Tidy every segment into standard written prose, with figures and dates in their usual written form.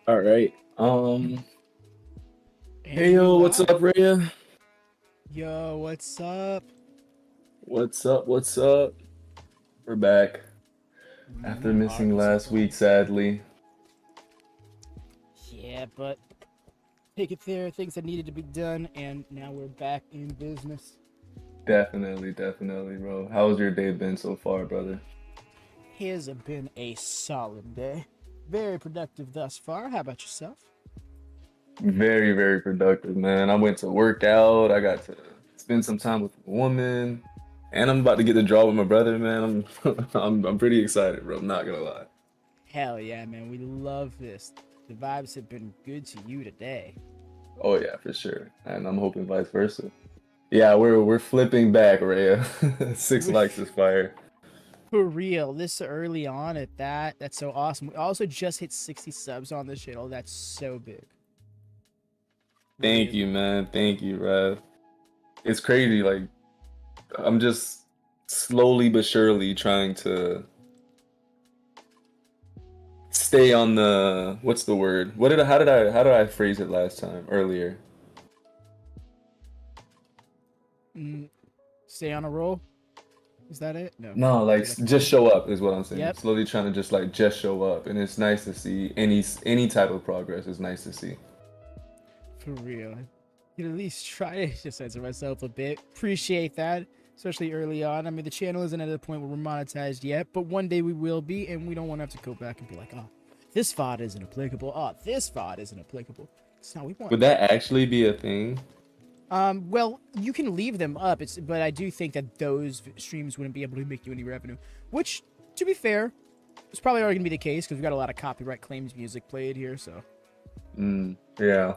All right. And Hey we yo, what's live. up, Rhea? Yo, what's up? What's up? What's up? We're back after Art missing is last week, back. sadly. Yeah, but take it there, things that needed to be done, and now we're back in business. Definitely, definitely, bro. How's your day been so far, brother? Has been a solid day. Very productive thus far. How about yourself? Very, very productive, man. I went to work out. I got to spend some time with a woman, and I'm about to get to draw with my brother, man. I'm pretty excited, bro. I'm not gonna lie. Hell yeah, man. We love this. The vibes have been good to you today. Oh yeah, for sure. And I'm hoping vice versa. Yeah, we're flipping back, Rhea. 6 likes is fire. For real, this early on at that, that's so awesome. We also just hit 60 subs on this channel. That's so big. Thank you, Really. man. Thank you, Rev. It's crazy. Like, I'm just slowly but surely trying to stay on the, what's the word? How did I phrase it last time, earlier? Mm, stay on a roll. Is that it? No. No, Is like it like a just mantra? show up is what I'm saying. Yep. Slowly trying to just like just show up, and it's nice to see any type of progress is nice to see. For real. You can at least try to just censor myself a bit. Appreciate that. Especially early on. I mean, the channel isn't at the point where we're monetized yet, but one day we will be, and we don't want to have to go back and be like, oh, this VOD isn't applicable. Oh, this VOD isn't applicable. It's not what we want. Would that actually be a thing? Well, you can leave them up, but I do think that those streams wouldn't be able to make you any revenue. Which, to be fair, is probably already gonna be the case because we've got a lot of copyright claims music played here. So Yeah.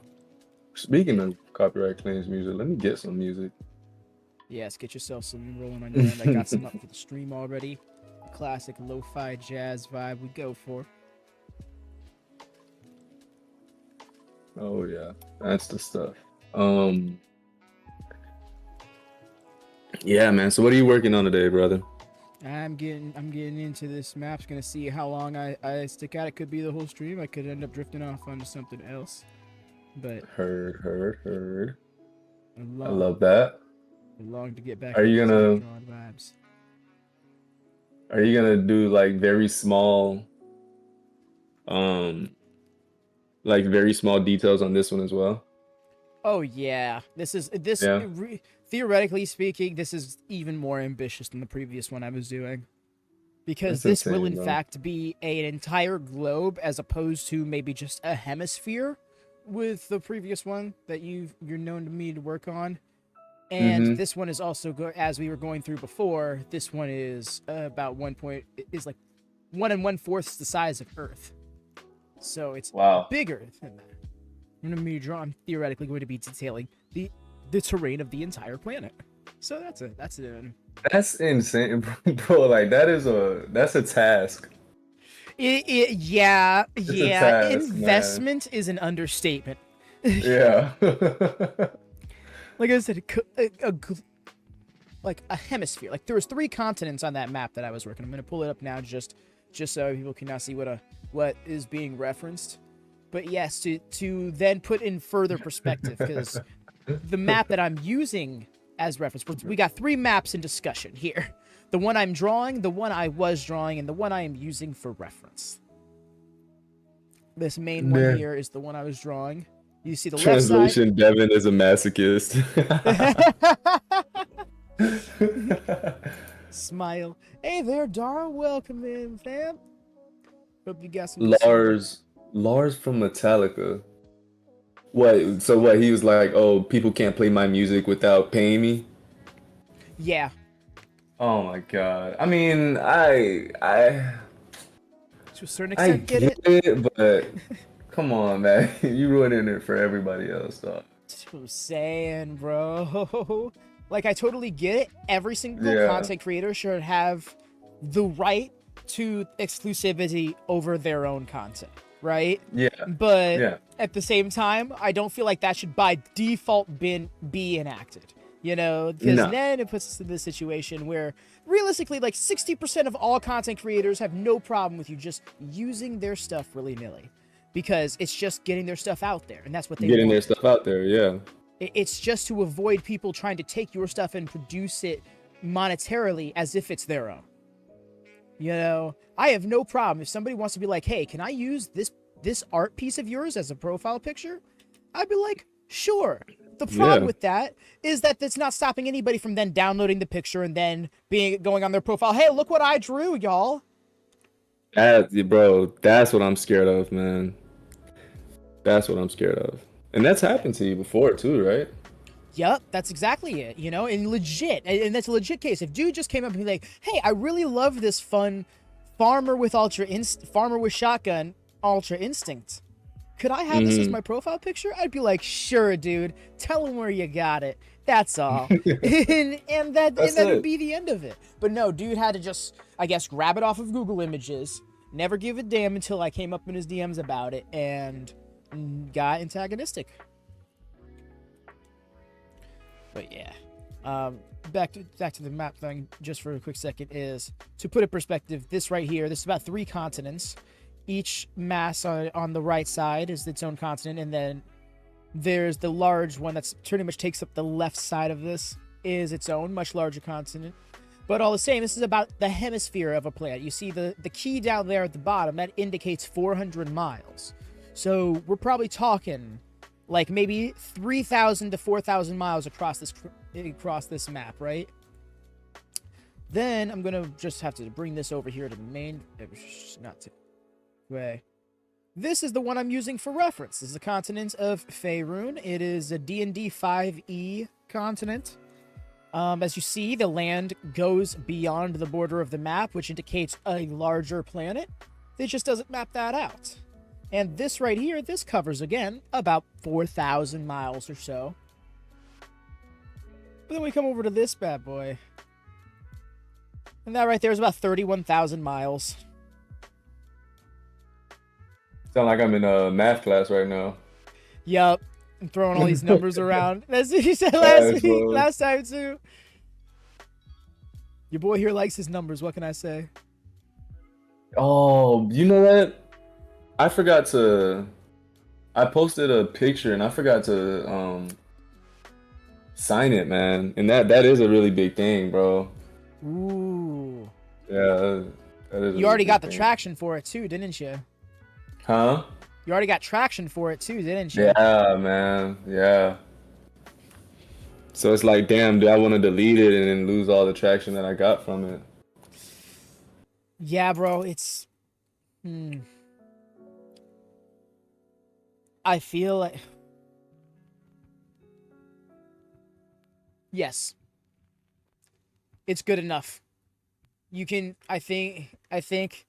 Speaking of copyright claims music, let me get some music. yes, get yourself some rolling on your end. I got some up for the stream already. Classic lo-fi jazz vibe we go for. Oh yeah, that's the stuff. Um, yeah, man. So what are you working on today, brother? I'm getting into this map. Gonna see how long I stick at it. Could be the whole stream. I could end up drifting off onto something else. But Heard. I I long, love that. I long to get back Are you into some gonna drawing vibes. are you gonna do like um very small details on this one as well? Oh yeah, Yeah, theoretically speaking, this is even more ambitious than the previous one I was doing because that's this will insane, in bro. fact be an entire globe as opposed to maybe just a hemisphere with the previous one that you're known to me to work on. And Mm-hmm. this one is also as we were going through before. This one is about is like 1 1/4 the size of Earth, so it's Wow. bigger than that. In a me draw, I'm theoretically going to be detailing the terrain of the entire planet. So that's it. That's insane, bro. Like that's a task. Yeah, It's a yeah. task, man. Investment is an understatement. Yeah. Like I said, like a hemisphere. Like there was 3 continents on that map that I was working. I'm gonna pull it up now, just so people can now see what is being referenced. But yes, to then put in further perspective, because the map that I'm using as reference, we got 3 maps in discussion here. The one I'm drawing, the one I was drawing, and the one I am using for reference. This main one Yeah. here is the one I was drawing. You see the left side. Translation: Devin is a masochist. Smile. Hey there, Dara. Welcome in, fam. Hope you got some good subs. Lars from Metallica. What? So what? He was like, "Oh, people can't play my music without paying me." Yeah, Oh my God. I mean, to a certain I extent, get get it. it, but come on, man. You ruining it for everybody else, dog. That's what I'm saying, bro. Like, I totally get it. Every single Yeah. content creator should have the right to exclusivity over their own content, right? Yeah. But Yeah. at the same time, I don't feel like that should by default be enacted. You know, because No. then it puts us in this situation where realistically, like 60% of all content creators have no problem with you just using their stuff willy nilly. because it's just getting their stuff out there, and that's what they Getting want. their stuff out there, yeah. It's just to avoid people trying to take your stuff and produce it monetarily as if it's their own. You know, I have no problem if somebody wants to be like, hey, can I use this art piece of yours as a profile picture? I'd be like, sure. The problem with that is that it's not stopping anybody from then downloading the picture and then going on their profile. Hey, look what I drew, y'all. Bro, that's what I'm scared of, man. That's what I'm scared of. And that's happened to you before too, right? Yep, that's exactly it, you know, and legit, and that's a legit case. If dude just came up and be like, hey, I really love this fun farmer with shotgun ultra instinct. Could I have this as my profile picture? I'd be like, sure, dude. Tell him where you got it. That's all. and that would be the end of it. But no, dude had to just, I guess, grab it off of Google Images, never give a damn until I came up in his DMs about it, and got antagonistic. But yeah, back to the map thing just for a quick second is to put it in perspective. This right here, this is about 3 continents. Each mass on the right side is its own continent, and then there's the large one that's pretty much takes up the left side of this is its own much larger continent. But all the same, this is about the hemisphere of a planet. You see the key down there at the bottom that indicates 400 miles. So we're probably talking like maybe 3,000 to 4,000 miles across this map, right? Then I'm gonna just have to bring this over here to the main. Not to way. This is the one I'm using for reference. This is the continent of Faerun. It is a D&D 5e continent. As you see, the land goes beyond the border of the map, which indicates a larger planet. It just doesn't map that out. And this right here, this covers, again, about 4,000 miles or so. But then we come over to this bad boy. And that right there is about 31,000 miles. Sound like I'm in a math class right now. Yup. I'm throwing all these numbers around. That's what you said last time too. Your boy here likes his numbers. What can I say? Oh, you know what? I posted a picture and I forgot to sign it, man. And that is a really big thing, bro. Ooh. Yeah, that is. You already got the traction for it too, didn't you? Huh? You already got traction for it too, didn't you? Yeah, man. Yeah. So it's like, damn, do I want to delete it and then lose all the traction that I got from it? Yeah, bro, it's... I feel like... Yes. It's good enough. You can... I think...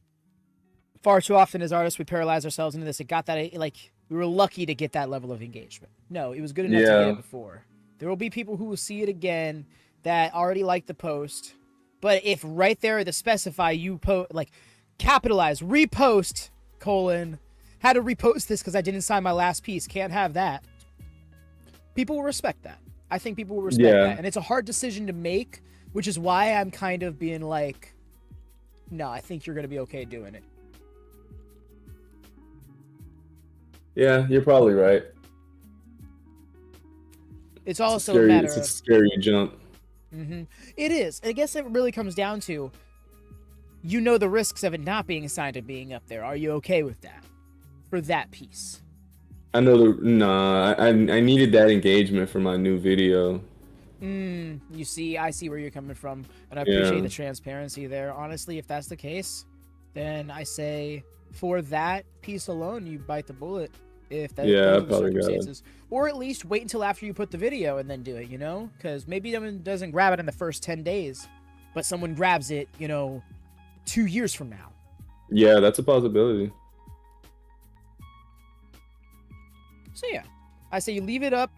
Far too often as artists, we paralyze ourselves into this. It got that, like, we were lucky to get that level of engagement. No, it was good enough to get it before. There will be people who will see it again that already liked the post. But if right there to specify you capitalize, repost, had to repost this because I didn't sign my last piece. Can't have that. People will respect that. I think people will respect that. And it's a hard decision to make, which is why I'm kind of being like, no, I think you're going to be okay doing it. Yeah, you're probably right. It's also a matter of... It's a scary jump. It is. I guess it really comes down to, you know the risks of it not being assigned to being up there. Are you okay with that? For that piece? I know I needed that engagement for my new video. You see, I see where you're coming from, and I appreciate the transparency there. Honestly, if that's the case, then I say for that piece alone, you bite the bullet. If that's the circumstances, or at least wait until after you put the video and then do it, you know, because maybe someone doesn't grab it in the first 10 days, but someone grabs it, 2 years from now. Yeah, that's a possibility. So yeah, I say you leave it up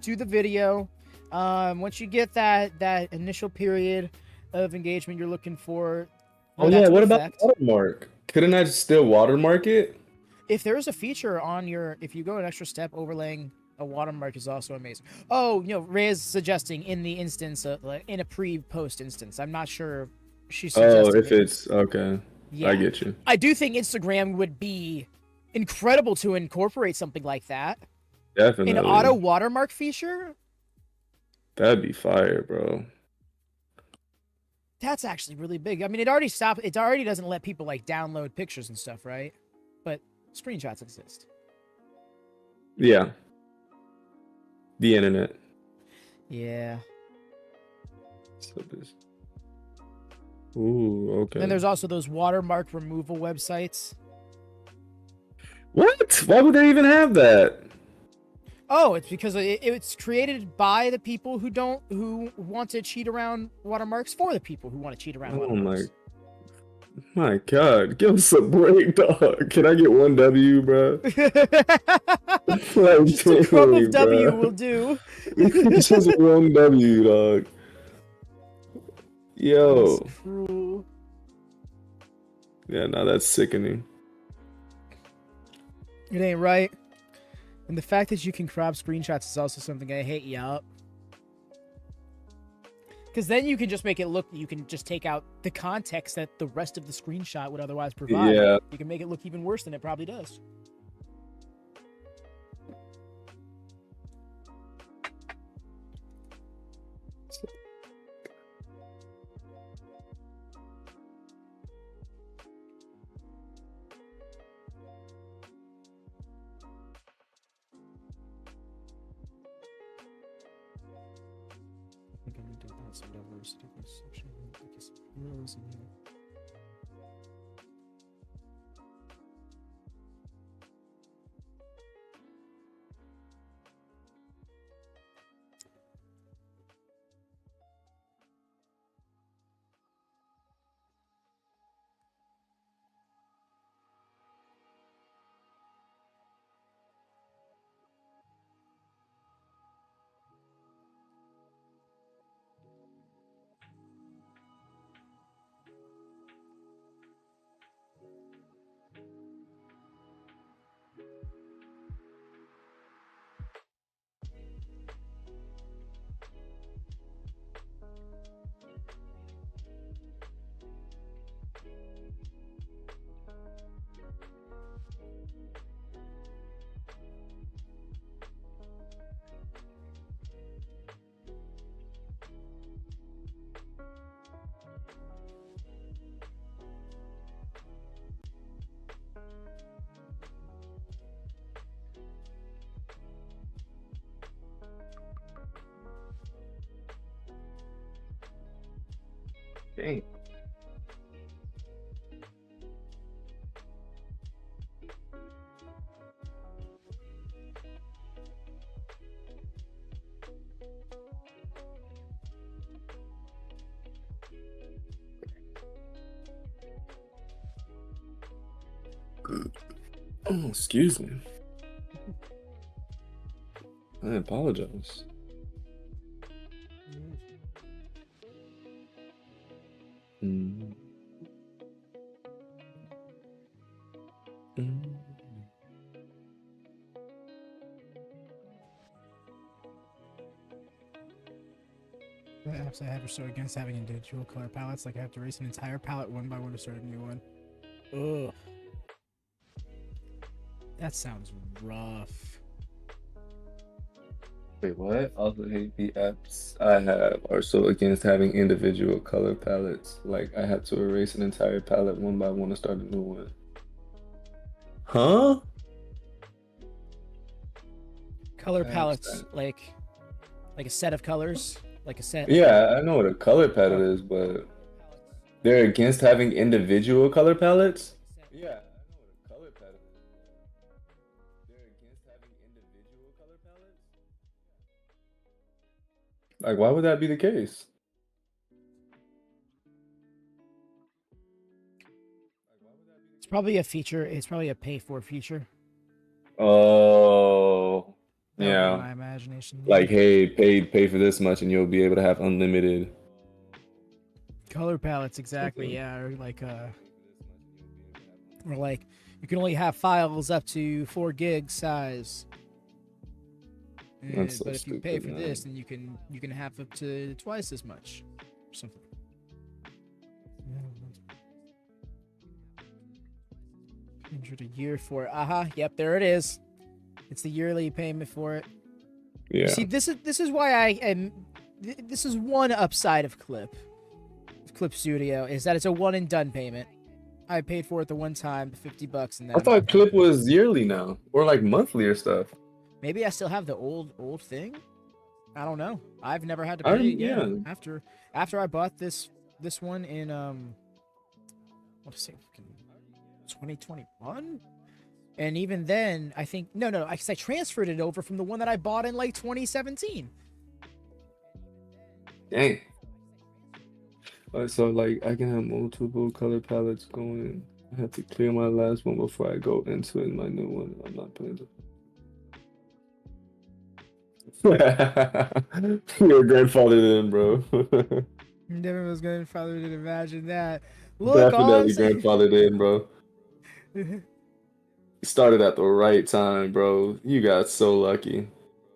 to the video. Once you get that initial period of engagement you're looking for. Oh yeah, what about watermark? Couldn't I still watermark it? If there is a feature on if you go an extra step, overlaying a watermark is also amazing. Oh, Ray is suggesting in the instance of, in a pre-post instance. I'm not sure she's suggesting. Oh, if it's okay. Yeah. I get you. I do think Instagram would be incredible to incorporate something like that. An Definitely. auto watermark feature. That'd be fire, bro. That's actually really big. I mean, it already stopped. It already doesn't let people like download pictures and stuff, right? But screenshots exist. Yeah. The internet. Yeah. So this. Ooh, okay. And then there's also those watermark removal websites. What? Why would they even have that? Oh, it's because it's created by the people who want to cheat around watermarks for the people who want to cheat around Oh watermarks. my God. Give us a break, dog. Can I get one W, bro? Like, Just a crumb really, of W bro. will do. Just one W, dog. Yo. That's cruel. Yeah, no, that's sickening. It ain't right. And the fact that you can crop screenshots is also something I hate. Yup. Because then you can just make it look, you can just take out the context that the rest of the screenshot would otherwise provide. Yeah. You can make it look even worse than it probably does. I think I need to add some diversity in this section. Because heroes in here. Dang. Oh, excuse me. I apologize. Mm. Mm. The apps I have are so against having individual color palettes, like I have to erase an entire palette one by one to start a new one. Ugh. That sounds rough. Wait, what? Also hate the apps I have are so against having individual color palettes. Like I have to erase an entire palette one by one to start a new one. Huh? Color I palettes, understand. like a set of colors, like a set. Yeah, I know what a color palette is, but they're against having individual color palettes? Yeah, I know what a color palette is. They're against having individual color palettes? Like, why would that be the case? Like, why would that be It's the probably a feature. It's probably a pay-for feature. Oh, That would be yeah. my imagination. Like, hey, pay for this much and you'll be able to have unlimited. Color palettes, exactly. Something. Yeah, or like you can only have files up to 4 gig size. That's so But if you pay stupid, for man. this, then you can have up to twice as much, or something. 100 a year for it. Yep, there it is. It's the yearly payment for it. Yeah. See, this is why I am. This is one upside of Clip Studio is that it's a one and done payment. I paid for it the one time, $50, and then I thought Clip was yearly now, or like monthly or stuff. maybe I still have the old thing. I don't know. I've never had to pay again after I bought this one in what is it? 2021. And even then, I think no, I transferred it over from the one that I bought in like 2017. Dang. So like I can have multiple color palettes going. I have to clear my last one before I go into my new one. I'm not playing it. Your grandfather then, bro. Devin was grandfather, didn't imagine that. Look, Definitely grandfather then, bro. You started at the right time, bro. You got so lucky.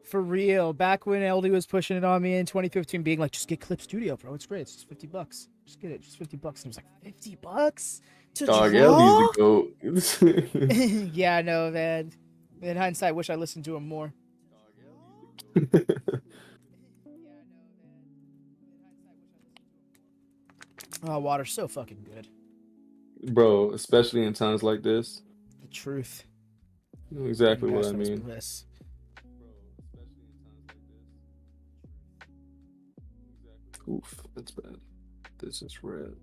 For real. Back when LD was pushing it on me in 2015, being like, just get Clip Studio, bro. It's great. It's just $50. Just get it. Just $50. And I was like, $50 to Dog, draw? LD's the GOAT. Yeah, I know, man. In hindsight, I wish I listened to him more. Oh, water's so fucking good. Bro, especially in times like this. The truth. You know exactly what I Gosh, that was mean. bliss. Oof, that's bad. This is red.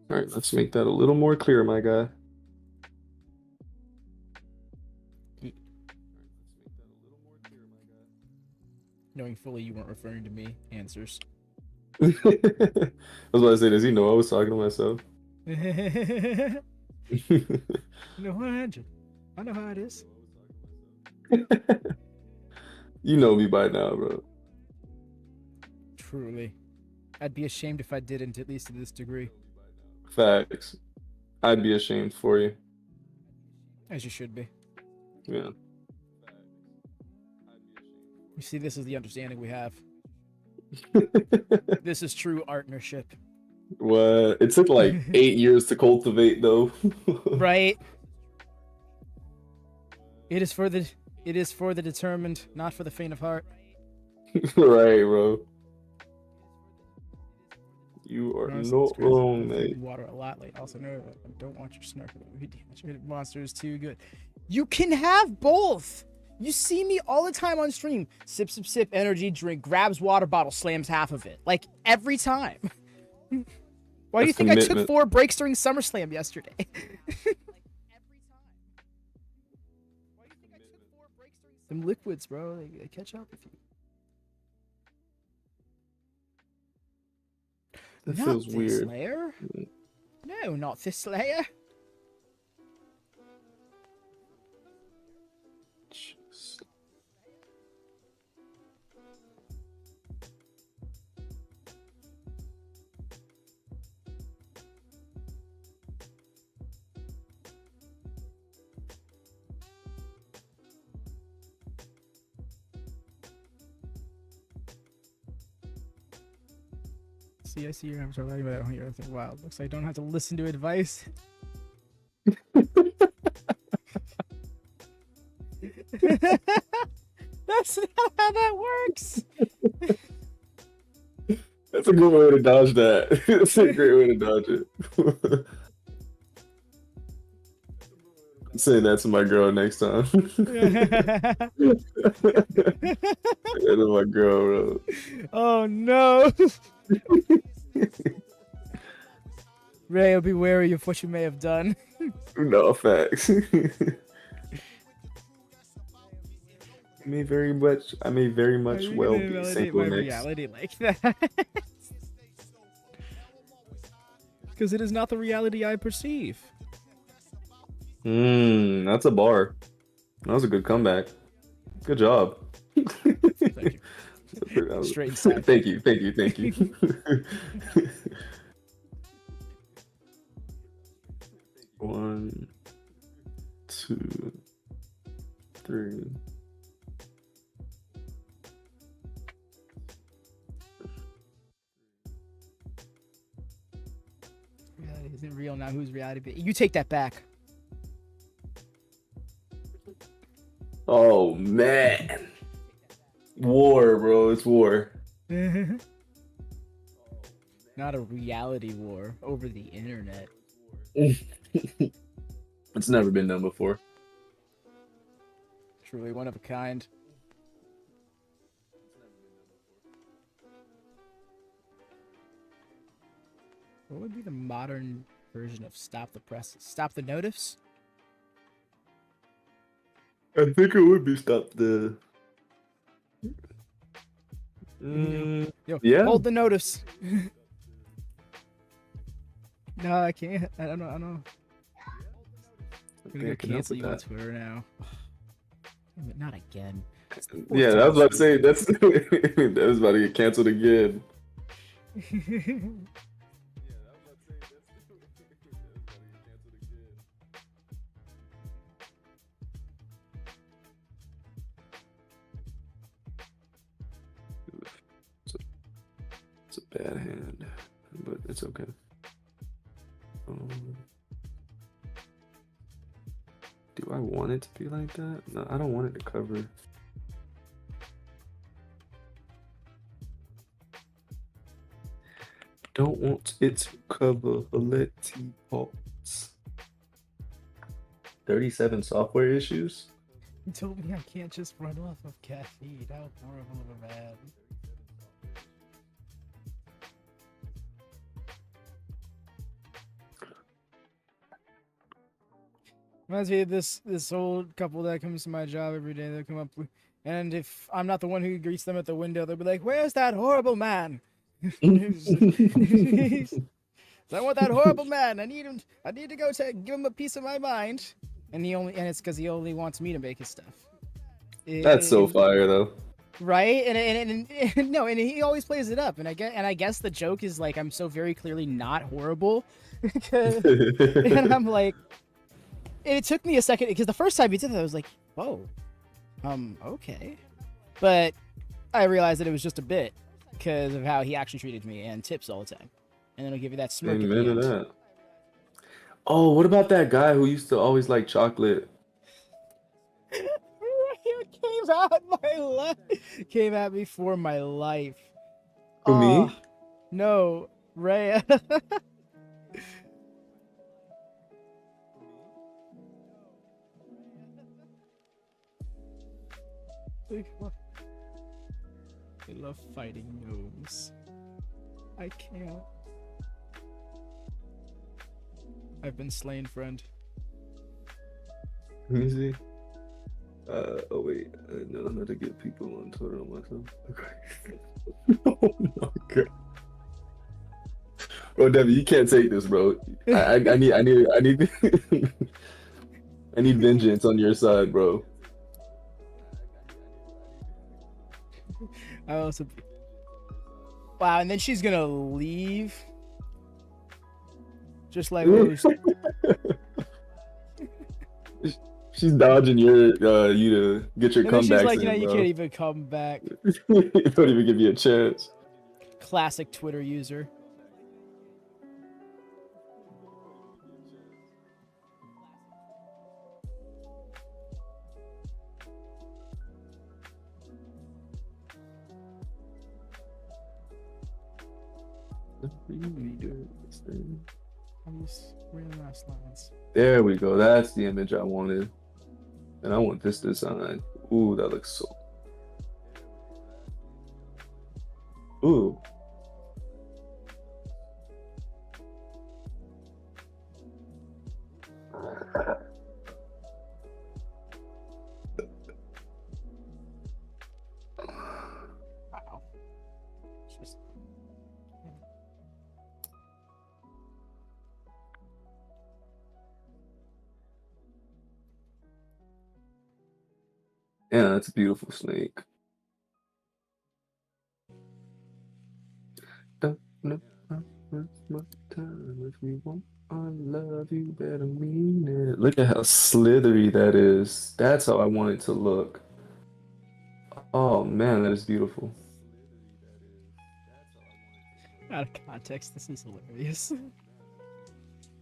All right, let's make that a little more clear, my guy. Knowing fully you weren't referring to me. Answers. I was about to say, does he know I was talking to myself? No, 100. I know how it is. You know me by now, bro. Truly. I'd be ashamed if I didn't, at least to this degree. Facts. I'd be ashamed for you. As you should be. Yeah. You see, this is the understanding we have. This is true Artnership. What? It took like 8 years to cultivate, though. Right? It is for the determined, not for the faint of heart. Right, bro. You are not wrong, mate. Water a lot late. Also, no, I don't want your snorkel. Monster is too good. You can have both. You see me all the time on stream. Sip, sip, sip, energy drink, grabs water bottle, slams half of it. Like, every time. Why do you think I took 4 breaks during SummerSlam yesterday? Them liquids, bro, they catch up with you. That not feels this weird. Layer? No, not this layer. See, I see your avatar value, but I don't hear anything wild. Looks like I don't have to listen to advice. That's not how that works. That's a good way to dodge that. That's a great way to dodge it. I'm saying that to my girl next time. That's my girl, bro. Oh no. Ray, be wary of what you may have done. No, facts. I may very much well be single next. Reality like that. Because it is not the reality I perceive. That's a bar. That was a good comeback. Good job. Thank you. Straight inside. Thank you. 1, 2, 3. isn't real now. Who's reality? You take that back. Oh man, war, bro. It's war. Not a reality war over the internet. It's never been done before. Truly one of a kind. What would be the modern version of stop the press? Stop the notice? I think it would be stop the. Yo, Yeah. hold the notice. No, I can't. I don't know. I'm gonna go cancel you on Twitter now. Damn it, not again. Yeah, I was about to say that's that was about to get canceled again. It's a bad hand, but it's okay. Do I want it to be like that? No, I don't want it to cover. Don't want it to cover Letty Pots. 37 software issues? You told me I can't just run off of caffeine. How horrible of a man. Reminds me of this old couple that comes to my job every day. They'll come up, and if I'm not the one who greets them at the window, they'll be like, "Where's that horrible man?" So I want that horrible man. I need him. I need to go give him a piece of my mind. And it's because he only wants me to make his stuff. That's so fire though. Right? And no, and he always plays it up. And I guess the joke is like I'm so very clearly not horrible. And I'm like, and it took me a second because the first time he did that, I was like, whoa, okay. But I realized that it was just a bit because of how he actually treated me and tips all the time. And then he'll give you that smirk. Amen to that. Oh, what about that guy who used to always like chocolate? Came at me for my life. For me? No, Ray. I love fighting gnomes. I can't. I've been slain, friend. Let me see. Oh wait, I know how to get people on Twitter on myself. Okay. Oh my god. Bro, Devin, you can't take this, bro. I need I need vengeance on your side, bro. I also. Wow, and then she's gonna leave. Just like She's dodging you to get your comeback. She's like, you can't even come back. Don't even give you a chance. Classic Twitter user. I'm just reading the last lines. There we go. That's the image I wanted. And I want this design. Ooh, that looks so. Ooh. Wow. Just... Yeah, that's a beautiful snake. Don't know how much time if you want. I love you, better mean it. Look at how slithery that is. That's how I want it to look. Oh man, that is beautiful. Out of context, this is hilarious.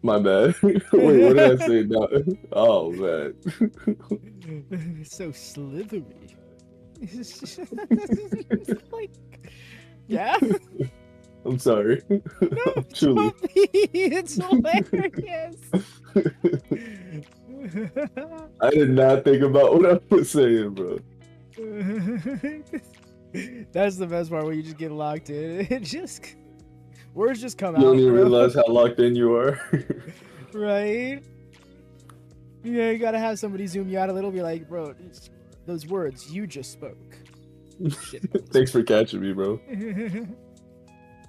My bad. Wait, what did I say now? Oh man. So slithery. Like, yeah. I'm sorry. No, Truly. don't be. It's hilarious. I did not think about what I was saying, bro. That's the best part when you just get locked in. It just words just come You don't out, even bro. realize how locked in you are. Right? Yeah, you gotta have somebody zoom you out a little. Be like, bro, those words you just spoke. Shit. Thanks for catching me, bro.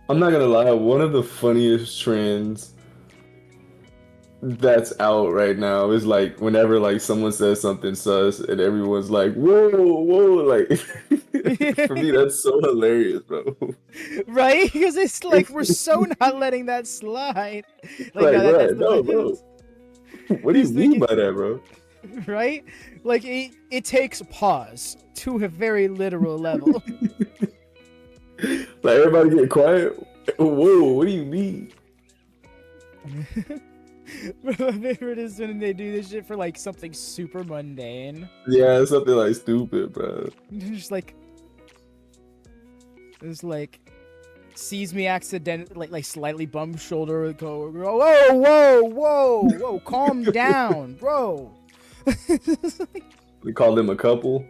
I'm not gonna lie, one of the funniest trends that's out right now is like whenever like someone says something sus and everyone's like, whoa, whoa, like for me that's so hilarious, bro. Right? Because it's like we're so not letting that slide. Like, no, Like, that's right, the no, bro. best. What do you This thing mean is, by that, bro? right? Like it takes pause to a very literal level. Like everybody get quiet. Whoa, what do you mean? My favorite is when they do this shit for like something super mundane. Yeah, it's something like stupid, bro. Just like it's like sees me accidentally like slightly bump shoulder with coworker. Whoa, whoa, whoa, whoa, calm down, bro. We call them a couple.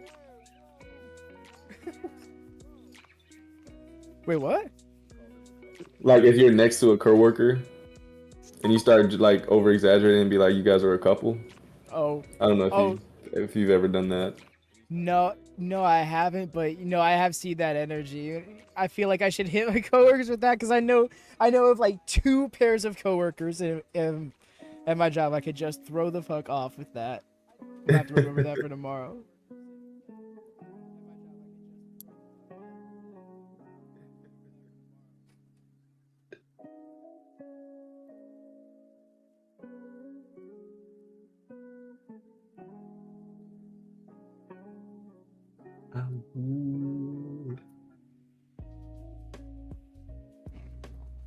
Wait, what? Like if you're next to a coworker and you start like over exaggerating and be like, you guys are a couple. Oh, I don't know if oh, you've ever done that. no, no, I haven't, but I have seen that energy. I feel like I should hit my coworkers with that because I know of like 2 pairs of coworkers at my job. I could just throw the fuck off with that. I'm gonna have to remember that for tomorrow.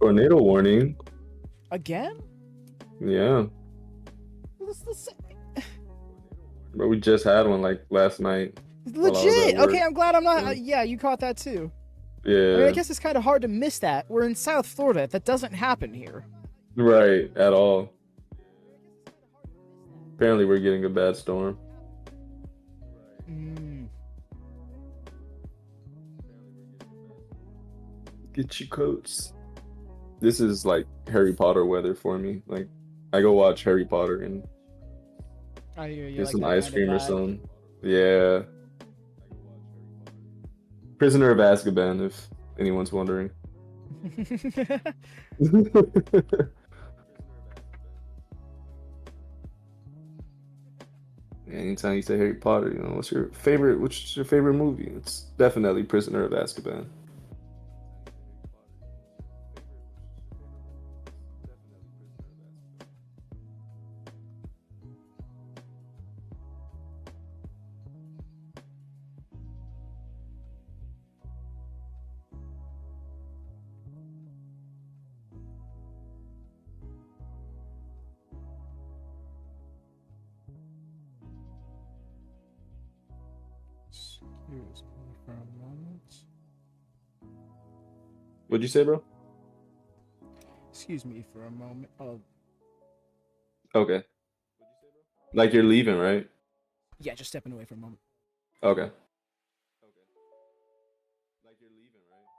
Tornado warning. Again? Yeah, What's the sa- but we just had one like last night. while I was Legit. at work. Okay, I'm glad I'm not. Yeah. Yeah, you caught that too. Yeah, I mean, I guess it's kind of hard to miss that. We're in South Florida. That doesn't happen here. right, at all. Apparently, we're getting a bad storm. Mm. Get your coats. This is like Harry Potter weather for me. Like, I go watch Harry Potter and I hear you. get Like some that ice kind cream or of something. Yeah. Prisoner of Azkaban, if anyone's wondering. vibe. Anytime you say Harry Potter, what's your favorite? What's your favorite movie? It's definitely Prisoner of Azkaban. Excuse me for a moment. What'd you say, bro? Excuse me for a moment. Oh, Okay. Like you're leaving, right? yeah, just stepping away for a moment. Okay.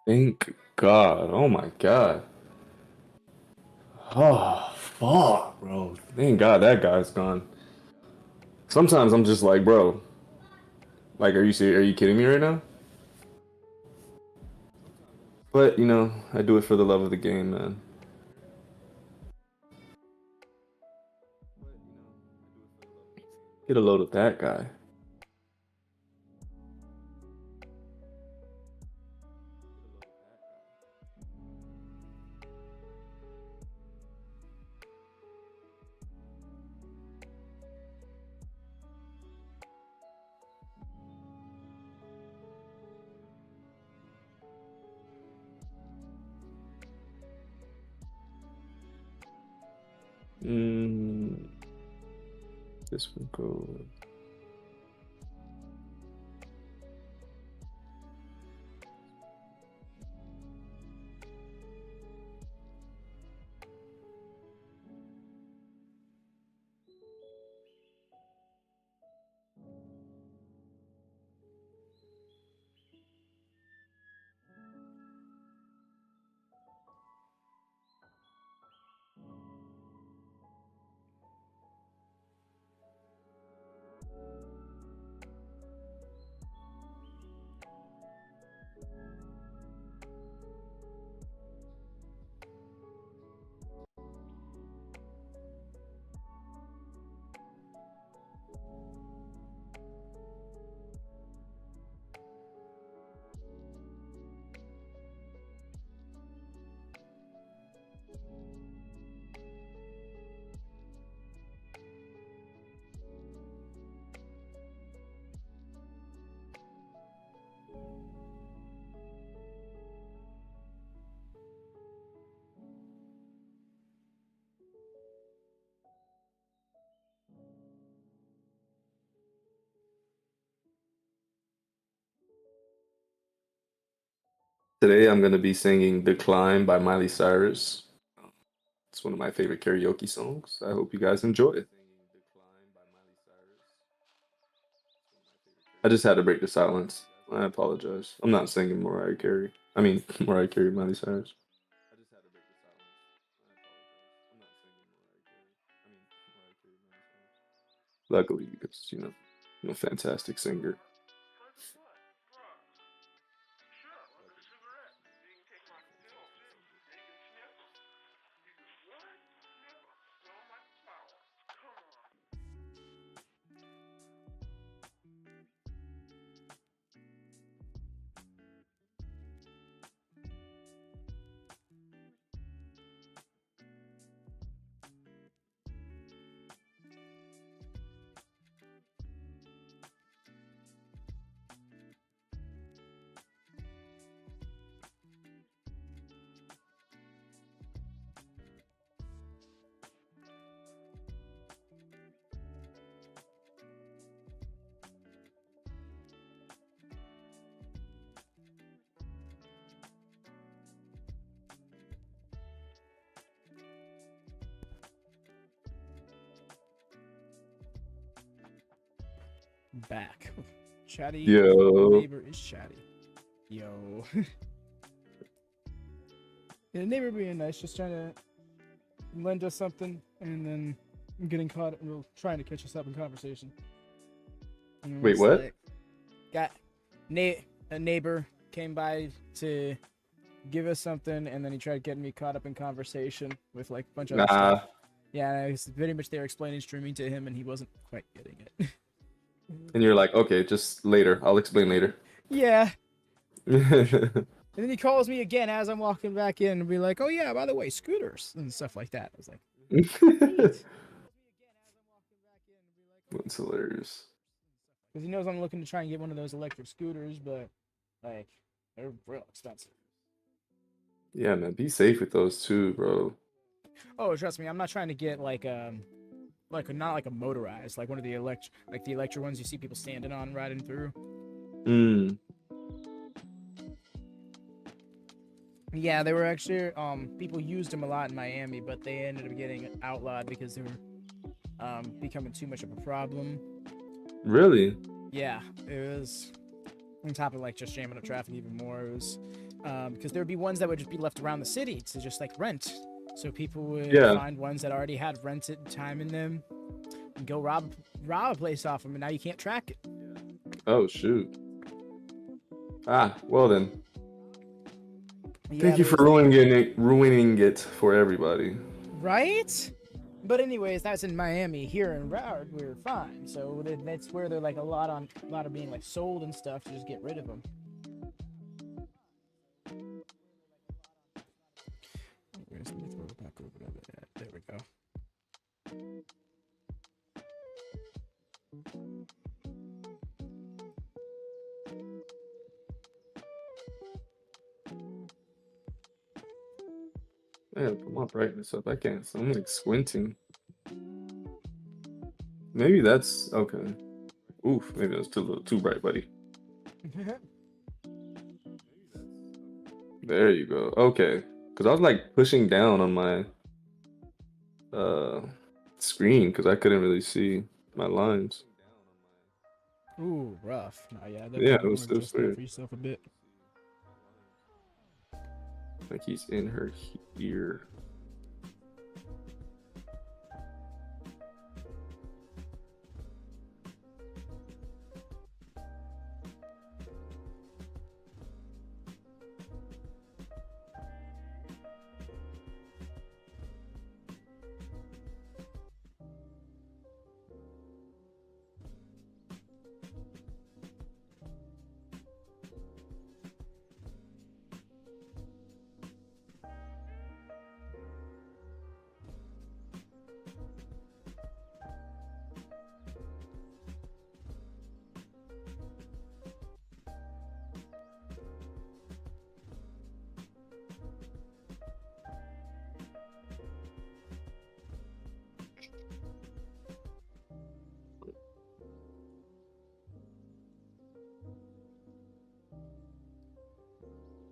Thank God. Oh my God. Oh, fuck, bro. Thank God that guy's gone. Sometimes I'm just like, bro, like, are you serious? Are you kidding me right now? But, I do it for the love of the game, man. Get a load of that guy. Mm, this will go. Today I'm gonna be singing "Decline" by Miley Cyrus. It's one of my favorite karaoke songs. I hope you guys enjoy it. I just had to break the silence. I apologize. I'm not singing Mariah Carey. I mean, Mariah Carey, Miley Cyrus. Luckily, because I'm a fantastic singer. Back. Chatty. Yo, Neighbor is chatty. Yo. The neighbor being nice, just trying to lend us something, and then getting caught. Well, trying to catch us up in conversation. And wait, it's what? like, got a neighbor came by to give us something, and then he tried getting me caught up in conversation with like a bunch of other Nah. stuff. Yeah, and I was pretty much there explaining streaming to him, and he wasn't quite getting it. And you're like, okay, just later. I'll explain later. Yeah. And then he calls me again as I'm walking back in and be like, "Oh yeah, by the way, scooters and stuff like that." I was like, "Sweet." That's hilarious. Because he knows I'm looking to try and get one of those electric scooters, but like they're real expensive. Yeah, man, be safe with those too, bro. Oh, trust me, I'm not trying to get not like a motorized, like one of the electric ones you see people standing on riding through. Mm, Yeah, they were actually people used them a lot in Miami, but they ended up getting outlawed because they were becoming too much of a problem. really? Yeah, it was on top of like just jamming up traffic even more. It was because there would be ones that would just be left around the city to just like rent. So people would Yeah. find ones that already had rented time in them and go rob a place off them, and now you can't track it. Oh, shoot. Ah, well then. Yeah, Thank you there for was ruining it for everybody. right. But anyways, that's in Miami. Here in Broward, we're fine. So that's where they're like a lot of being like sold and stuff to just get rid of them. Anyways, let me throw it back over there. There we go. Yeah, put my brightness up. I can't. So I'm like squinting. Maybe that's okay. Oof, maybe that's too bright, buddy. There you go. Okay, because I was like pushing down on my uh screen because I couldn't really see my lines. Ooh, rough. No, yeah, Yeah, definitely want to it was adjust that weird. for yourself a bit. Like he's in her ear.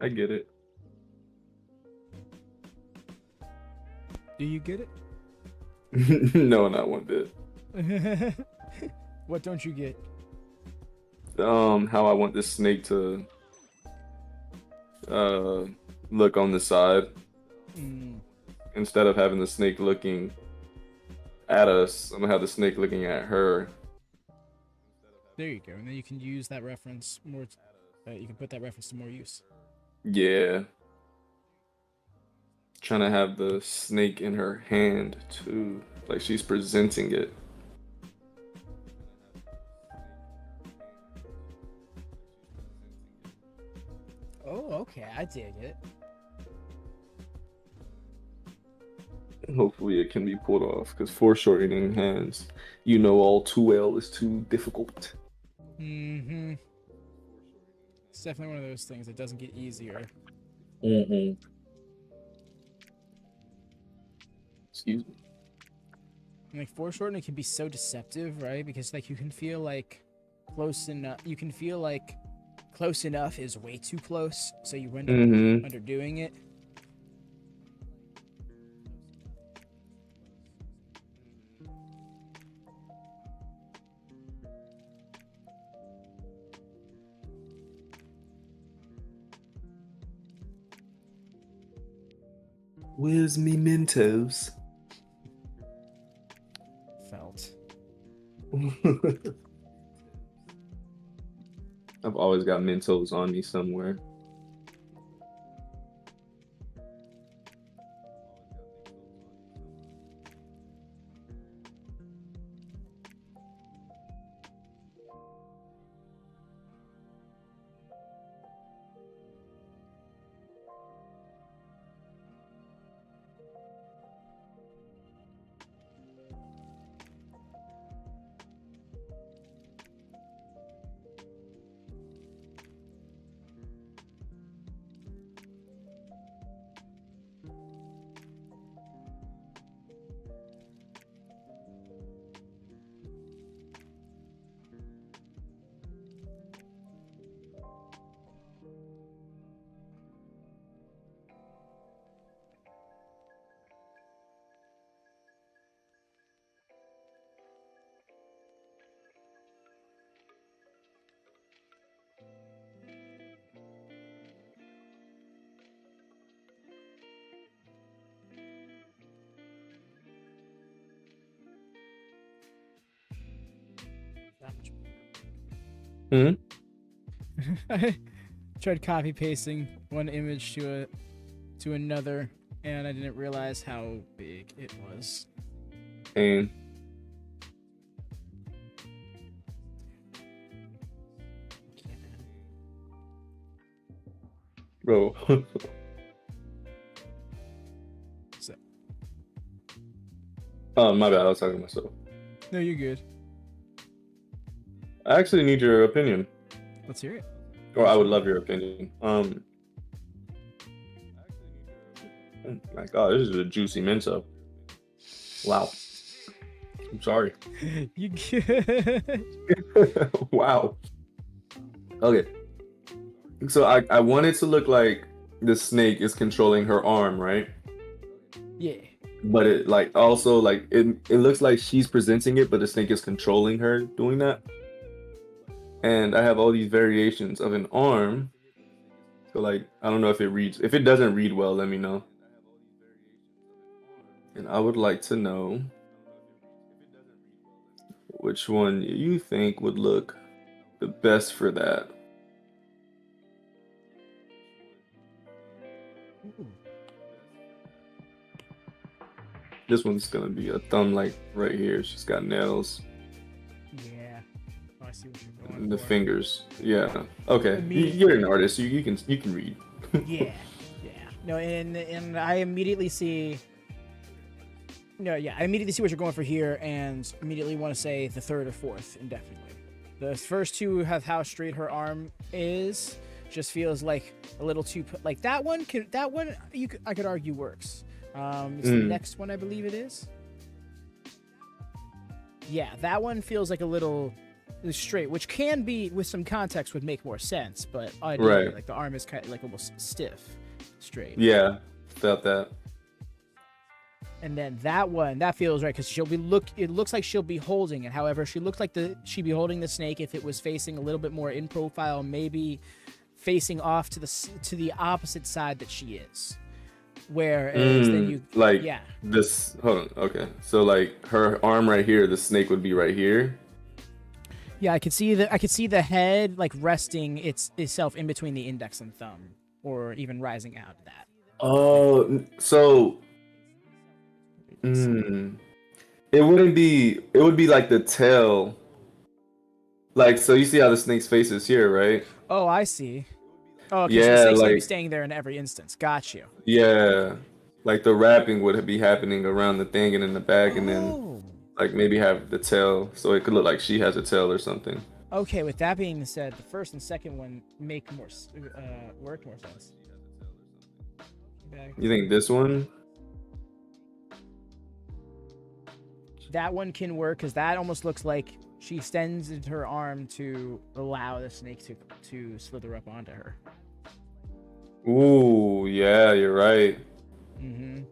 I get it. Do you get No, not one bit. it? What don't you get? How I want this snake to uh look on the side Mm, instead of having the snake looking at us. I'm gonna have the snake looking at her. there you go. And then you can use that reference more. You can put that reference to more use. Yeah. Trying to have the snake in her hand too. Like she's presenting it. Oh, okay. I dig it. Hopefully it can be pulled off because foreshortening hands, you know all too well, is too difficult. Mm-hmm. It's definitely one of those things that doesn't get easier. Mm-hmm. Excuse me. And, like foreshortening can be so deceptive, right? Because like you can feel like close enough. You can feel like close enough is way too close, so you end up Mm-hmm. underdoing it. Where's me Mentos? Felt. I've always got Mentos on me somewhere. That much. Hmm? I tried copy pasting one image to another, and I didn't realize how big it was. And bro. So Oh, my bad. I was talking to myself. no, you're good. I actually need your opinion, Let's hear it. or I would love your opinion. Oh my God, this is a juicy Mento. Wow. I'm sorry. You good? Wow. Okay. So I want it to look like the snake is controlling her arm, right? Yeah. But it like also like it looks like she's presenting it, but the snake is controlling her doing that. And I have all these variations of an arm. So like I don't know if it reads. If it doesn't read well, let me know. And I would like to know which one you think would look the best for that. Ooh. This one's gonna be a thumb like right here. She's got nails. Yeah. Oh, I see what you're going And the for. fingers. Yeah. Okay. Immediate- You're an artist. You can read. Yeah. Yeah. No, and I immediately see. No, yeah, I immediately see what you're going for here, and immediately want to say the third or fourth indefinitely. The first two have how straight her arm is. Just feels like a little too like that one. I could argue works. It's the next one, I believe it is. Yeah, that one feels like a little straight, which can be with some context would make more sense, but ideally, Right. like the arm is kind of like almost stiff, straight. Yeah. Felt that. And then that one, that feels right because it looks like she'll be holding it. However, she looks like she'd be holding the snake if it was facing a little bit more in profile, maybe facing off to the opposite side that she is. Whereas then you like yeah. this. Hold on. Okay. So like her arm right here, the snake would be right here. Yeah, I could see the head like resting itself in between the index and thumb, or even rising out of that. Oh, so it wouldn't be. It would be like the tail. Like so, you see how the snake's face is here, right? Oh, I see. Oh, okay, so Yeah, the snake's gonna be like staying there in every instance. Got you. yeah, like the wrapping would be happening around the thing and in the back, and then Oh. like maybe have the tail, so it could look like she has a tail or something. Okay, with that being said, the first and second one make work more sense. You think this one? That one can work because that almost looks like she extends her arm to allow the snake to slither up onto her. Ooh, yeah, you're right. Mm-hmm.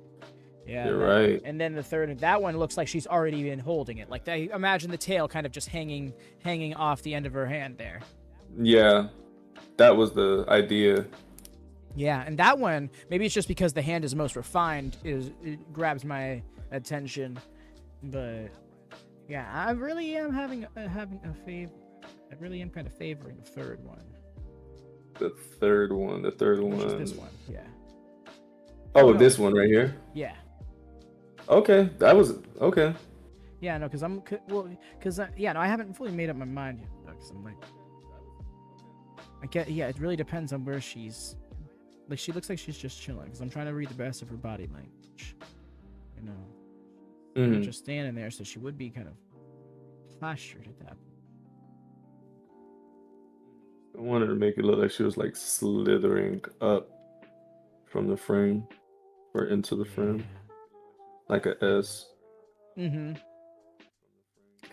Yeah, You're right. And then the third, that one looks like she's already been holding it. Like imagine the tail kind of just hanging off the end of her hand there. Yeah, that was the idea. Yeah, and that one, maybe it's just because the hand is most refined, it grabs my attention. But yeah, I really am having a favor. I really am kind of favoring the third one. The third one. Which is this one, yeah. Oh, no. this one right here. Yeah. Okay, that was okay. Yeah, no, because I haven't fully made up my mind yet. Because I'm like, it really depends on where she's. Like, she looks like she's just chilling. Because I'm trying to read the best of her body language. You know, not just standing there, so she would be kind of postured at that. I wanted to make it look like she was like slithering up from the frame or into the frame, like a S. Mm-hmm.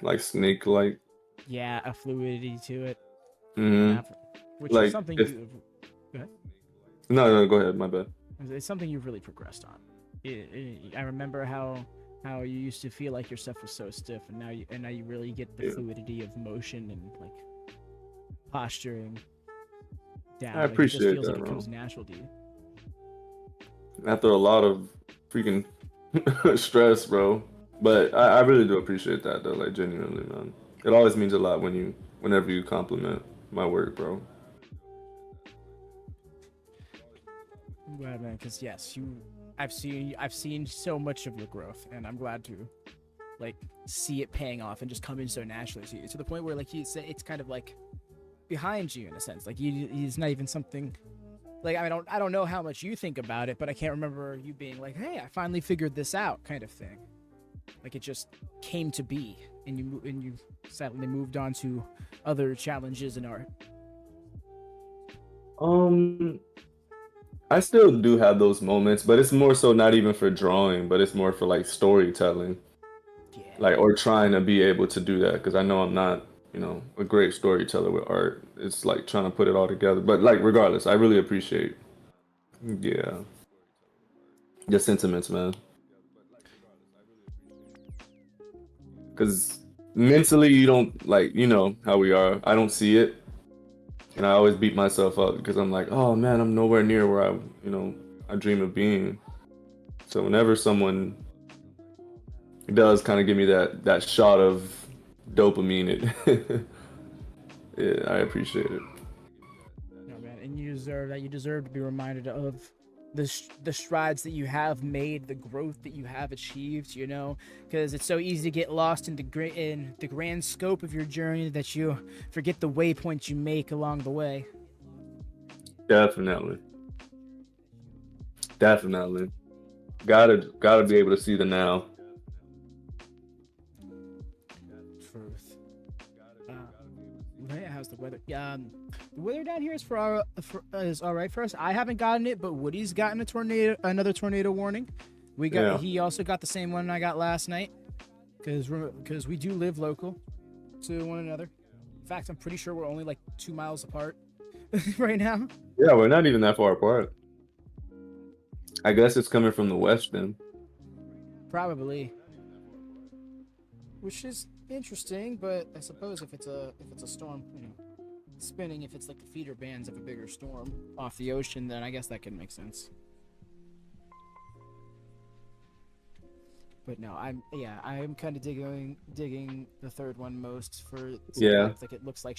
Like snake-like. Yeah, a fluidity to it. Mm-hmm. Which Like is something if... you. Go ahead. No, go ahead. My bad. It's something you've really progressed on. I remember how you used to feel like your stuff was so stiff, and now you really get the fluidity of motion and like posturing down. I appreciate it just feels that, like it bro. comes natural to you. After a lot of freaking stress, bro. But I really do appreciate that though, like genuinely, man. It always means a lot whenever you compliment my work, bro. I'm glad, man, because yes, I've seen so much of your growth, and I'm glad to like see it paying off and just coming so naturally to you, to the point where like it's kind of like behind you in a sense. Like it's not even something like I don't know how much you think about it, but I can't remember you being like, hey, I finally figured this out, kind of thing. Like it just came to be, and you suddenly moved on to other challenges in art. I still do have those moments, but it's more so not even for drawing, but it's more for like storytelling. Yeah. like, or trying to be able to do that, because I know I'm not, a great storyteller with art. It's like trying to put it all together. But like, regardless, I really appreciate, yeah, your sentiments, man. Because mentally, you don't like, how we are. I don't see it, and I always beat myself up because I'm like, oh man, I'm nowhere near where I dream of being. So whenever someone does kind of give me that shot of dopamine, yeah, I appreciate it. No, man, and you deserve that. You deserve to be reminded of the strides that you have made, the growth that you have achieved. Because it's so easy to get lost in the grand scope of your journey that you forget the waypoints you make along the way. Definitely, definitely. Gotta be able to see the now. Truth. Uh, yeah, how's the weather? The weather down here is all right for us. I haven't gotten it, but Woody's gotten another tornado warning. Yeah. He also got the same one I got last night, because we do live local to one another. In fact, I'm pretty sure we're only like 2 miles apart right now. Yeah, we're not even that far apart. I guess it's coming from the west then. Probably, which is interesting. But I suppose if it's a storm, spinning, if it's like the feeder bands of a bigger storm off the ocean, then I guess that could make sense. But no, I'm kind of digging the third one most for Yeah. like it looks like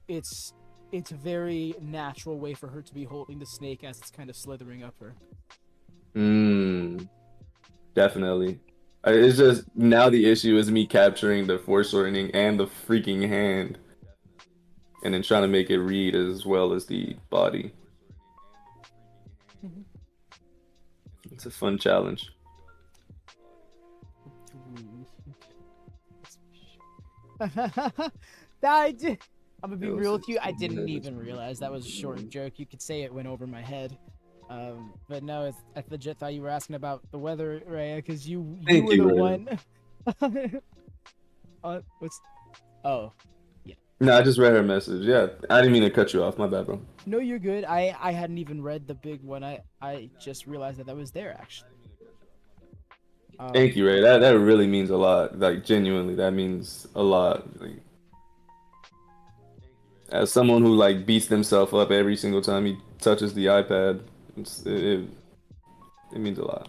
it's a very natural way for her to be holding the snake as it's kind of slithering up her. Definitely. It's just now the issue is me capturing the foreshortening and the freaking hand, and then trying to make it read as well as the body. It's a fun challenge. I did. I'm gonna be Yo, real with you. I 16 didn't minutes. even realize that was a short joke. You could say it went over my head. But no, I legit thought you were asking about the weather, Raya, because you Thank were you, the Raya. one. What's? Oh, yeah. No, I just read her message. Yeah, I didn't mean to cut you off. My bad, bro. No, you're good. I hadn't even read the big one. I just realized that was there actually. Thank Um, you, Ray. That really means a lot. Like genuinely, that means a lot. Like, as someone who like beats themselves up every single time he touches the iPad, it means a lot.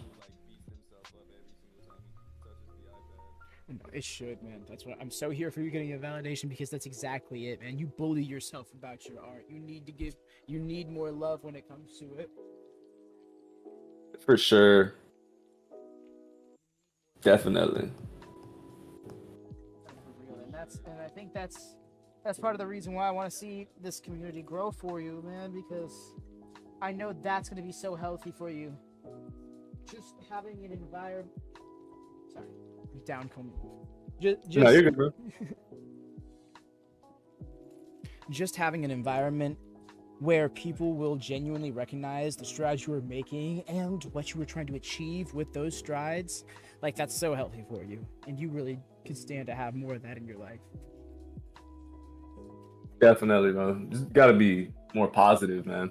no, it should, man. That's what I'm so here for you getting a validation, because that's exactly it, man. You bully yourself about your art. You need more love when it comes to it. For sure. Definitely. For real, and I think that's part of the reason why I want to see this community grow for you, man, because I know that's going to be so healthy for you. Just having an environment. Sorry, down coming. No, you're good, bro. Just having an environment where people will genuinely recognize the strides you were making and what you were trying to achieve with those strides, like that's so healthy for you, and you really could stand to have more of that in your life. Definitely, man. Just gotta be more positive, man.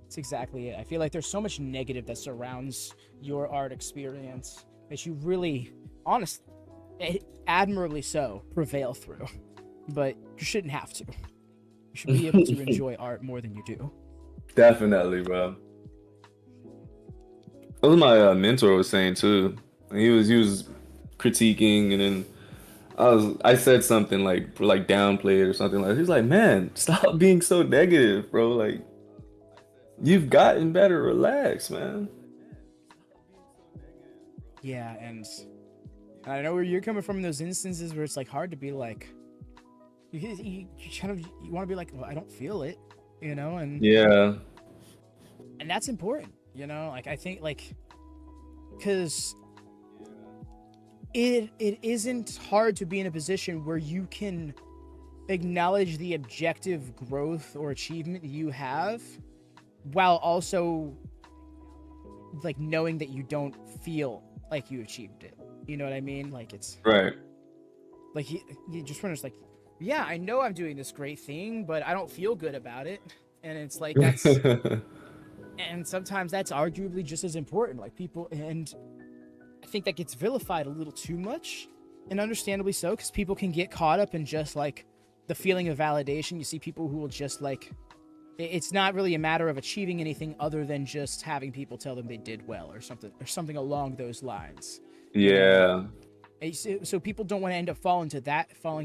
That's exactly it. I feel like there's so much negative that surrounds your art experience that you really, honestly, admirably so, prevail through. But you shouldn't have to. You should be able to enjoy art more than you do. Definitely, bro. That was my mentor was saying too. He was critiquing, and then I said something like downplay it or something like. He's like, man, stop being so negative, bro. Like you've gotten better. Relax, man. Yeah, and I know where you're coming from in those instances where it's like hard to be like, you want to be like, well, I don't feel it, and Yeah, that's important, like I think like, because it isn't hard to be in a position where you can acknowledge the objective growth or achievement you have while also like knowing that you don't feel like you achieved it. You know what I mean? Like it's Right. like he just wonders like, yeah, I know I'm doing this great thing, but I don't feel good about it. And it's like and sometimes that's arguably just as important. Like people, and I think that gets vilified a little too much, and understandably so, because people can get caught up in just like the feeling of validation. You see people who will just like, it's not really a matter of achieving anything other than just having people tell them they did well or something along those lines. You know? Yeah. So people don't want to end up falling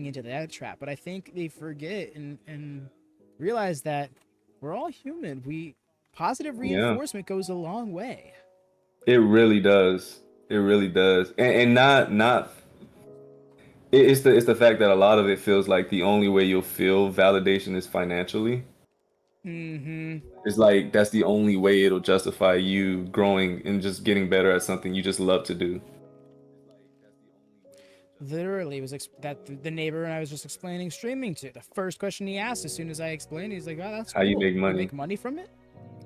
into that trap. But I think they forget and realize that we're all human. Positive Yeah. reinforcement goes a long way. It really does. It really does. And not it's the fact that a lot of it feels like the only way you'll feel validation is financially. Mm-hmm. It's like that's the only way it'll justify you growing and just getting better at something you just love to do. Literally, it was that the neighbor and I was just explaining streaming to. The first question he asked as soon as I explained, he's like, "Oh, that's How you cool. make You money. make money from it?"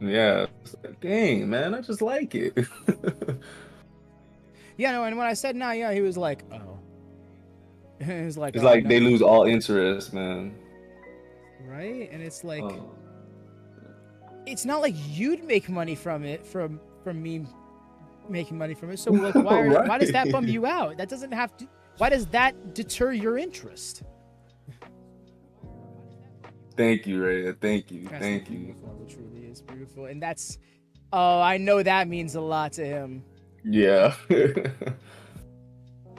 Yeah. It's like, dang, man, I just like it. Yeah, no. And when I said no, yeah, he was like, "Oh." He was like, It's "Oh like they no." lose all interest, man. Right? And it's like, Oh. it's not like you'd make money from it from me making money from it. So like, why does that bum Right. you out? That doesn't have to. Why does that deter your interest? Thank you, Ray. Thank you. That's Thank you. beautiful. It truly is beautiful, and that's. Oh, I know that means a lot to him. Yeah.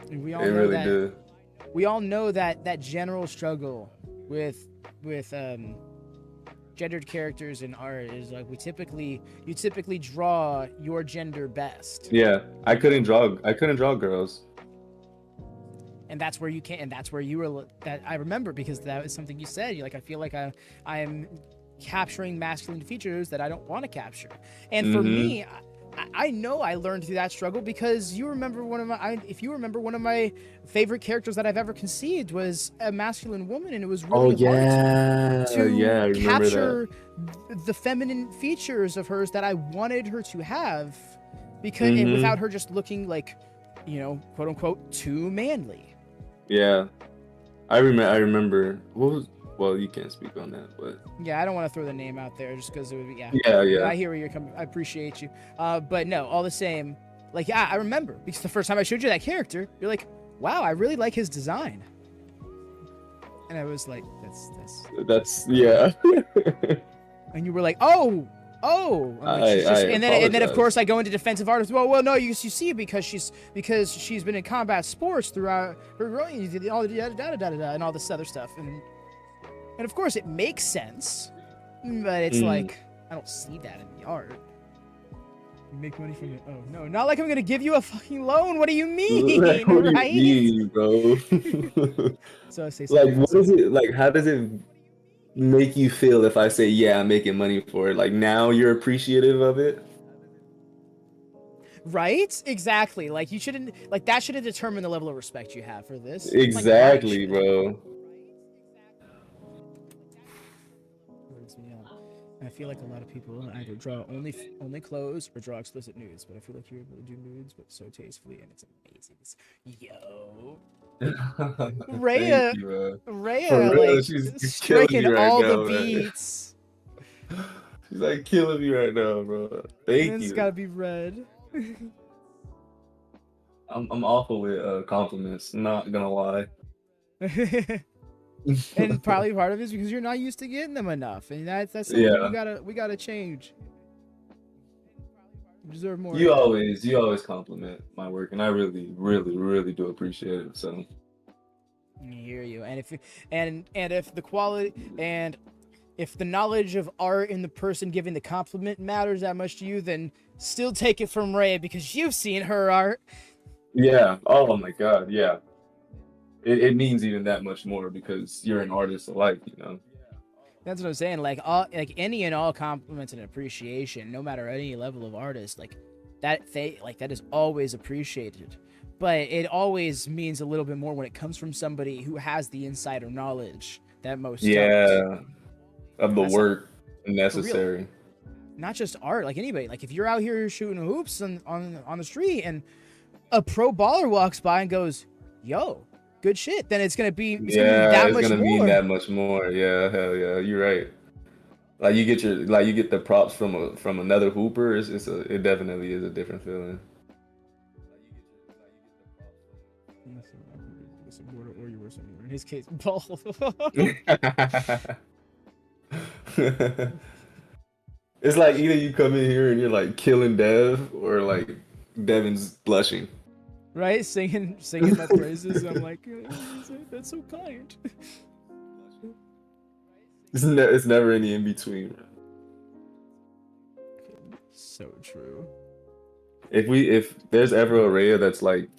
And we It all know really that. did. We all know that general struggle with gendered characters in art is like you typically draw your gender best. Yeah. I couldn't draw girls. And that's where you can, and that's where you were. That I remember because that was something you said. You're like, I feel like I am capturing masculine features that I don't want to capture. And for me, I know I learned through that struggle because you remember if you remember one of my favorite characters that I've ever conceived was a masculine woman, and it was Oh really yeah. hard to Yeah, I remember that. capture the feminine features of hers that I wanted her to have, because and without her just looking like, quote unquote, too manly. Yeah. I remember well, you can't speak on that, but Yeah, I don't want to throw the name out there just because it would be, yeah. I hear where you're coming. I appreciate you. But no, all the same, like, yeah, I remember because the first time I showed you that character, you're like, wow, I really like his design. And I was like, That's yeah. And you were like, oh. And then of course I go into defensive art as well. Well, no, you see, because she's been in combat sports throughout her growing, all and all this other stuff, and of course it makes sense, but it's like I don't see that in the art. You make money from it? Oh no, not like I'm gonna give you a fucking loan. What do you mean, Like, what do you right? mean, bro? So I say Like, something what is it like? How does it make you feel if I say, yeah, I'm making money for it? Like, now you're appreciative of it? Right? Exactly. Like you shouldn't, like that shouldn't determine the level of respect you have for this. Exactly, Like, bro. I feel like a lot of people either draw only clothes or draw explicit nudes, but I feel like you're able to do nudes, but so tastefully, and it's amazing. Yo, Rhea, Thank you, bro. For Rhea, real, like she's killing striking me right all now, the man. beats. She's like killing me right now, bro. Thank It's you. gotta be red. I'm awful with compliments, not gonna lie. And probably part of it is because you're not used to getting them enough, and that's something Yeah. we gotta change. You deserve more. You always compliment my work, and I really do appreciate it. So I hear you. And if the quality and if the knowledge of art in the person giving the compliment matters that much to you, then still take it from Ray because you've seen her art. yeah. Oh my God, yeah. It means even that much more because you're an artist alike, you know. That's what I'm saying. Like any and all compliments and appreciation, no matter any level of artist, that is always appreciated. But it always means a little bit more when it comes from somebody who has the insider knowledge that most don't. Yeah, of the That's work necessary. Not just art, like anybody. Like if you're out here shooting hoops on the street and a pro baller walks by and goes, "Yo, good shit," then it's gonna be Yeah, that it's much gonna mean more. that much more. Yeah, hell yeah, you're right. Like you get the props from another hooper. It definitely is a different feeling. In his case, ball. It's like either you come in here and you're like killing Dev, or like Devin's blushing. Right, singing my praises. I'm like, that's so kind. It's never any in between. So true. If there's ever a Rhea that's like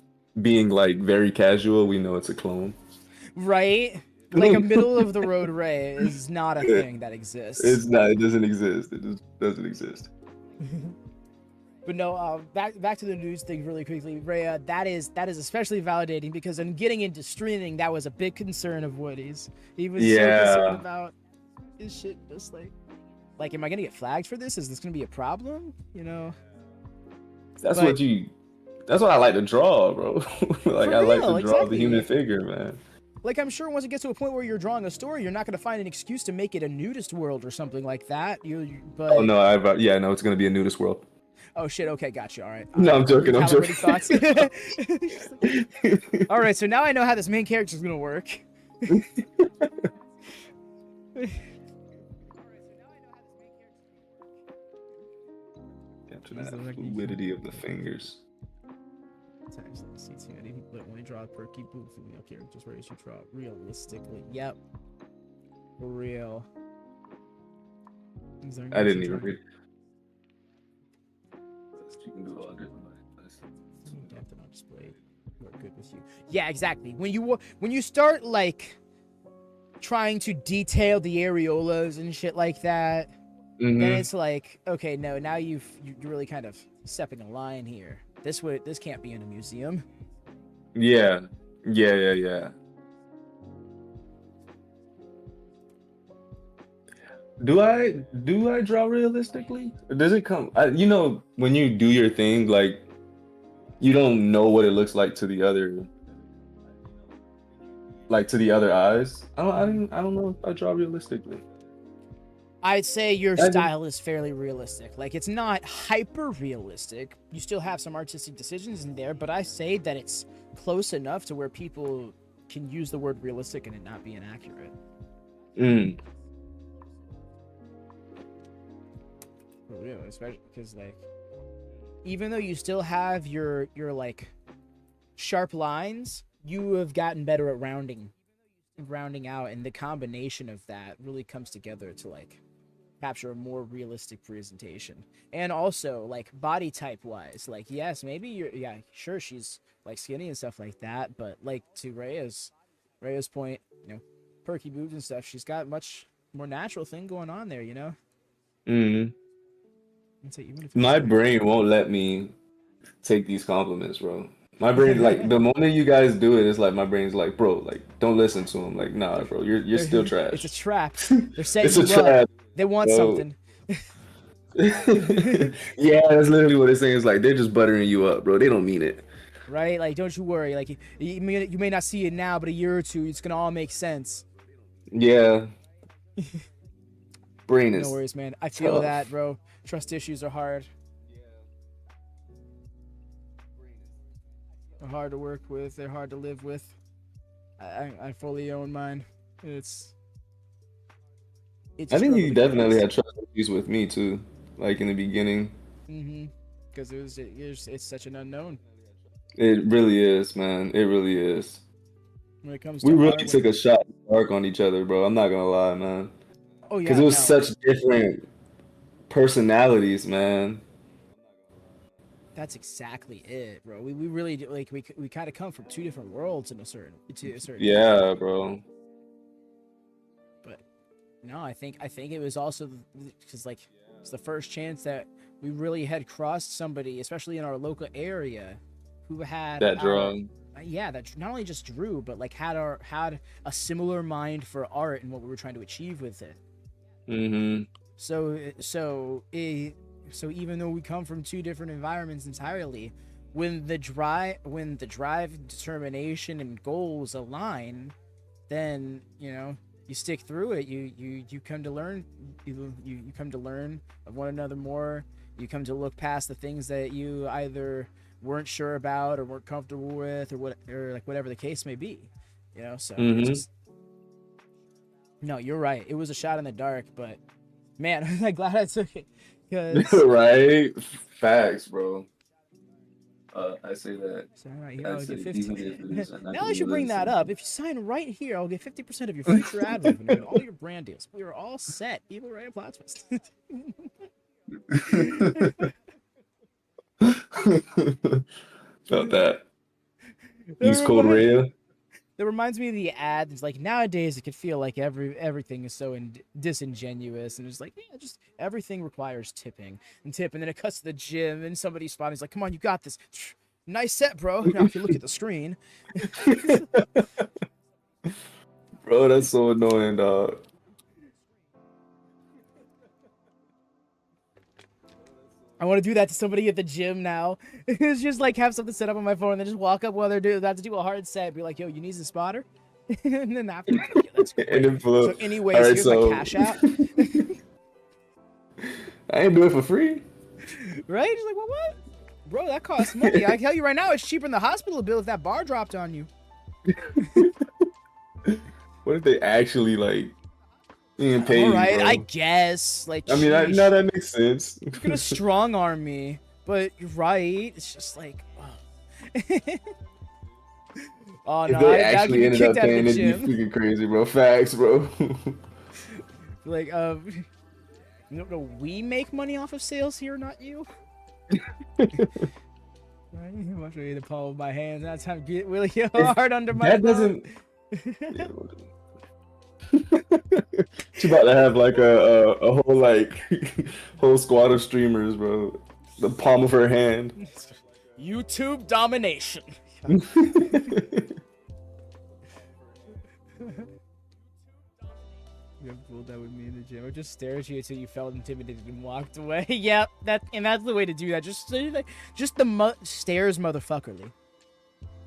being like very casual, we know it's a clone. Right, like a middle of the road Ray is not a thing that exists. It's not. It doesn't exist. It just doesn't exist. But no, back to the news thing really quickly, Rhea. That is especially validating because in getting into streaming, that was a big concern of Woody's. He was so concerned about his shit, just like, am I gonna get flagged for this? Is this gonna be a problem? You know. That's what I like to draw, bro. Like I like to draw the human figure, man. Like, I'm sure once it gets to a point where you're drawing a story, you're not going to find an excuse to make it a nudist world or something like that. But oh no, no, it's gonna be a nudist world. Oh shit! Okay, gotcha. All right. No, I'm joking. I'm joking. Thoughts. All right, so now I know how this main character is gonna work. Capture that fluidity of the fingers. When you draw a perky blue female characters, where you should draw realistically. Yep. For real. I didn't even read. You can do all different ways. Good with you. Yeah, exactly. When you start like trying to detail the areolas and shit like that, then it's like, okay, no, now you're really kind of stepping a line here. This can't be in a museum. Yeah. Do I draw realistically? Or does it come? You know, when you do your thing, like you don't know what it looks like to the other, eyes. I don't know if I draw realistically. I'd say your style is fairly realistic. Like, it's not hyper realistic. You still have some artistic decisions in there, but I say that it's close enough to where people can use the word realistic and it not be inaccurate. For real, especially because, like, even though you still have your like sharp lines, you have gotten better at rounding out, and the combination of that really comes together to like capture a more realistic presentation. And also, like, body type wise, like, yes, maybe sure, she's like skinny and stuff like that, but like to Rhea's point, you know, perky boobs and stuff, she's got much more natural thing going on there, you know. My brain won't let me take these compliments, bro. My brain, like, the moment you guys do it, it's like my brain's like, bro, like, don't listen to him. Like, nah, bro, you're still trash. It's a trap. They're setting you up. They want something. Yeah, that's literally what it's saying. It's like they're just buttering you up, bro. They don't mean it. Right? Like, don't you worry. Like, you may not see it now, but a year or two, it's gonna all make sense. Yeah. Brain is. No worries, man. I feel that, bro. Trust issues are hard. They're hard to work with. They're hard to live with. I fully own mine. It's I think you definitely had trust issues with me too, like in the beginning. Because it's such an unknown. It really is, man. It really is. When it comes to we really took a shot in the dark on each other, bro. I'm not gonna lie, man. Oh yeah. Because it was such different personalities, man. That's exactly it, bro. We really do, like, we kind of come from two different worlds to a certain yeah, bro. But no, I think it was also because, like, it's the first chance that we really had crossed somebody, especially in our local area, who had that draw. That not only just drew, but like had a similar mind for art and what we were trying to achieve with it. So even though we come from two different environments entirely, when the drive, determination, and goals align, then you stick through it. You come to learn. You come to learn of one another more. You come to look past the things that you either weren't sure about or weren't comfortable with, or like whatever the case may be. So it's just, no, you're right. It was a shot in the dark, but man, I'm glad I took it. Right? Facts, bro. I say that. So right here, I I'll say get even 50. if it is not Now gonna I be should bring that listened. up. If you sign right here, I'll get 50% of your future ad revenue and all your brand deals. We are all set. Evil Ray and Plot Twist. Felt that. East Coast That Radio. reminds me of the ad. It's like nowadays it could feel like everything is so disingenuous, and it's like, yeah, just everything requires tipping and tip, and then it cuts to the gym and somebody's spotting. He's like, come on, you got this. Nice set, bro. Now if you look at the screen. Bro, that's so annoying, dog. I want to do that to somebody at the gym now. It's just like have something set up on my phone and then just walk up while they're about to do a hard set. Be like, yo, you need a spotter? And then after, like, yeah, that's great. And then pull So up. anyways, All right, here's so my cash app. I ain't do it for free. Right? He's like, what? Bro, that costs money. I tell you right now, it's cheaper than the hospital bill if that bar dropped on you. What if they actually like being paid? All right, bro? I guess. Like, I mean, no, that makes sense. You're gonna strong arm me, but you're right. It's just like, oh, oh If no, they I'd actually get ended kicked up out of paying, the it'd be gym. freaking crazy, bro. Facts, bro. Like, no, we make money off of sales here, not you. I'm not ready to palm of my hands. That's how I get really hard under my That belt. doesn't. She about to have like a whole like whole squad of streamers, bro. The palm of her hand. YouTube domination. You pulled that with me in the gym. I just stared at you until you felt intimidated and walked away. Yep, that's the way to do that. Just the stares, motherfuckerly.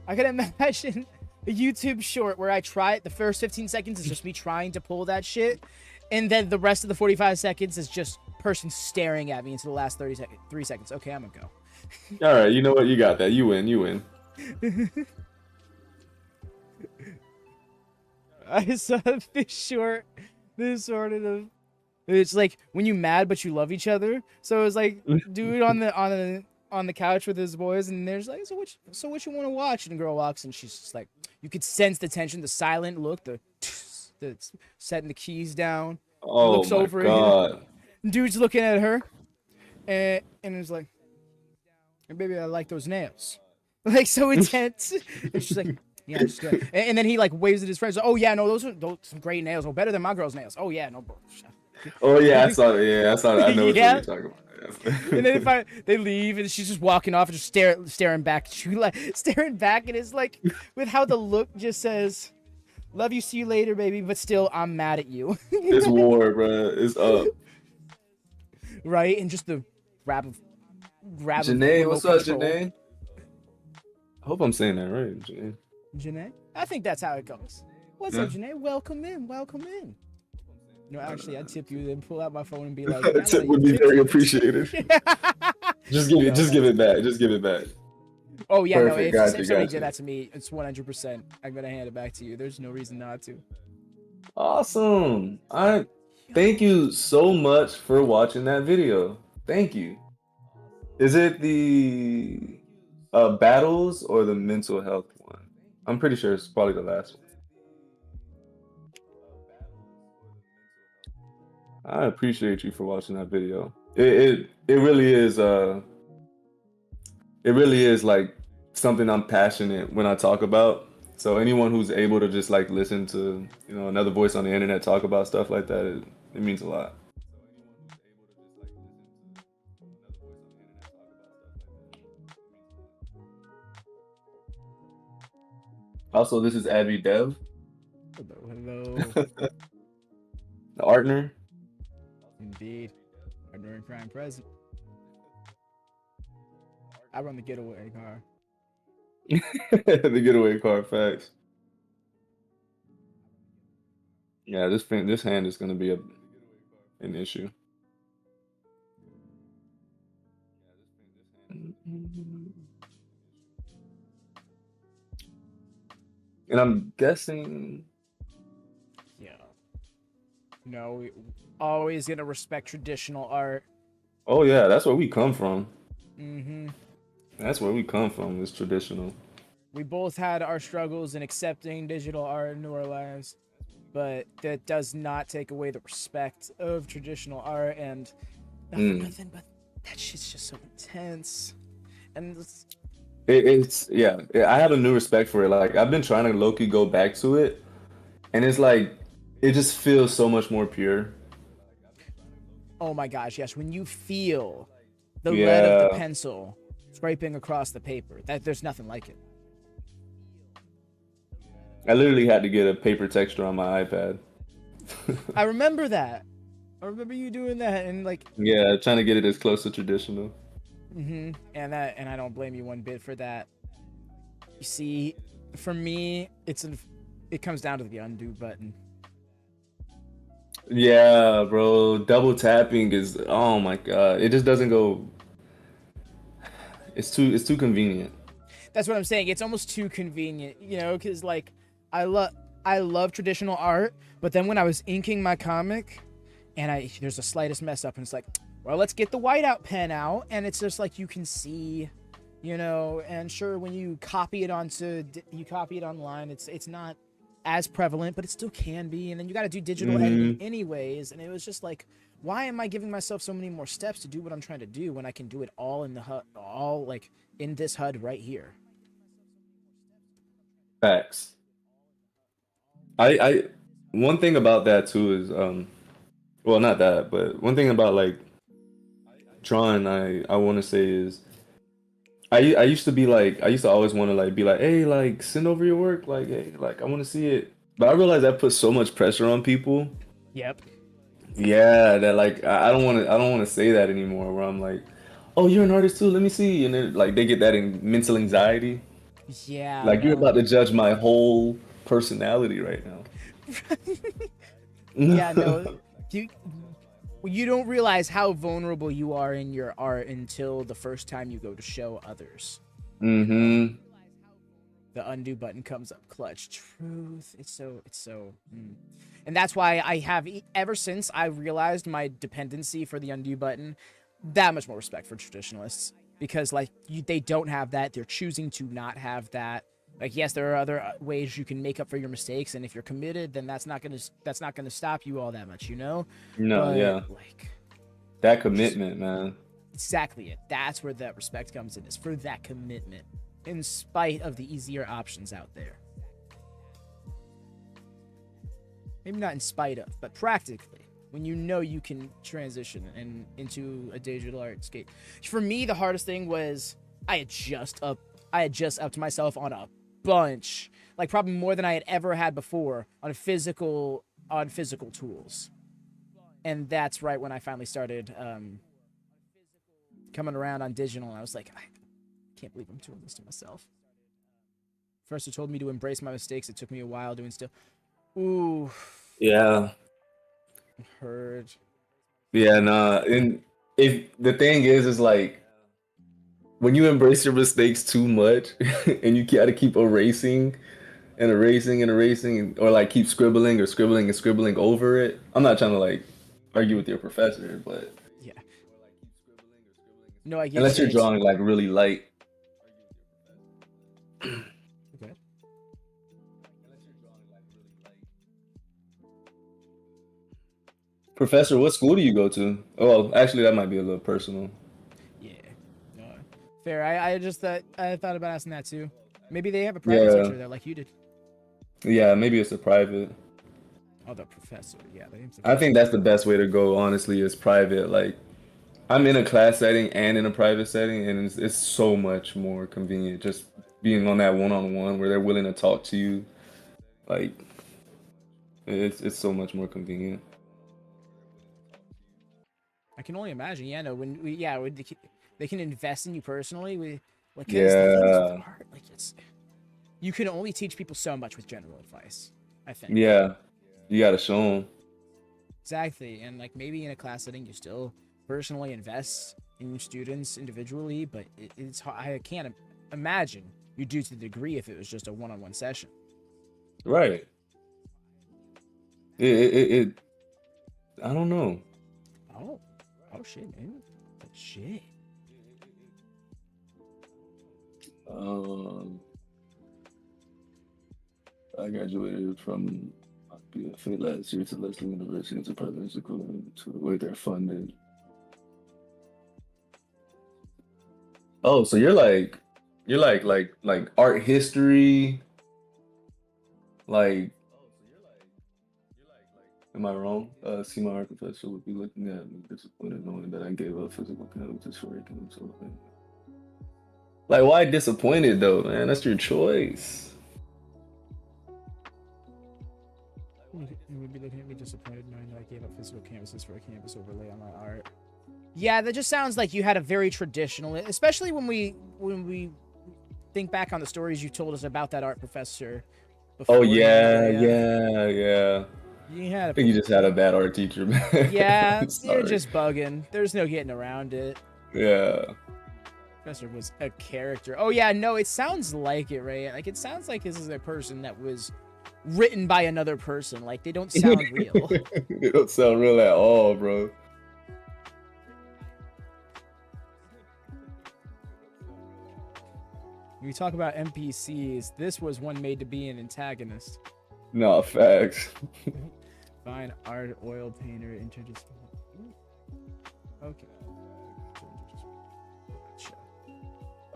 I can imagine a YouTube short where I try it. The first 15 seconds is just me trying to pull that shit, and then the rest of the 45 seconds is just person staring at me until the last 3 seconds. Okay, I'm gonna go. All right, you know what? You got that. You win. You win. I saw this short. This sort of, it's like when you mad but you love each other. So it's like dude on the couch with his boys, and there's like, so what you want to watch? And the girl walks, and she's just like, you could sense the tension, the silent look, the setting the keys down. Oh Looks my over god. Dude's looking at her, and it's like, hey, baby, I like those nails. Like so intense. And she's like, yeah, just good. And then he like waves at his friends. Oh yeah, no, those are some great nails. Oh, better than my girl's nails. Oh yeah, no, bro. Oh yeah, I saw it. Yeah, I saw it. I know Yeah. what you're talking about. And then they leave, and she's just walking off and just staring back at you, like staring back, and it's like with how the look just says, "Love you, see you later, baby," but still, I'm mad at you. It's war, bro. It's up. Right, and just the grab. Janae, what's up, Janae? I hope I'm saying that right, Janae. Janae? I think that's how it goes. What's up, Janae? Welcome in. Welcome in. No, actually, I'd tip you, then pull out my phone and be like, A tip would be very appreciated. Just give it back. Just give it back. Oh yeah, Perfect. no, if Gotcha, somebody gotcha. did that to me, it's 100%. I'm gonna hand it back to you. There's no reason not to. Awesome. I thank you so much for watching that video. Thank you. Is it the battles or the mental health one? I'm pretty sure it's probably the last one. I appreciate you for watching that video. It really is like something I'm passionate when I talk about. So anyone who's able to just like listen to, another voice on the internet talk about stuff like that, it means a lot. Also, this is AdvyDev, Hello. the Artner. Indeed. Our during crime present. I run the getaway car. The getaway car, facts. Yeah, this hand is gonna be an issue. And I'm guessing. Yeah. No, we always gonna respect traditional art. Oh yeah, that's where we come from. Mm-hmm. That's where we come from. Is traditional. We both had our struggles in accepting digital art into our lives, but that does not take away the respect of traditional art. And not for Mm. nothing, but that shit's just so intense. And It's yeah. I have a new respect for it. Like I've been trying to low-key go back to it, and it's like it just feels so much more pure. oh my gosh, yes, when you feel the lead of the Yeah, pencil scraping across the paper, that there's nothing like it. I literally had to get a paper texture on my iPad. I remember that. I remember you doing that, and like, Yeah, trying to get it as close to traditional. and I don't blame you one bit for that. You see, for me, it comes down to the undo button. Yeah, bro. Double tapping is oh my God. It just doesn't go. It's too convenient. That's what I'm saying. It's almost too convenient, you know, because like I love I love traditional art, but then when I was inking my comic, and there's the slightest mess up, and it's like, well, let's get the whiteout pen out, and it's just like you can see, you know, and sure when you copy it online, it's not as prevalent, but it still can be, and then you got to do digital editing Hmm. anyways, and it was just like, why am I giving myself so many more steps to do what I'm trying to do when I can do it all in the HUD, all like in this HUD right here? Facts. I one thing about that too is well not that, but one thing about like drawing I want to say is I used to be like I used to always want to like be like hey like send over your work like hey like I want to see it. But I realized that puts so much pressure on people. Yep. Yeah, that like I don't want to say that anymore where I'm like, "Oh, you're an artist too. Let me see." And then like they get that in mental anxiety. Yeah, Like you're no. about to judge my whole personality right Yeah, now. no. You you don't realize how vulnerable you are in your art until the first time you go to show others. You know, Mm-hmm. the undo button comes up clutch. Truth. It's so. And that's why I have ever since I realized my dependency for the undo button, that much more respect for traditionalists because like they don't have that. They're choosing to not have that. Like yes, there are other ways you can make up for your mistakes, and if you're committed, then that's not gonna stop you all that much, you know. No, But yeah. like That just commitment, man. exactly it. That's where that respect comes in. Is for that commitment, in spite of the easier options out there. Maybe not in spite of, but practically. When you know you can transition and into a digital art skate. For me, the hardest thing was I had just upped myself on a bunch, like probably more than I had ever had before on physical tools. And that's right when I finally started coming around on digital. And I was like, I can't believe I'm doing this to myself. First, it told me to embrace my mistakes. It took me a while doing still. Ooh, Yeah. heard. Yeah, nah. And if the thing is like when you embrace your mistakes too much and you gotta keep erasing and erasing and erasing or like keep scribbling or scribbling and scribbling over it. I'm not trying to like argue with your professor, but Yeah. No, I get unless you. you're It's drawing like really light. okay. Professor, what school do you go to? Oh, actually, that might be a little personal. Yeah. No, fair. I thought about asking that too. Maybe they have a private Yeah, teacher there, like you did. yeah, maybe it's a private. Oh, the professor. Yeah, the name's the I think professor. that's the best way to go, honestly, is private. Like, I'm in a class setting and in a private setting, and it's so much more convenient just being on that one-on-one where they're willing to talk to you. Like, it's so much more convenient. I can only imagine. Yeah, no. When we, yeah, They can invest in you personally. Because the thing is with Yeah. art, like you can only teach people so much with general advice. I think. Yeah. You gotta show them. Exactly, and like maybe in a class setting, you still personally invest in your students individually, but it's I can't imagine you do to the degree if it was just a one-on-one session. Right. It I don't know. Oh, oh shit, man, but shit. Um, I graduated from BFA last year to Leicester University as a president's equivalent to the way they're funded. Oh, so you're like art history, like am I wrong? See, my art professor would be looking at me disappointed knowing that I gave up physical cannabis for curriculum. So, like, why disappointed though, man? That's your choice. You would be looking at me disappointed knowing that I gave up physical canvases for a campus overlay on my art. Yeah, that just sounds like you had a very traditional, especially when we think back on the stories you told us about that art professor Oh beforehand. yeah. You had I a think you pretty just had a bad art teacher, man. yeah, I'm you're sorry. just bugging. There's no getting around it. Yeah. Professor was a character. Oh yeah, no, it sounds like it, right? Like it sounds like this is a person that was written by another person. Like they don't sound real. They don't sound real at all, bro. When we talk about NPCs, this was one made to be an antagonist. No, facts. Fine art, oil painter, interdisciplinary. Okay.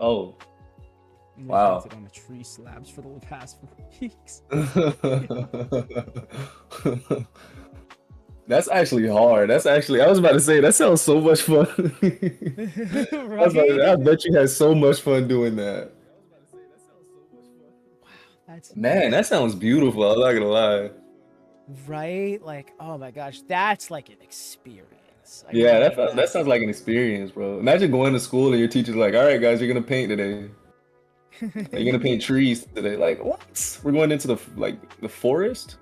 Oh, And they wow. painted on the tree slabs for the past 4 weeks. That's actually hard. That's actually, I was about to say, that sounds so much fun. Right? I bet you had so much fun doing that. That's Man, that sounds beautiful. I'm not gonna lie. right. Like, oh my gosh, that's like an experience. I Yeah, can't that sounds like imagine. an experience, bro. Imagine going to school and your teacher's like, "All right, guys, you're gonna paint today. You're gonna paint trees today." Like, what? We're going into the forest?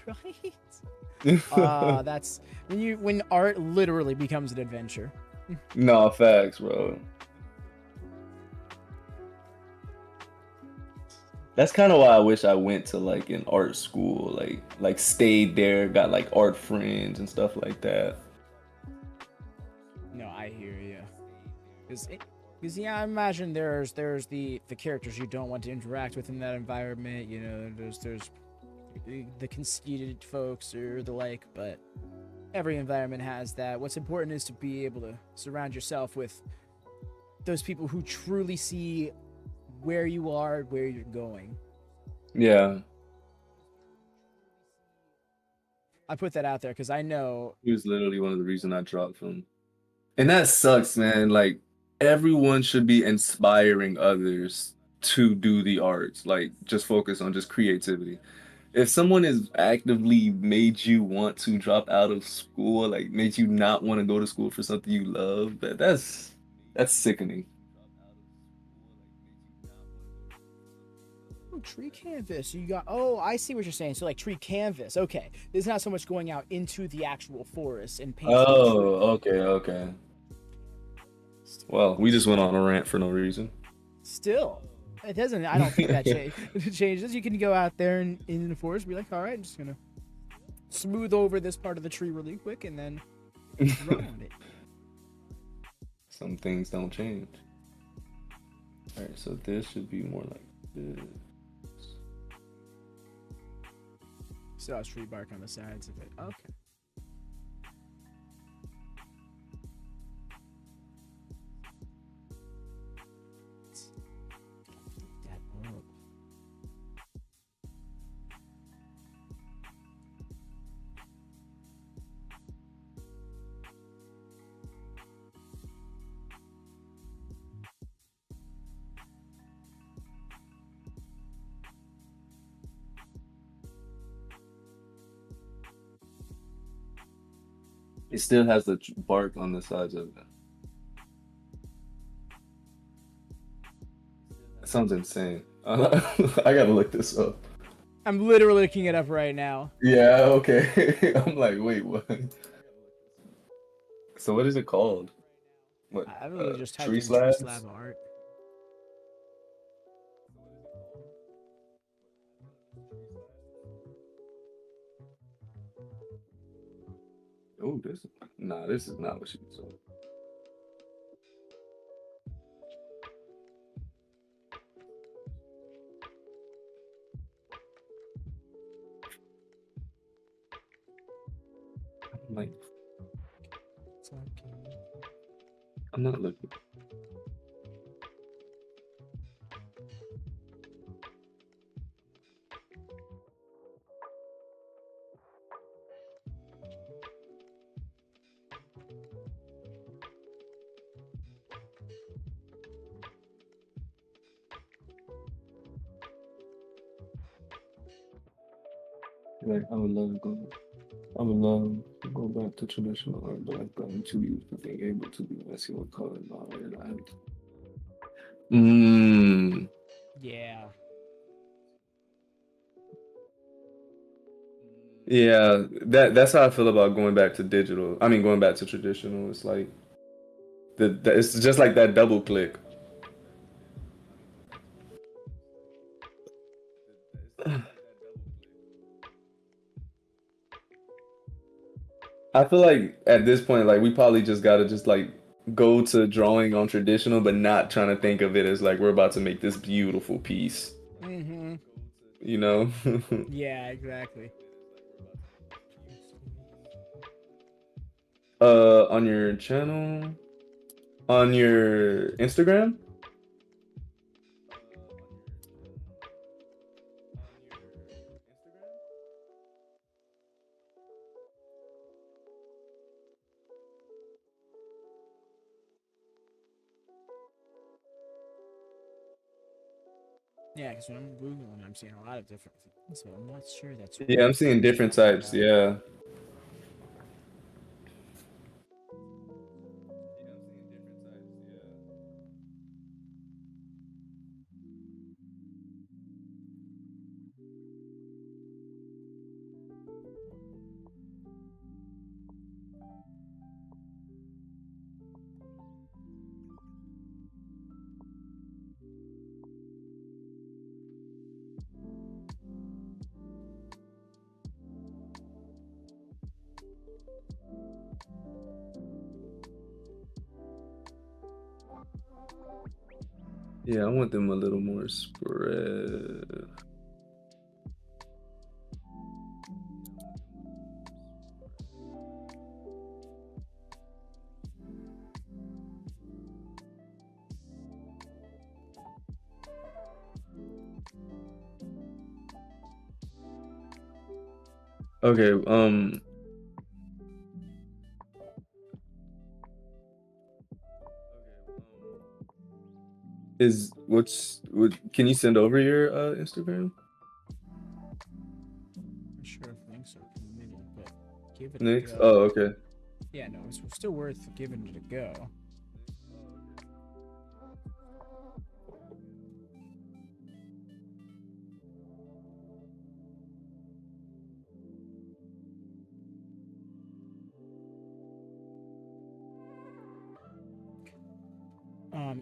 Right? That's when art literally becomes an adventure. No, facts, bro. That's kind of why I wish I went to like an art school, like stayed there, got like art friends and stuff like that. No, I hear you. Because yeah, I imagine there's the characters you don't want to interact with in that environment. You know, there's the conceited folks or the like, but every environment has that. What's important is to be able to surround yourself with those people who truly see where you are, where you're going. Yeah, I put that out there because I know. he was literally one of the reasons I dropped him. And that sucks, man. Like everyone should be inspiring others to do the arts. Like just focus on just creativity. If someone has actively made you want to drop out of school, like made you not want to go to school for something you love, that's sickening. Oh, tree canvas. You got. Oh, I see what you're saying. So like tree canvas. Okay, there's not so much going out into the actual forest and painting the tree. Oh, okay. Well, we just went on a rant for no reason. Still, it doesn't. I don't think that changes. You can go out there and in the forest, be like, all right, I'm just gonna smooth over this part of the tree really quick, and then run on it. Some things don't change. All right, so this should be more like this. Still has tree bark on the sides of it. Okay. That up. It still has the bark on the sides of it. sounds insane. I gotta look this up. I'm literally looking it up right now. Yeah, okay. I'm like, wait, what? So what is it called? What? I literally just typed Tree in tree slabs? slab art. Oh, this is not what she was saying. I'm like, It's okay. I'm not looking. Like, I would love to go back to traditional art, but I've gotten too used to being able to be messy with color and all that. Mm, Yeah. yeah, that's how I feel about going back to digital. I mean, going back to traditional. It's like it's just like that double click. I feel like at this point, like we probably just gotta just like go to drawing on traditional, but not trying to think of it as like we're about to make this beautiful piece, Mm-hmm. you know? Yeah, exactly. On your channel, on your Instagram? Yeah, because when I'm Googling, I'm seeing a lot of different things, so I'm not sure that's Yeah, I'm seeing different types. Yeah. Yeah, I want them a little more spread. Okay, can you send over your Instagram? I'm sure I think so in a minute, but give it a Next? go. Oh, okay. Yeah, no, it's still worth giving it a go.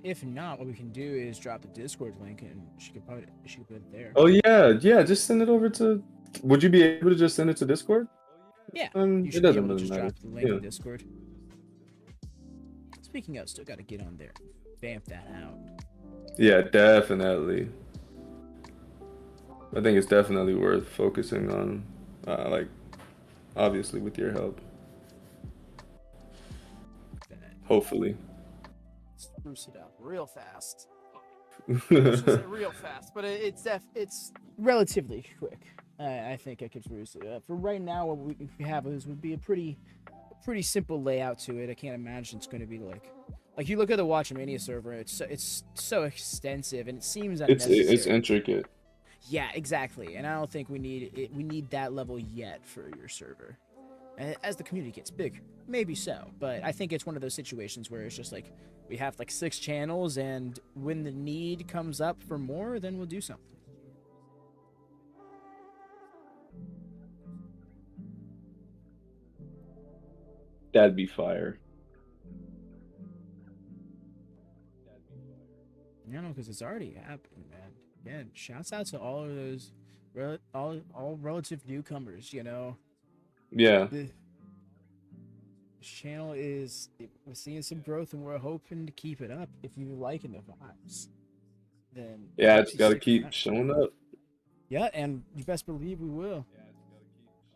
If not, what we can do is drop the Discord link, and she could put it there. Oh yeah, yeah, just send it over to would you be able to just send it to Discord? Yeah, you It should be doesn't able to really just matter. drop the link Yeah. in Discord. Speaking of, still got to get on there, vamp that out. Yeah, definitely. I think it's definitely worth focusing on, like, obviously with your help. Hopefully. Spruce it up real fast. Real fast, but it's relatively quick. I think I could spruce it up. For right now, what we have would be a pretty simple layout to it. I can't imagine it's going to be like you look at the Watchmania server. It's so extensive and it seems unnecessary. It's intricate. Yeah, exactly. And I don't think we need it. We need that level yet for your server. As the community gets bigger, maybe so. But I think it's one of those situations where it's just like we have like 6 channels, and when the need comes up for more, then we'll do something. That'd be fire. You know, because it's already happening, man. Again, shouts out to all of those, all relative newcomers. You know, Yeah. this channel we're seeing some growth, and we're hoping to keep it up. If you liking the vibes, then Yeah, I definitely just gotta stick keep around. showing up. Yeah, and you best believe we will.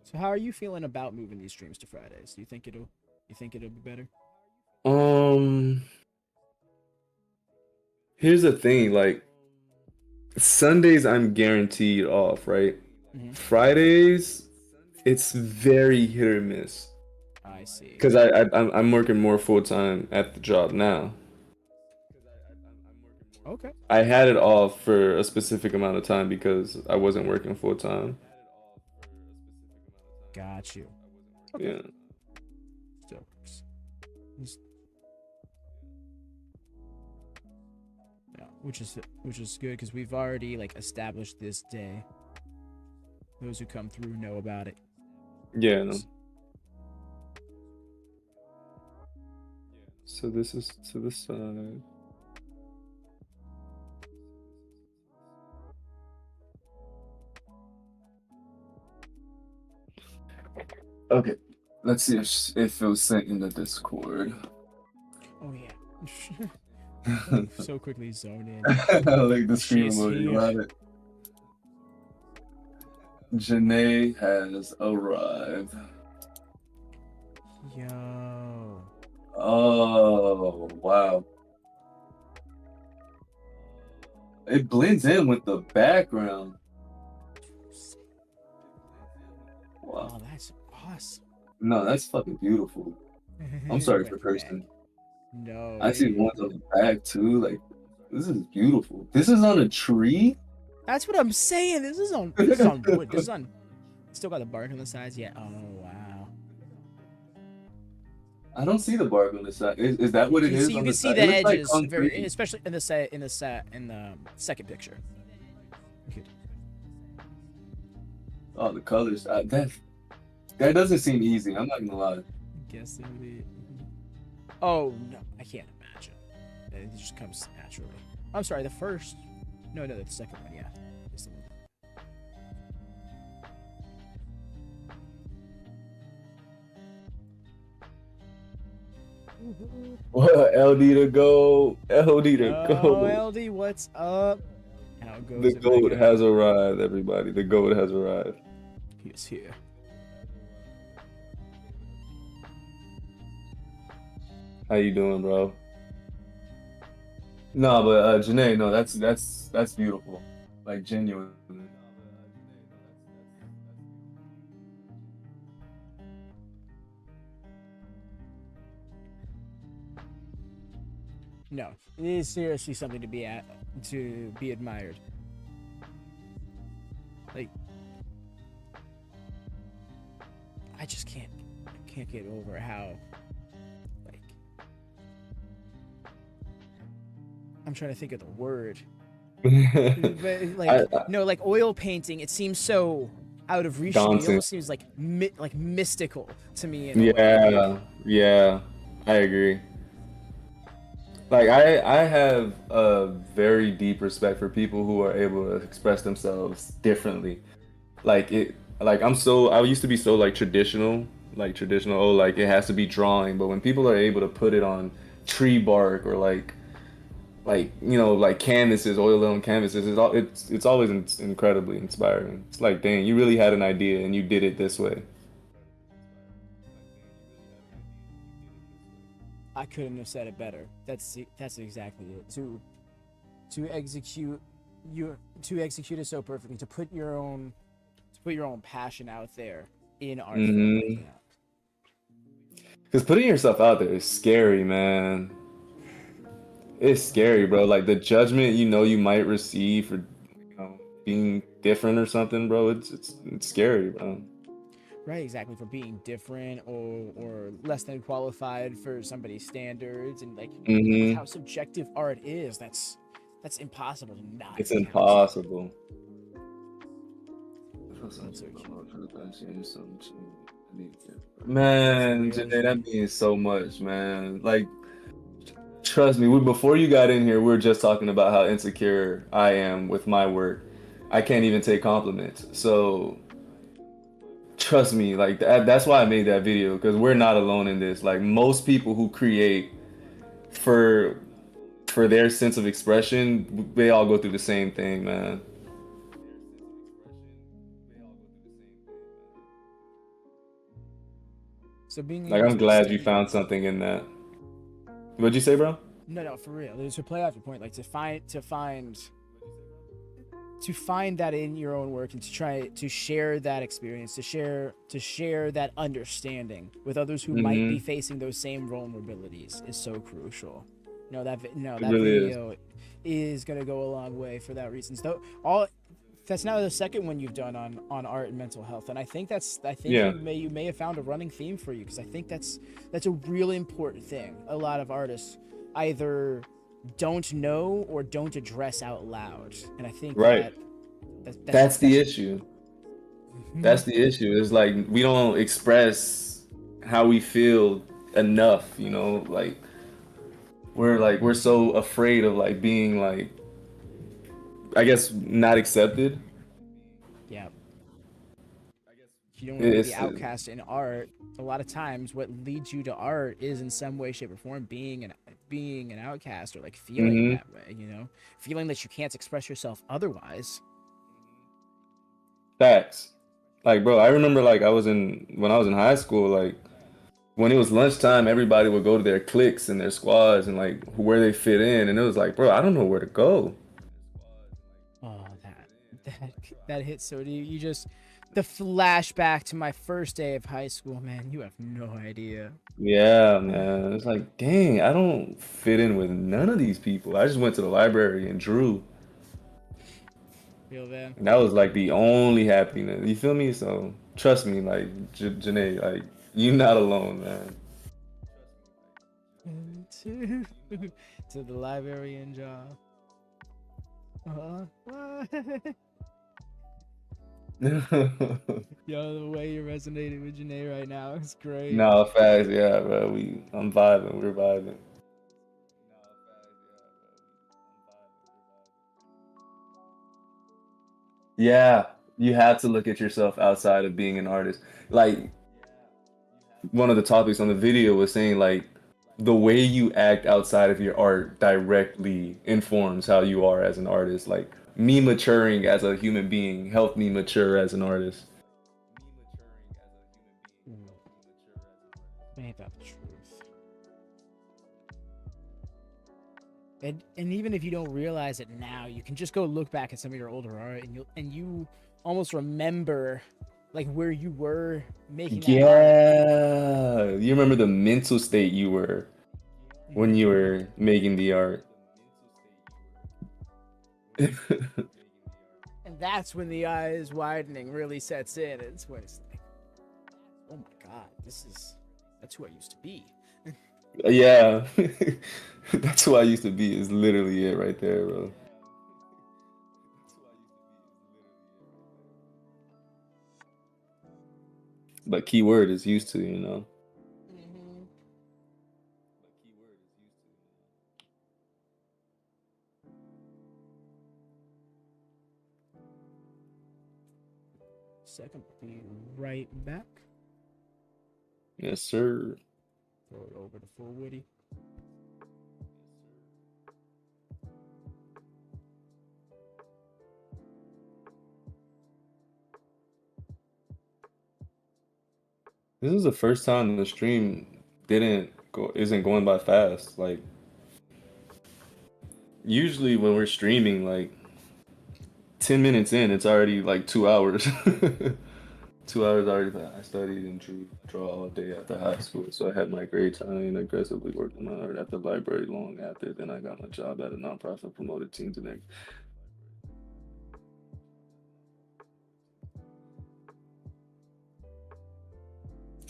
So, how are you feeling about moving these streams to Fridays? Do you think it'll be better? Here's the thing, like Sundays I'm guaranteed off, right? Mm-hmm. Fridays, it's very hit or miss. I see. Because I'm working more full time at the job now. Okay. I had it off for a specific amount of time because I wasn't working full time. Got you. Okay. Yeah. Still works. Yeah, which is good because we've already like established this day. Those who come through know about it. Yeah, no. So this is to the side. Okay, let's see if it was sent in the Discord. Oh yeah. So quickly zone in. Like the screen She's emoji, here. love it. Janae has arrived. Yo. Oh, wow. It blends in with the background. Wow. Oh, that's awesome. No, that's fucking beautiful. I'm sorry for cursing. No. I see ones on the back too. Like, this is beautiful. This is on a tree? That's what I'm saying. This is on wood. This is on. Still got the bark on the sides. Yeah. Oh wow. I don't see the bark on the side. Is that what it is? You on can the see side? the It looks like edges, concrete. especially in the second picture. Good. Oh, the colors. That doesn't seem easy. I'm not gonna lie. Guessing the. Oh no, I can't imagine. It just comes naturally. I'm sorry. The first. No, the second one. Yeah. It's the one. What? LD to go. LD to Oh, go. LD, what's up? How goes The it, goat Mega? has arrived, everybody. The goat has arrived. He is here. How you doing, bro? No, but Janae, no, that's beautiful. Like genuine. No, it is seriously something to be admired. Like, I just can't get over how, like, I'm trying to think of the word. But like, like oil painting, it seems so out of reach. It almost seems like mystical to me. In a way. Yeah, I agree. Like I have a very deep respect for people who are able to express themselves differently. Like I used to be so like traditional, oh like it has to be drawing, but when people are able to put it on tree bark or like like canvases, oil on canvases, it's always incredibly inspiring. It's like, dang, you really had an idea and you did it this way. I couldn't have said it better. That's exactly it. To execute it so perfectly, to put your own passion out there in art form like that. Because putting yourself out there is scary, man. It's scary, bro. Like the judgment you might receive for being different or something, bro. It's scary, bro. Right, exactly, for being different or less than qualified for somebody's standards, and like with Hmm. how subjective art is, that's impossible to not It's encounter. impossible. That's so cute. No, for Man, real, Janae, that G. means so much, man. Like, trust me, before you got in here, we were just talking about how insecure I am with my work. I can't even take compliments. So, trust me, like that's why I made that video because we're not alone in this. Like most people who create for for their sense of expression, they all go through the same thing, man. So being Like able I'm to glad you extend found something in that. What'd you say, bro? no, for real. To play off your point, like to find that in your own work and to try to share that experience, to share that understanding with others who might be Mm-hmm. facing those same vulnerabilities is so crucial. No, It that really is. video is gonna go a long way for that reason. So all that's now the second one you've done on art and mental health, and I think Yeah. you may have found a running theme for you, because I think that's a really important thing. A lot of artists either don't know or don't address out loud, and I think Right. That's the that's issue. That's the issue. It's like we don't express how we feel enough, you know? We're so afraid of like being like I guess not accepted. yeah. If you don't want to be the It's outcast in art, a lot of times what leads you to art is in some way, shape, or form being an outcast, or like feeling hmm that way, feeling that you can't express yourself otherwise. facts. Like, bro, I remember like when I was in high school, like when it was lunchtime, everybody would go to their cliques and their squads and like where they fit in, and it was like, bro, I don't know where to go. Oh, that hits so deep. You just the flashback to my first day of high school, man. You have no idea. Yeah, man. It's like, dang, I don't fit in with none of these people. I just went to the library and drew. Feel that. And that was like the only happiness. You feel me? So trust me, like Janae, like you're not alone, man. to to the librarian job. Yo, the way you're resonating with Janae right now is great. No, facts, yeah, bro. I'm vibing. We're vibing. Yeah, you have to look at yourself outside of being an artist. Like one of the topics on the video was saying like the way you act outside of your art directly informs how you are as an artist. Like me maturing as a human being helped me mature as an artist. Ain't that the truth? And even if you don't realize it now, you can just go look back at some of your older art, and you almost remember like where you were making that art. Yeah, you remember the mental state you were when you Hmm. were making the art. And that's when the eyes widening really sets in. It's when it's like, oh my god, that's who I used to be. Yeah, that's who I used to be. Is literally it right there, bro. But keyword is used to, you know. Hmm. Second, be right back. Yes, sir. Throw it over to full Woody. This is the first time the stream didn't go isn't going by fast. Like usually when we're streaming, like 10 minutes in, it's already like 2 hours. 2 hours already passed. I studied and drew draw all day after high school, so I had my grades high and aggressively worked on my art at the library long after. Then I got my job at a nonprofit promoted team to next.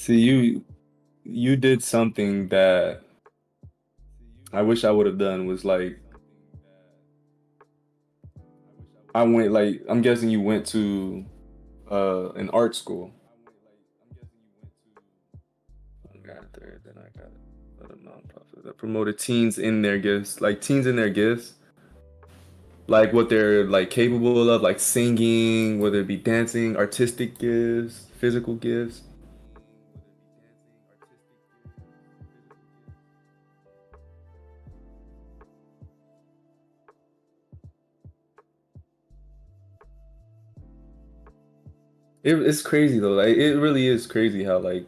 See, you did something that I wish I would have done was like I went like I'm guessing you went to an art school. I got there, then I got a nonprofit that promoted teens in their gifts, like teens in their gifts, like what they're like capable of, like singing, whether it be dancing, artistic gifts, physical gifts. It's crazy though. Like it really is crazy how like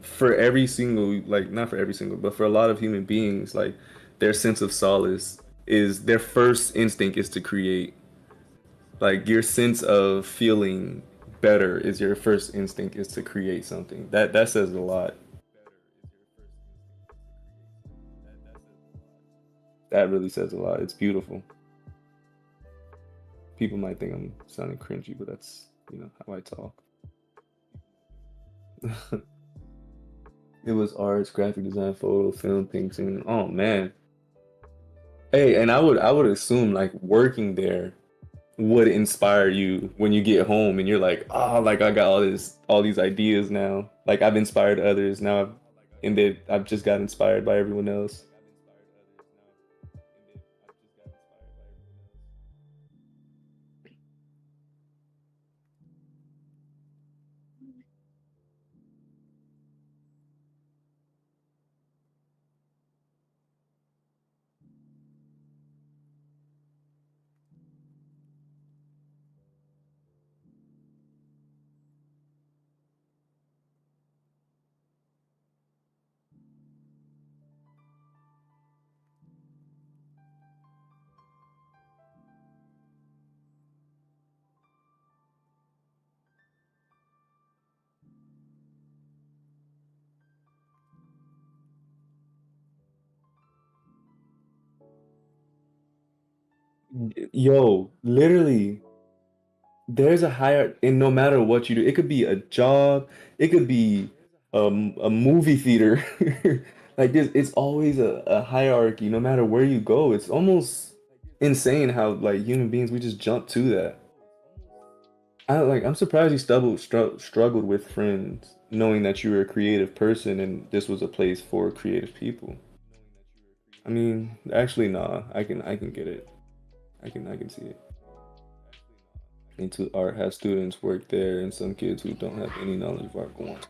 for every single like not for every single, but for a lot of human beings, like their sense of solace is their first instinct is to create. Like your sense of feeling better is your first instinct is to create something. That says a lot. That really says a lot. It's beautiful. People might think I'm sounding cringy, but that's, how I talk. It was arts, graphic design, photo, film, painting. Oh man. Hey, and I would assume like working there would inspire you when you get home and you're like, oh, like I got all these ideas now. Like I've inspired others now, and I've just got inspired by everyone else. Yo, literally, there's a higher, and no matter what you do, it could be a job, it could be a movie theater. Like this, it's always a hierarchy, no matter where you go. It's almost insane how like human beings we just jump to that. I'm surprised you struggled with friends, knowing that you were a creative person and this was a place for creative people. I mean, actually, nah, I can get it. I can see it. Into art has students work there and some kids who don't have any knowledge of art go on to.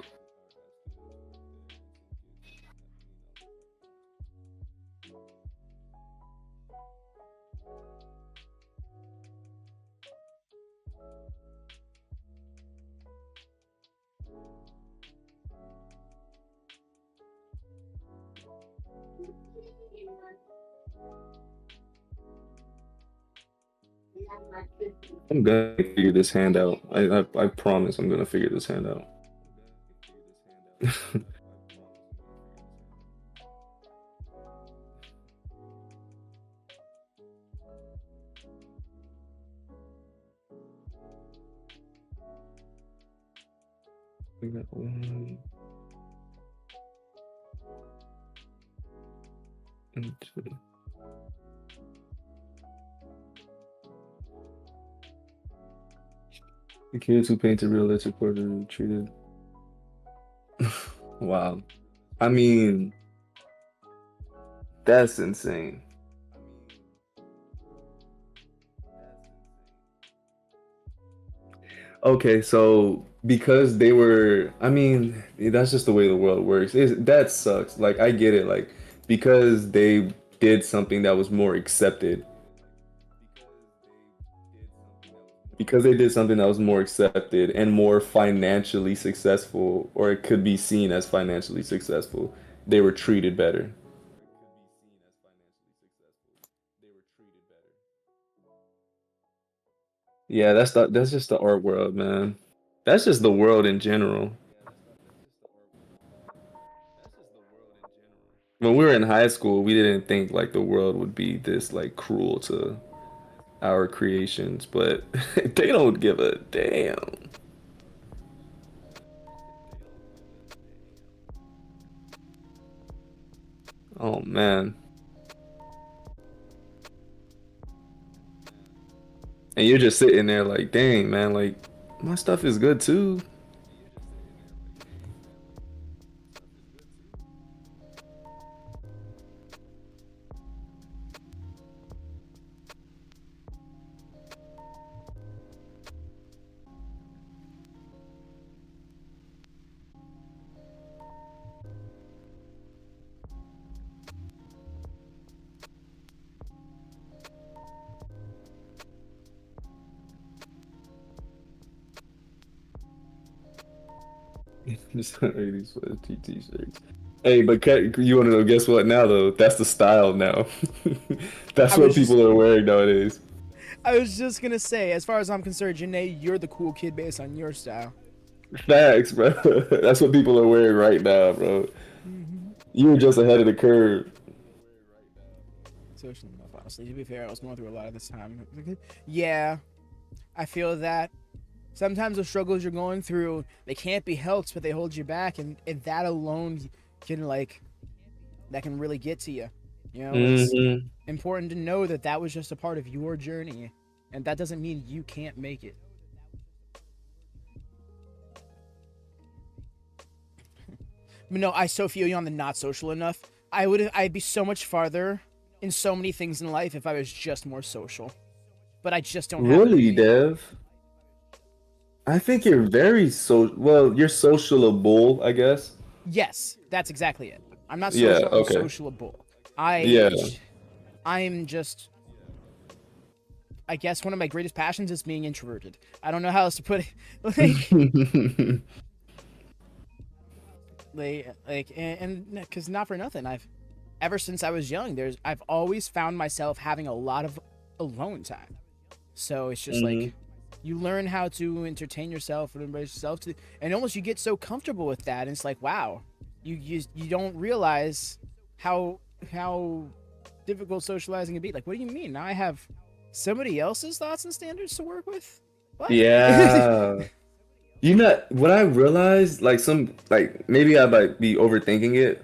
I'm gonna figure this hand out. I promise I'm gonna figure this hand out. We got one and two. The kids who painted realistic portraits were treated. Wow. I mean, that's insane. Okay, so because they were, I mean, that's just the way the world works. That sucks. Like, I get it. Like, because they did something that was more accepted, because they did something that was more accepted and more financially successful, or it could be seen as financially successful, they were treated better. Yeah, that's just the art world, man. That's just the world in general. When we were in high school, we didn't think like the world would be this like cruel to our creations, but they don't give a damn. Oh man. And you're just sitting there like, dang, man, like my stuff is good too. Just 80s for the t-shirts. Hey, but you want to know? Guess what? Now though, that's the style now. That's I what was just people are wearing nowadays. I was just gonna say, as far as I'm concerned, Janae, you're the cool kid based on your style. Facts, bro. That's what people are wearing right now, bro. You were just ahead of the curve. Social enough, honestly. To be fair, I was going through a lot of this time. Yeah, I feel that. Sometimes the struggles you're going through, they can't be helped, but they hold you back, and that alone can that can really get to you. You know, it's important to know that that was just a part of your journey, and that doesn't mean you can't make it. But no, I so feel you on the not social enough. I'd be so much farther in so many things in life if I was just more social. But I just don't have it in Really, me. Dev? I think you're well, you're sociable, I guess. Yes, that's exactly it. I'm not Yeah, social, I'm okay. sociable. Yeah. I'm just, I guess one of my greatest passions is being introverted. I don't know how else to put it. And because not for nothing, ever since I was young, I've always found myself having a lot of alone time. So it's just like, you learn how to entertain yourself and embrace yourself and almost you get so comfortable with that. And it's like, wow, you don't realize how difficult socializing can be. Like, what do you mean? Now I have somebody else's thoughts and standards to work with? What? Yeah. You know what I realized? Like maybe I might be overthinking it,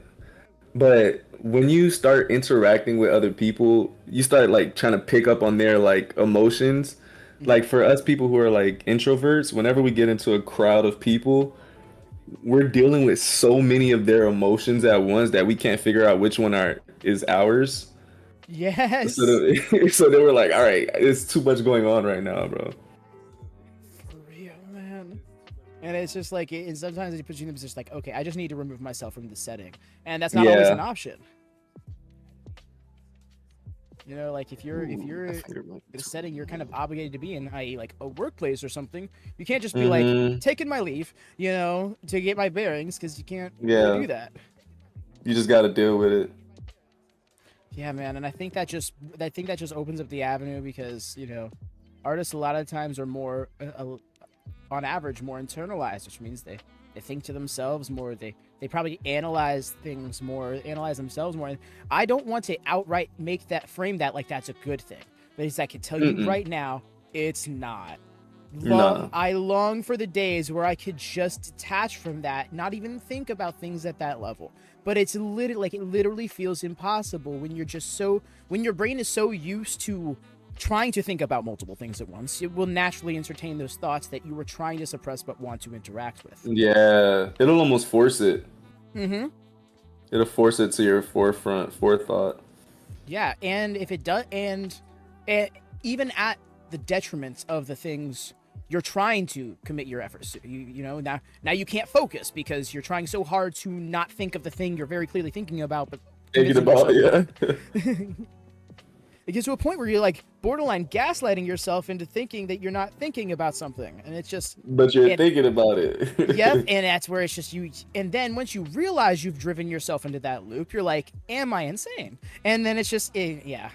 but when you start interacting with other people, you start like trying to pick up on their like emotions. Like for us people who are like introverts, whenever we get into a crowd of people, we're dealing with so many of their emotions at once that we can't figure out which one is ours. Yes. So they were like, all right, it's too much going on right now, bro. For real, man. And it's just like, and sometimes it puts you in the position like, okay, I just need to remove myself from the setting, and that's not always an option. You know, like if you're in a setting you're kind of obligated to be in, i.e. like a workplace or something, you can't just be like taking my leave, you know, to get my bearings, because you can't really do that. You just got to deal with it. Yeah, man, and I think that just opens up the avenue because, you know, artists a lot of times are more, on average, more internalized, which means they think to themselves more. They probably analyze things more, analyze themselves more. And I don't want to outright frame that like that's a good thing. But I can tell you right now, it's not. I long for the days where I could just detach from that, not even think about things at that level. But it's literally feels impossible when when your brain is so used to trying to think about multiple things at once. It will naturally entertain those thoughts that you were trying to suppress but want to interact with. Yeah, it'll almost force it. It'll force it to your forethought. Yeah, and if it does, and even at the detriment of the things you're trying to commit your efforts to, you know, now you can't focus because you're trying so hard to not think of the thing you're very clearly thinking about, but yeah. It gets to a point where you're like borderline gaslighting yourself into thinking that you're not thinking about something, and it's just. But you're thinking about it. Yep, and that's where it's just you. And then once you realize you've driven yourself into that loop, you're like, "Am I insane?" And then it's just, yeah.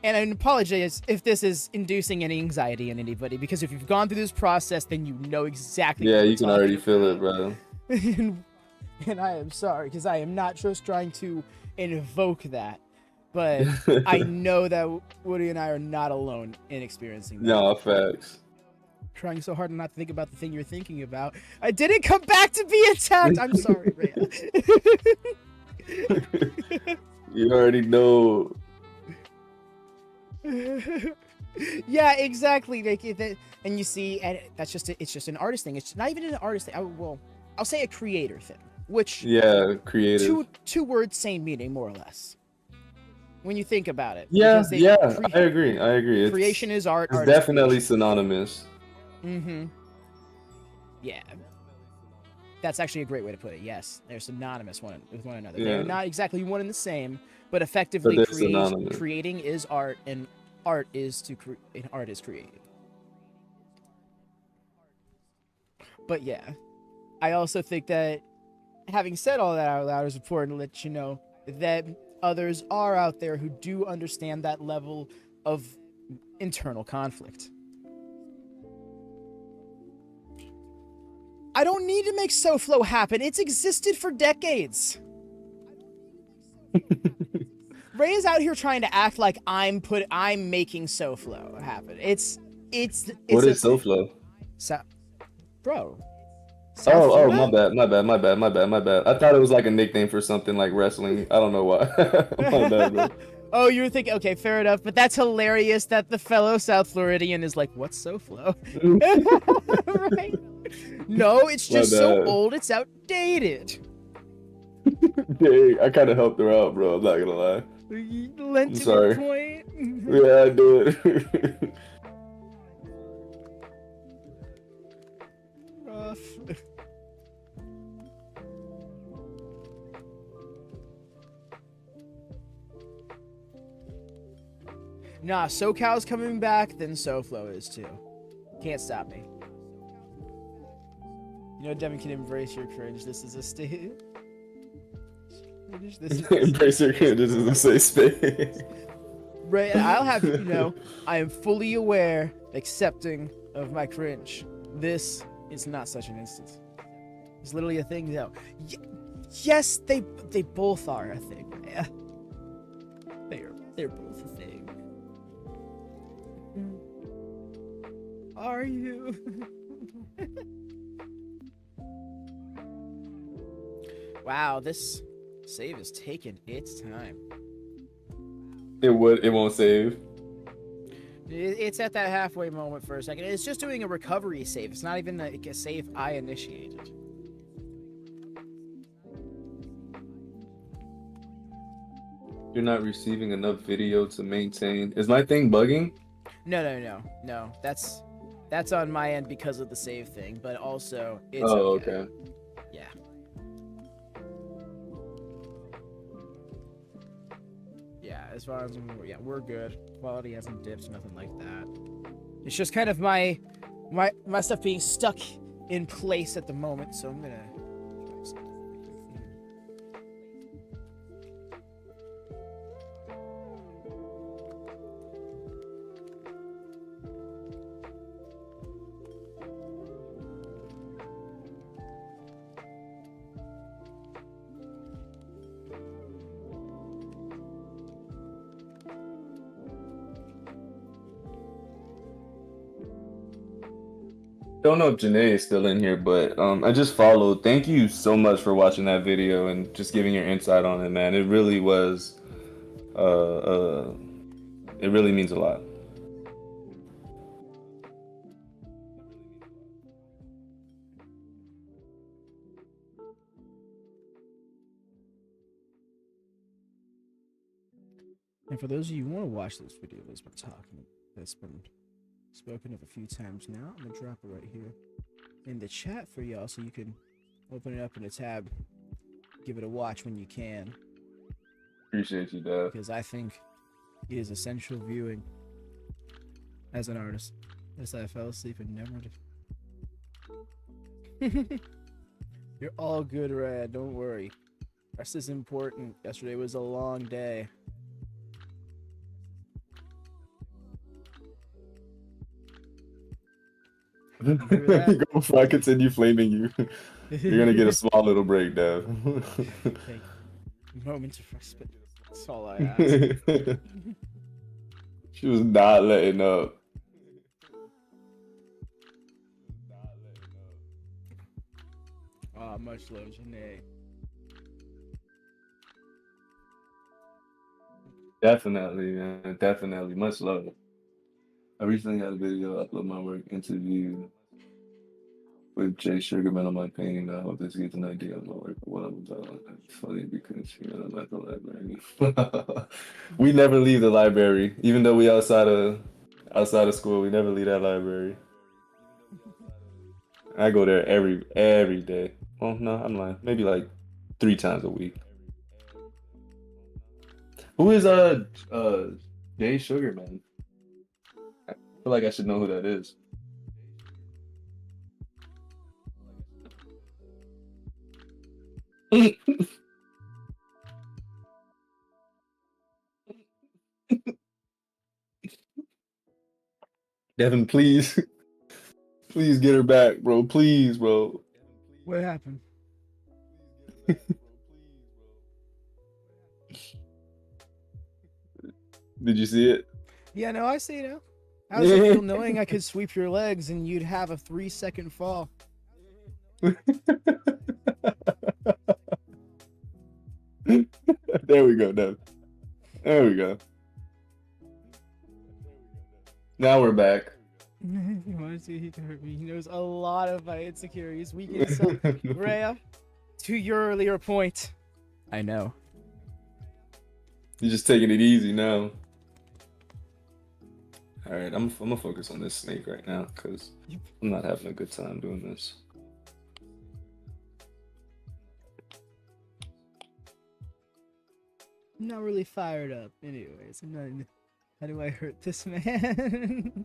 And I apologize if this is inducing any anxiety in anybody, because if you've gone through this process, then you know exactly. Yeah, you can already feel it, bro. And I am sorry, because I am not just trying to invoke that. But I know that Woody and I are not alone in experiencing that. No, facts. Trying so hard not to think about the thing you're thinking about. I didn't come back to be attacked. I'm sorry, Rhea. You already know. Yeah, exactly. And you see, and it's just an artist thing. It's not even an artist thing. I'll say a creator thing, which Yeah, creative. two words, same meaning, more or less. When you think about it, Yeah, because yeah, I agree. I agree. creation is art. It's Art is definitely creation. synonymous. Mm-hmm. Yeah. That's actually a great way to put it. Yes, they're synonymous with one another. They're Yeah, not exactly one and the same, but but effectively, they're synonymous. creating is art, and art is art is created. But yeah, I also think that having said all that out loud is important to let you know that others are out there who do understand that level of internal conflict. I don't need to make SoFlo happen. It's existed for decades. Ray is out here trying to act like I'm making SoFlo happen. It's What a is thing. SoFlo? Bro. South Oh, oh, Florida? my bad. I thought it was like a nickname for something like wrestling. I don't know why. My bad, bro. Oh, you were thinking, okay, fair enough, but that's hilarious that the fellow South Floridian is like, what's SoFlo? Right? No, it's My just so bad. old, it's outdated. Dang, I kind of helped her out, bro. I'm not gonna lie. You I'm lent him a sorry. point. Yeah, I did. Rough. Nah, SoCal's coming back, then SoFlo is too. Can't stop me. You know, Devin can embrace your cringe. This is a state. Embrace your kid. This is a safe space. Right, I'll have you know, I am fully aware, accepting of my cringe. This is not such an instance. It's literally a thing, though. Yes, they both are a thing. Yeah. They're both a thing. Are you? Wow, this save is taking its time. It won't save. It's at that halfway moment for a second. It's just doing a recovery save. It's not even a save I initiated. You're not receiving enough video to maintain. Is my thing bugging? No. That's on my end because of the save thing, but also it's Oh, okay. okay. Yeah. Yeah, as far as we're good. Quality hasn't dipped, nothing like that. It's just kind of my stuff being stuck in place at the moment, so I'm gonna try something. Don't know if Janae is still in here, but I just followed. Thank you so much for watching that video and just giving your insight on it, man. It really was, it really means a lot. And for those of you who want to watch this video that's been spoken of a few times now, I'm gonna drop it right here in the chat for y'all so you can open it up in a tab, give it a watch when you can, Appreciate you, Dad. because I think it is essential viewing as an artist. As I fell asleep and never did. You're all good, Rad, don't worry. Rest is important. Yesterday was a long day. Go before I continue flaming you. You're gonna get a small little break, Dad. Take moments of respite. That's all I ask. She was not letting up. Much love, Janae. Definitely, man. Definitely. Much love. I recently had a video upload my work interview with Jay Sugarman on my painting. I hope this gives an idea of my work, what I'm about. It's funny because I'm at the library. We never leave the library, even though we outside of school. We never leave that library. I go there every day. Well, no, I'm lying. Maybe like 3 times a week. Who is Jay Sugarman? I feel like I should know who that is. Devin, please, please get her back, bro. Please, bro. What happened? Did you see it? Yeah, no, I see now. How does it feel knowing I could sweep your legs and you'd have a 3-second fall? There we go, Devin. There we go. Now we're back. He wants to hurt me. He knows a lot of my insecurities, weakness. So, Rhea, to your earlier point, I know. You're just taking it easy now. All right, I'm gonna focus on this snake right now because I'm not having a good time doing this. I'm not really fired up. Anyways, I'm not. How do I hurt this man?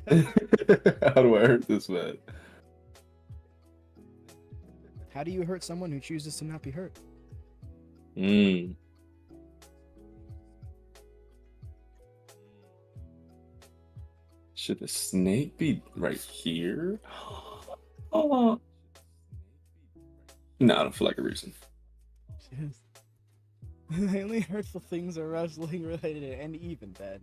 How do I hurt this man? How do you hurt someone who chooses to not be hurt? Should the snake be right here? Oh. No, I don't feel like a reason. Yes. The only hurtful things are wrestling related and even bad.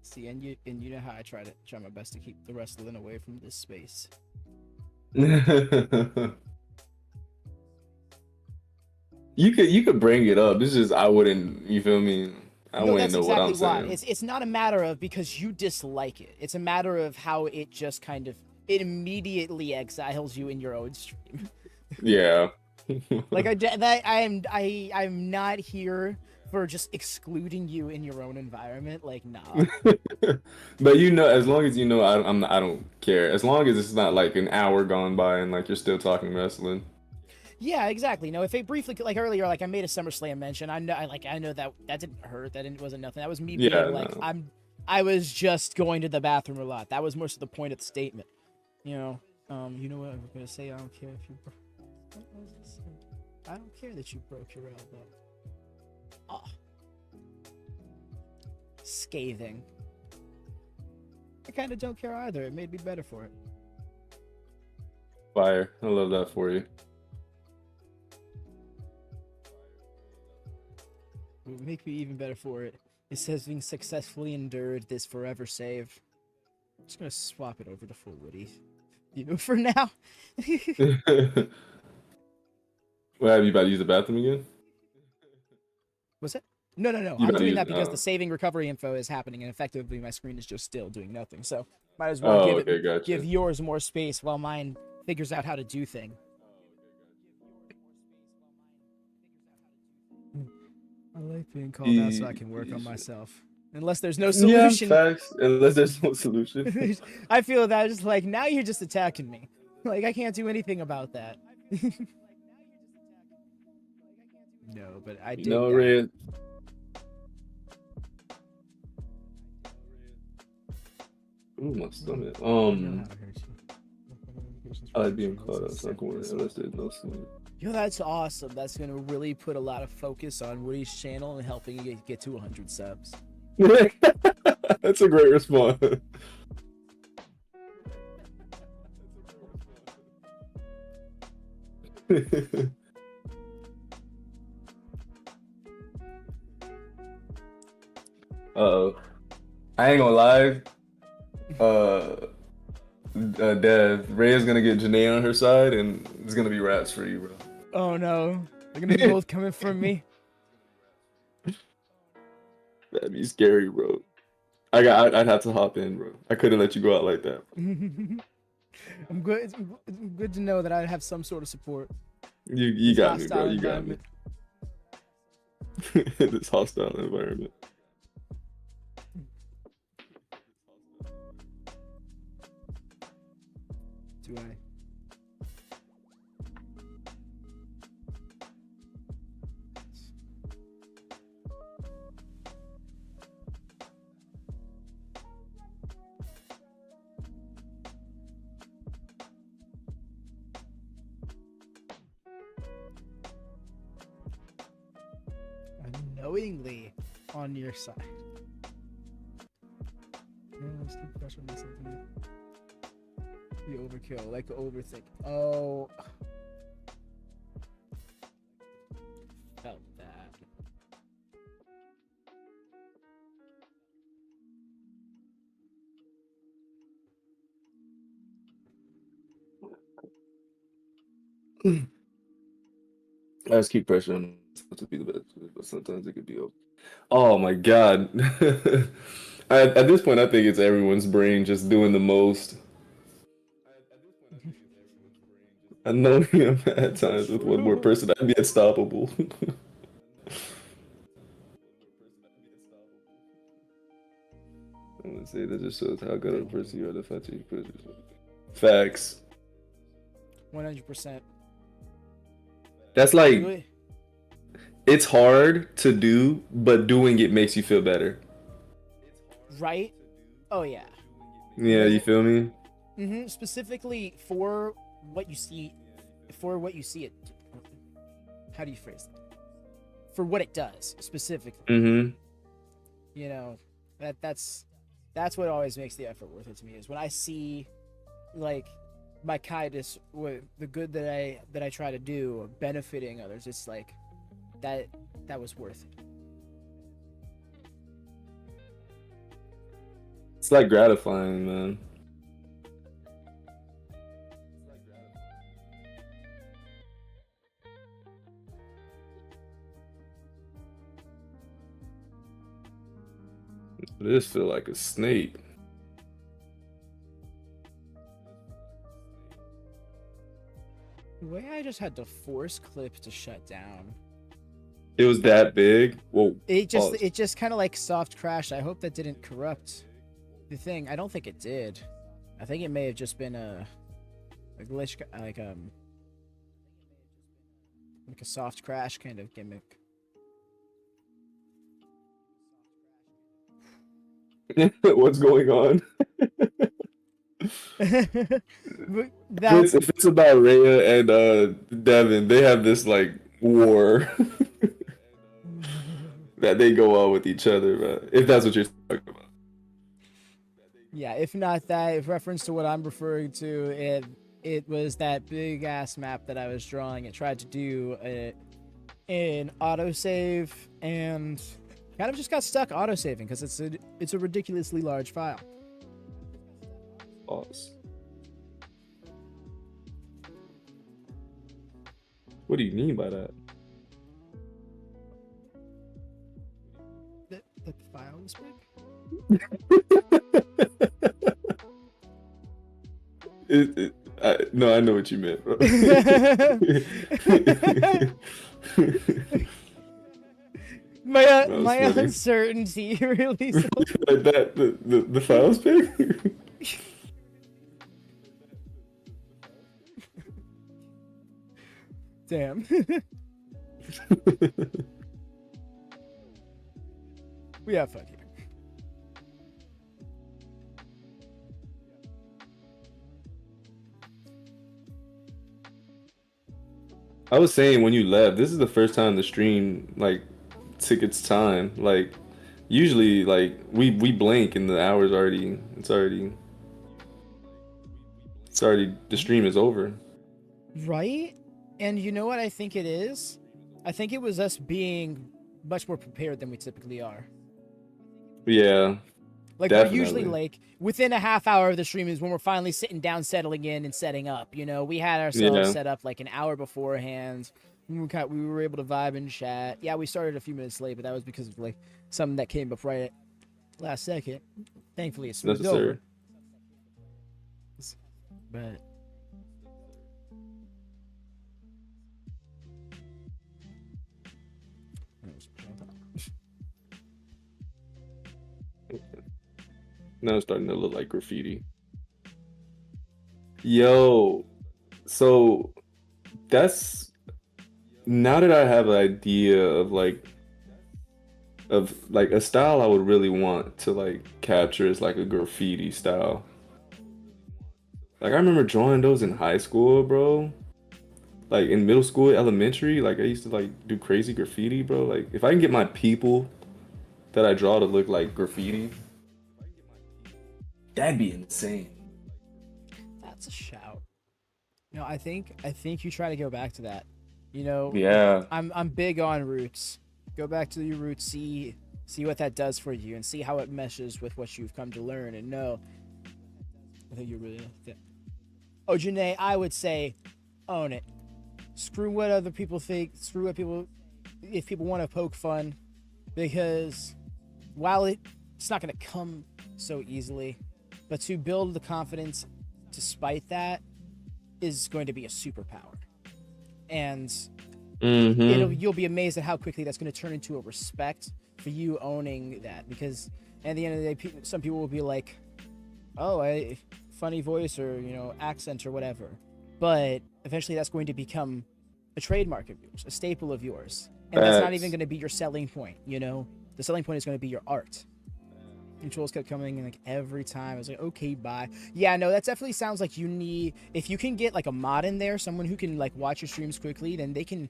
See, and you know how I try my best to keep the wrestling away from this space. You could bring it up. It's just I wouldn't. You feel me? I No, wouldn't that's know what exactly I'm why. saying. It's not a matter of because you dislike it. It's a matter of how it just kind of it immediately exiles you in your own stream. Yeah. Like I'm not here for just excluding you in your own environment. Like, nah. But you know, as long as you know, I don't care. As long as it's not like an hour gone by and like you're still talking wrestling. Yeah, exactly. No, if it briefly, like earlier, like I made a SummerSlam mention. I know that didn't hurt. Wasn't nothing. That was me being Yeah, like, no. I was just going to the bathroom a lot. That was most of the point of the statement. You know, you know what I'm gonna say. I don't care if you. What was this? I don't care that you broke your elbow. Oh. Scathing. I kind of don't care either. It made me better for it. Fire. I love that for you. What would make me even better for it. It says being successfully endured this forever save. I'm just gonna swap it over to full Woody. You know, for now. Well, have you about to use the bathroom again? Was it? No. You I'm about to doing use that because the saving recovery info is happening, and effectively my screen is just still doing nothing. So might as well Oh, okay, gotcha. give yours more space while mine figures out how to do thing. I like being called out so I can work on myself. Unless there's no solution. Yeah, facts. Unless there's no solution. I feel that just like now you're just attacking me. Like I can't do anything about that. No, but I did. No, Red. Ooh, my stomach. I like being caught up. So I can worry unless there's no solution. Yo, that's awesome. That's gonna really put a lot of focus on Woody's channel and helping you get to 100 subs. That's a great response. Uh-oh. I ain't gonna lie. Dev, Rhea's gonna get Janae on her side, and it's gonna be raps for you, bro. Oh no, they're gonna be both coming from me. That'd be scary, bro. I'd have to hop in, bro. I couldn't let you go out like that. I'm good. It's good to know that I have some sort of support. You This got me, bro. hostile You got me. environment. This hostile environment. Do I? Unknowingly on your side. The overkill, like the overthink. Oh. Felt that. I just keep pressuring myself to be the best, but sometimes it could be over. Oh my God. At this point, I think it's everyone's brain just doing the most. I know at times with one more person, I'd be unstoppable. I'm gonna say that just shows how good of a person you are. The fact that you put yourself. Facts. 100%. That's like, it's hard to do, but doing it makes you feel better. Right? Oh yeah. Yeah, you feel me? Specifically for what you see, it. How do you phrase it? For what it does specifically. You know, that's what always makes the effort worth it to me, is when I see, like, my kindness, with the good that I try to do, benefiting others. It's like that was worth it. It's like gratifying, man. This feel like a snake. The way I just had to force clip to shut down. It was that big? Whoa. It just kind of like soft crashed. I hope that didn't corrupt the thing. I don't think it did. I think it may have just been a glitch, like a soft crash kind of gimmick. What's going on? If it's about Rhea and Devin, they have this like war that they go on with each other, man. If that's what you're talking about. Yeah, if not that, if reference to what I'm referring to, it was that big ass map that I was drawing. It tried to do an autosave and kind of just got stuck autosaving because it's a ridiculously large file. Pause. What do you mean by that? That the file was big? No, I know what you meant, bro. my uncertainty really. Like that, the file's big. Damn. We have fun here. I was saying when you left, this is the first time the stream like took its time. Like usually, like we blink and the hour's already. It's already. The stream is over. Right? And you know what I think it is? I think it was us being much more prepared than we typically are. Yeah. Like we're usually Definitely. like within a half hour of the stream is when we're finally sitting down, settling in, and setting up. You know, we had ourselves Yeah. set up like an hour beforehand. We were able to vibe and chat. Yeah, we started a few minutes late, but that was because of like something that came up right at last second. Thankfully, it smoothed Necessary. over. But Now it's starting to look like graffiti. Yo, so that's now that I have an idea of like a style I would really want to like capture is like a graffiti style. Like I remember drawing those in high school, bro. Like in middle school, elementary, like I used to like do crazy graffiti, bro. Like if I can get my people that I draw to look like graffiti, that'd be insane. that's a shout. No, I think you try to go back to that. You know, Yeah. I'm big on roots. Go back to your roots, see what that does for you, and see how it meshes with what you've come to learn and know. I think you really like that. Oh, Janae, I would say, own it. Screw what other people think. Screw what people, if people want to poke fun, because while it's not going to come so easily, but to build the confidence despite that is going to be a superpower. And Mm-hmm. you'll be amazed at how quickly that's going to turn into a respect for you owning that, because at the end of the day, some people will be like, oh, funny voice or accent or whatever, but eventually that's going to become a trademark of yours, a staple of yours, and that's not even Facts. going to be your selling point. The selling point is going to be your art. And trolls kept coming in like every time. I was like, okay, bye. Yeah, no, that definitely sounds like you need. If you can get like a mod in there, someone who can like watch your streams quickly, then they can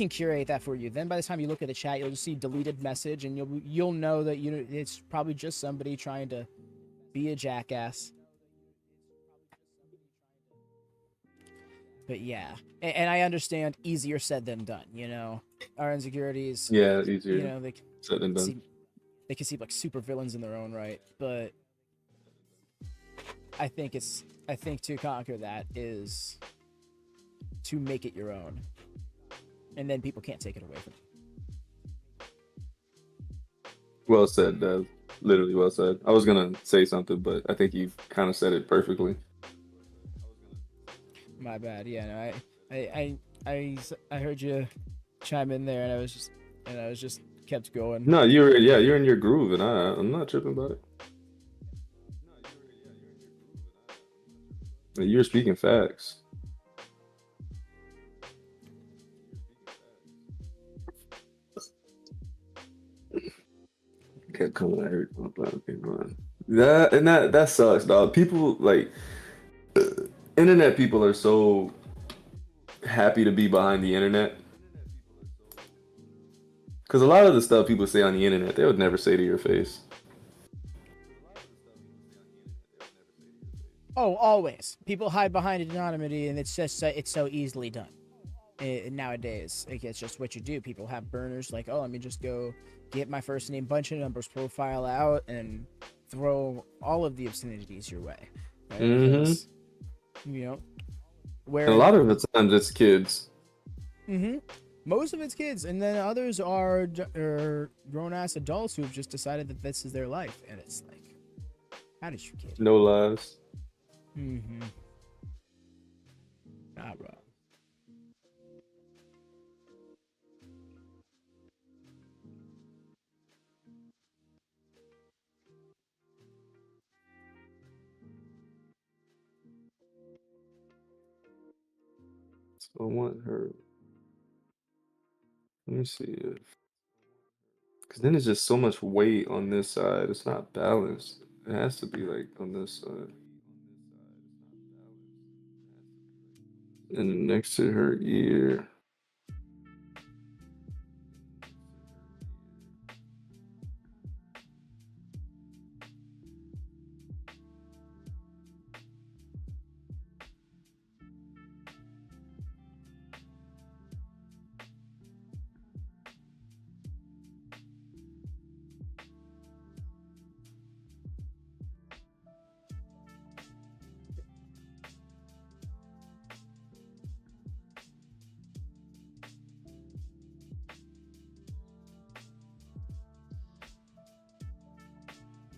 curate that for you. Then by the time you look at the chat, you'll just see deleted message, and you'll know that it's probably just somebody trying to be a jackass. But yeah, and I understand, easier said than done. Our insecurities. Yeah, You easier know, they said than done. seem they can seem like super villains in their own right, but I think to conquer that is to make it your own, and then people can't take it away from Well said, Dev. Literally well said. I was gonna say something, but I think you've kind of said it perfectly. you. My bad. Yeah, no, I heard you chime in there, and I was just kept going. No, you're in your groove, and I'm not tripping about it. You're speaking facts. Kept coming at everyone. That sucks, dog. People like internet people are so happy to be behind the internet because a lot of the stuff people say on the internet they would never say to your face. Oh, always people hide behind anonymity, and it's just it's so easily done. Nowadays, like, it's just what you do. People have burners like, oh, let me just go get my first name, bunch of numbers, profile out, and throw all of the obscenities your way, right? Mm-hmm. Because you know And a where lot of the times it's kids. mm-hmm, most of it's kids, and then others are grown ass adults who've just decided that this is their life, and it's like, how did you get No lies. here? Mm-hmm. Nah, bro. So I want her. Let me see if because then it's just so much weight on this side. It's not balanced. It has to be like on this side. And next to her ear.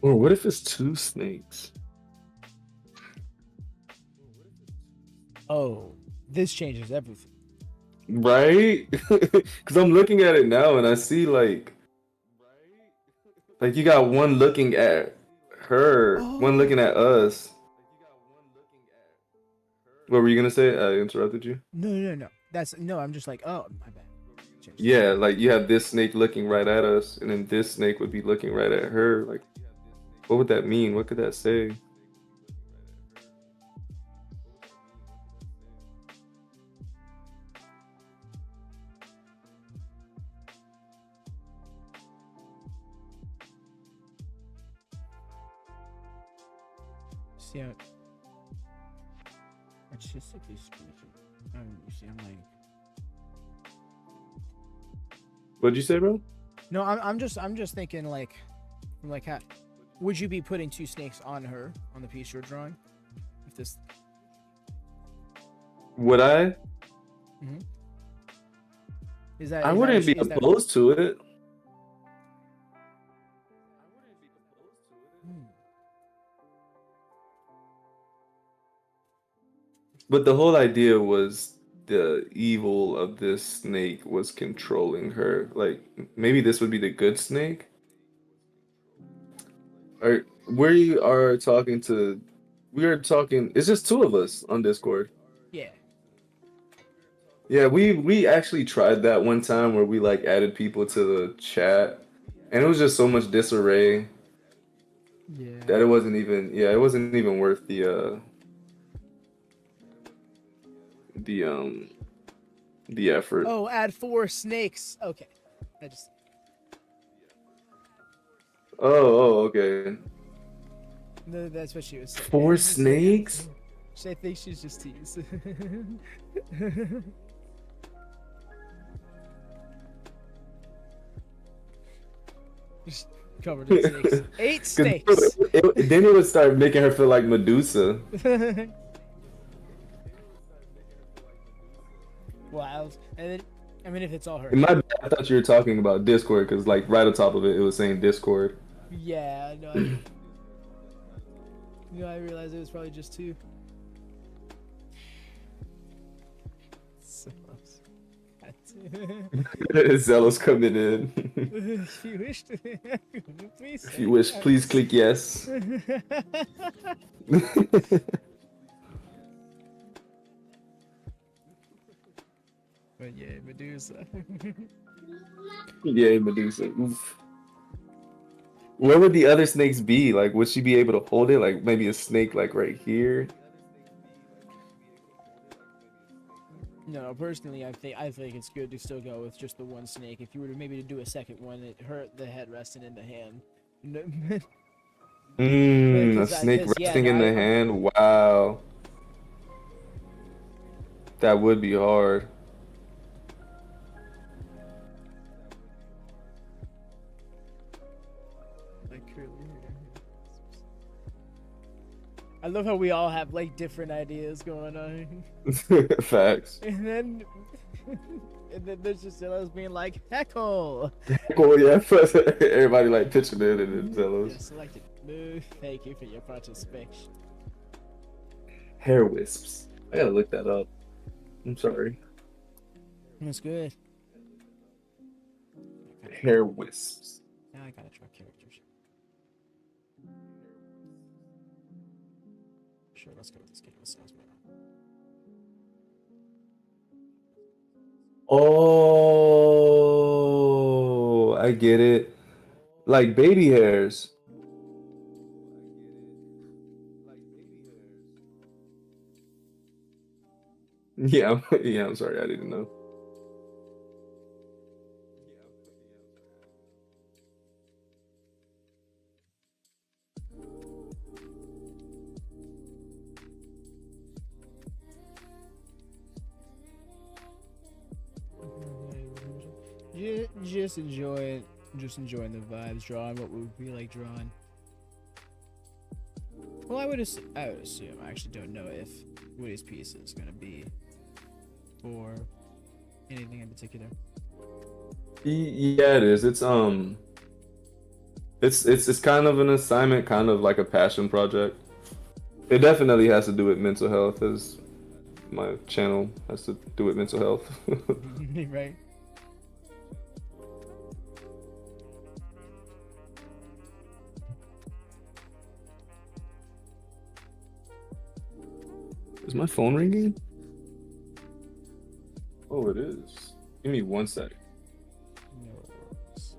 Or what if it's two snakes? Oh, this changes everything. Right? Because I'm looking at it now and I see like you got one looking at her, one Oh, looking at us. What were you gonna say? I interrupted you. no. No, I'm just like, oh, my bad. Changes Yeah, everything. like you have this snake looking right at us, and then this snake would be looking right at her. Like, what would that mean? What could that say? See how artistically speaking. You see, I'm like, What'd you say, bro? no, I'm just thinking like, how would you be putting two snakes on her on the piece you're drawing? If this, Would I? mm-hmm. Is that? I Is wouldn't be that? Is that? opposed to it. Hmm. But the whole idea was the evil of this snake was controlling her. Like, maybe this would be the good snake. Or we are talking to, we are talking. It's just two of us on Discord. Yeah. Yeah, we actually tried that one time where we like added people to the chat, and it was just so much disarray Yeah. that it wasn't even, yeah, it wasn't even worth the the effort. Oh, add 4 snakes. Okay. I just. Oh, okay. No, that's what she was saying. Four snakes? I think she's just teased. Just covered in snakes. 8 'Cause snakes. then it would start making her feel like Medusa. Wild. And then, I mean, if it's all her. In my bad, I thought you were talking about Discord because like right on top of it, it was saying Discord. Yeah, no. I realized it was probably just 2. So close. Zealous coming in. If you wish to, please. If you wish, please click yes. But yeah, Medusa. Yeah, Medusa. Oof. Where would the other snakes be? Like, would she be able to hold it? Like, maybe a snake, like right here. No, personally, I think it's good to still go with just the one snake. If you were to maybe to do a second one, it hurt the head resting in the hand. A snake resting in the hand. Wow, that would be hard. I love how we all have like different ideas going on. Facts. And then there's just Zillows being like, heckle. Cool, yeah. Everybody like pitching in and then Zealous. Selected. Thank you for your participation. Hair wisps. I gotta look that up. I'm sorry. That's good. Hair wisps. Now I gotta draw characters. Sure, let's go with this game. This sounds better. Oh, I get it. Like baby hairs. Yeah, yeah, I'm sorry, I didn't know. Just enjoy it. Just enjoying the vibes, drawing what we feel like drawing. Well, I would assume. I actually don't know if Woody's piece is gonna be for anything in particular. Yeah, it is. It's It's kind of an assignment, kind of like a passion project. It definitely has to do with mental health, as my channel has to do with mental health. Right. Is my phone ringing? Oh, it is. Give me 1 second. No worries.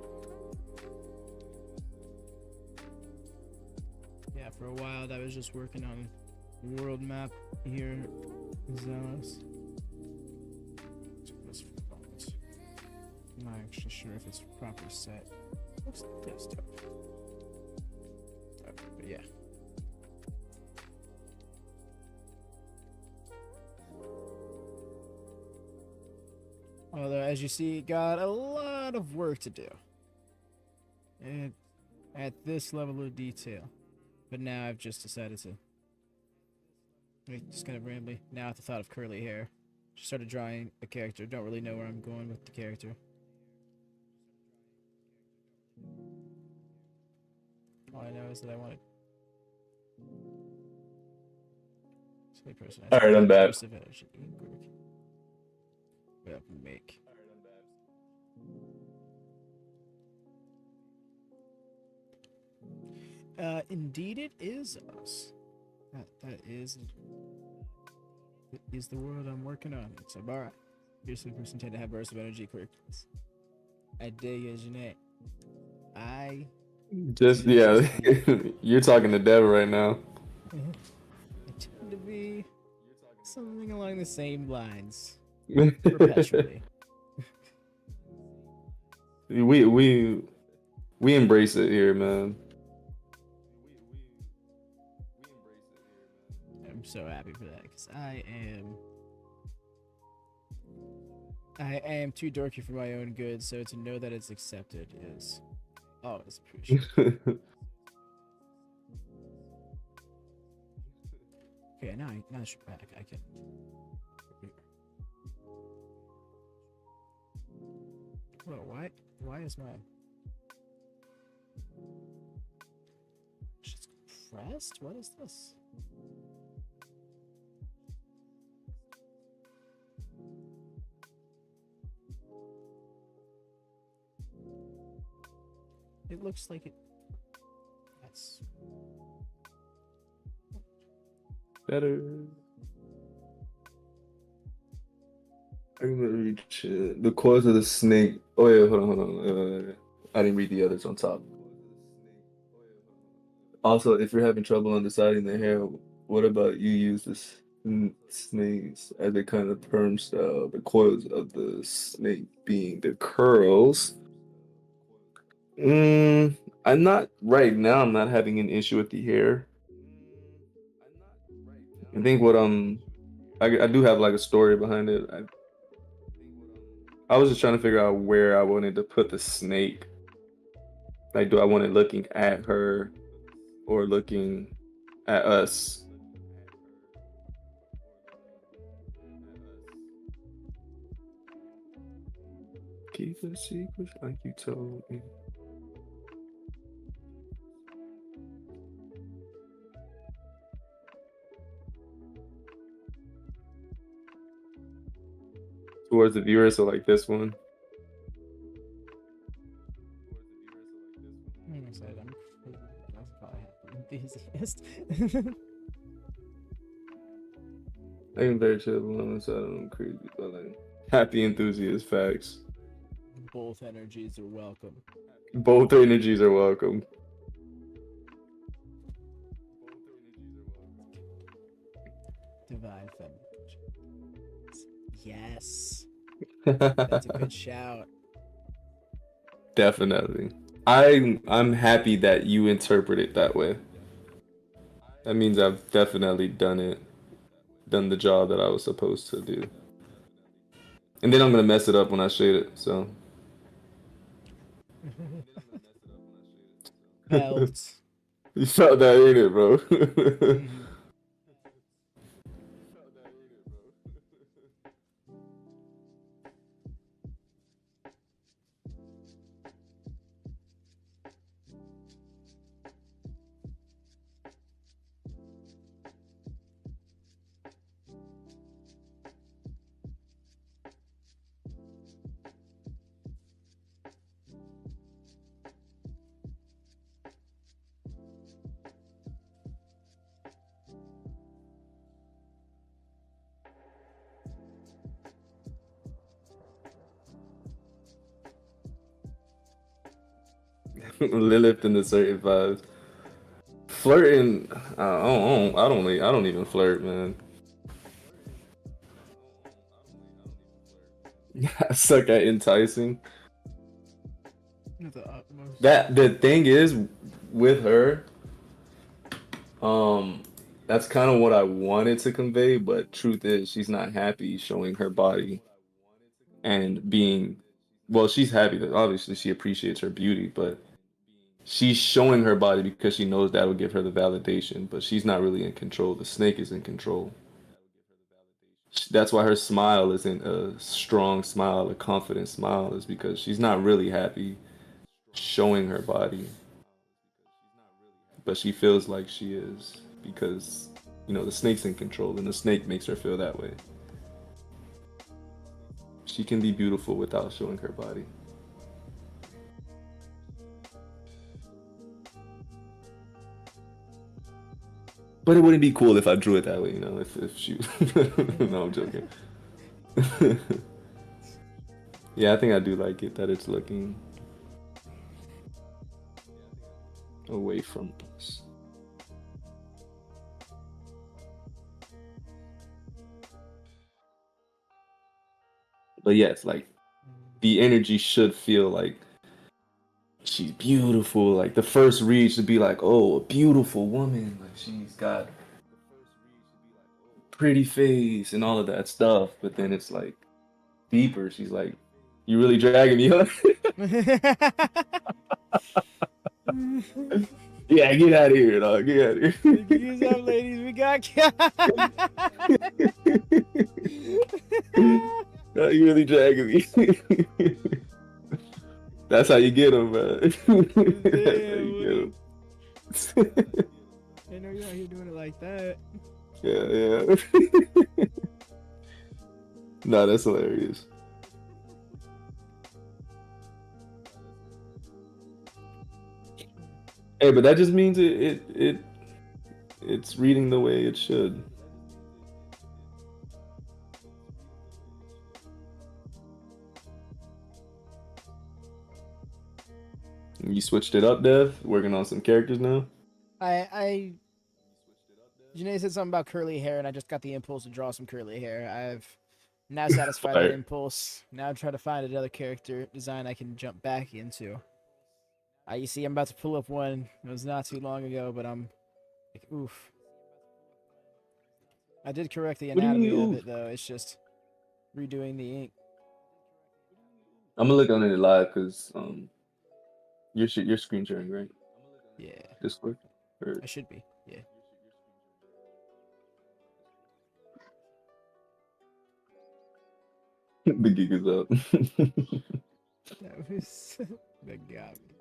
Yeah, for a while I was just working on world map here in Zealous. I'm not actually sure if it's properly set. Looks like this stuff. But yeah. Although, as you see, got a lot of work to do. And at this level of detail. But now I've just decided to. Just kind of randomly. Now at the thought of curly hair. Just started drawing a character. Don't really know where I'm going with the character. All I know is that I wanted. All right, I'm back. Make. Indeed, it is us. That is the world I'm working on. It's Abara. You're the person tend to have bursts of energy quickness. I dig it, Jeanette. I Just yeah, you're talking to Dev right now. I tend to be something along the same lines. Perpetually. we embrace it here, man. I'm so happy for that because I am too dorky for my own good, so to know that it's accepted is always appreciated. Okay, now I should back. I can. Well, why is my shit's compressed? What is this? It looks like it. That's Better. I'm gonna reach the coils of the snake. Oh yeah, hold on. I didn't read the others on top. Also, if you're having trouble undeciding the hair, what about you use this snakes as a kind of perm style? The coils of the snake being the curls. I'm not right now. I'm not having an issue with the hair. I think what I do have like a story behind it. I was just trying to figure out where I wanted to put the snake. Like, do I want it looking at her or looking at us? Keep the secret like you told me. Towards the viewers, so like this one. I'm excited. That's probably enthusiast. I'm very chill on the side. I'm crazy, but like happy enthusiast facts. Both energies are welcome. Both energies are welcome. Divine feminine. Yes. That's a good shout. Definitely. I'm happy that you interpret it that way. That means I've definitely done the job that I was supposed to do. And then I'm gonna mess it up when I shade it, so. Belt. You felt that, ain't it, bro? Lilith and the certain vibes. Flirting, I don't even flirt, man. I suck at enticing. The utmost. That the thing is with her, um, that's kind of what I wanted to convey, but truth is she's not happy showing her body and being, well, she's happy that obviously she appreciates her beauty, but she's showing her body because she knows that will give her the validation, but she's not really in control. The snake is in control. That's why her smile isn't a strong smile, a confident smile, is because she's not really happy showing her body, but she feels like she is because, the snake's in control and the snake makes her feel that way. She can be beautiful without showing her body. But it wouldn't be cool if I drew it that way, if she. No, I'm joking. Yeah, I think I do like it that it's looking away from us. But yes, like the energy should feel like she's beautiful. Like the first read should be like, oh, a beautiful woman. Like she's got pretty face and all of that stuff. But then it's like deeper. She's like, you really dragging me up? Yeah, get out of here, dog. Get out of here. Use up, ladies. We got. No, you really dragging me. That's how you get them, man. That's how you get them. I know you're out here doing it like that. Yeah. No, that's hilarious. Hey, but that just means it's reading the way it should. You switched it up, Dev. Working on some characters now. Janae said something about curly hair, and I just got the impulse to draw some curly hair. I've now satisfied that impulse. Now I'm trying to find another character design I can jump back into. You see, I'm about to pull up one. It was not too long ago, but I'm like, oof. I did correct the anatomy of it, though. It's just redoing the ink. I'm gonna look on it live because you're screen sharing, right? Yeah. Discord. Or... I should be. Yeah. The gig is up. That was that got me.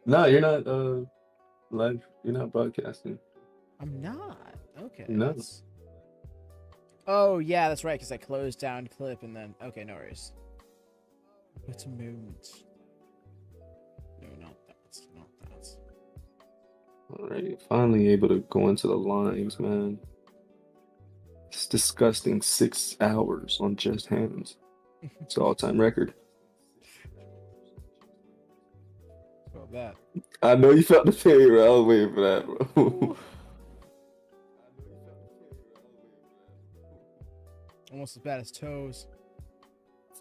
No, you're not live. You're not broadcasting. I'm not. Okay. No. Oh yeah, that's right. Because I closed down clip and then okay, no worries. What's a moment? No, not that. Not that. All right, finally able to go into the lines, man. It's disgusting 6 hours on just hands. It's an all-time record. Well, that. I know you felt the pain, bro. I was waiting for that, bro. Almost as bad as toes.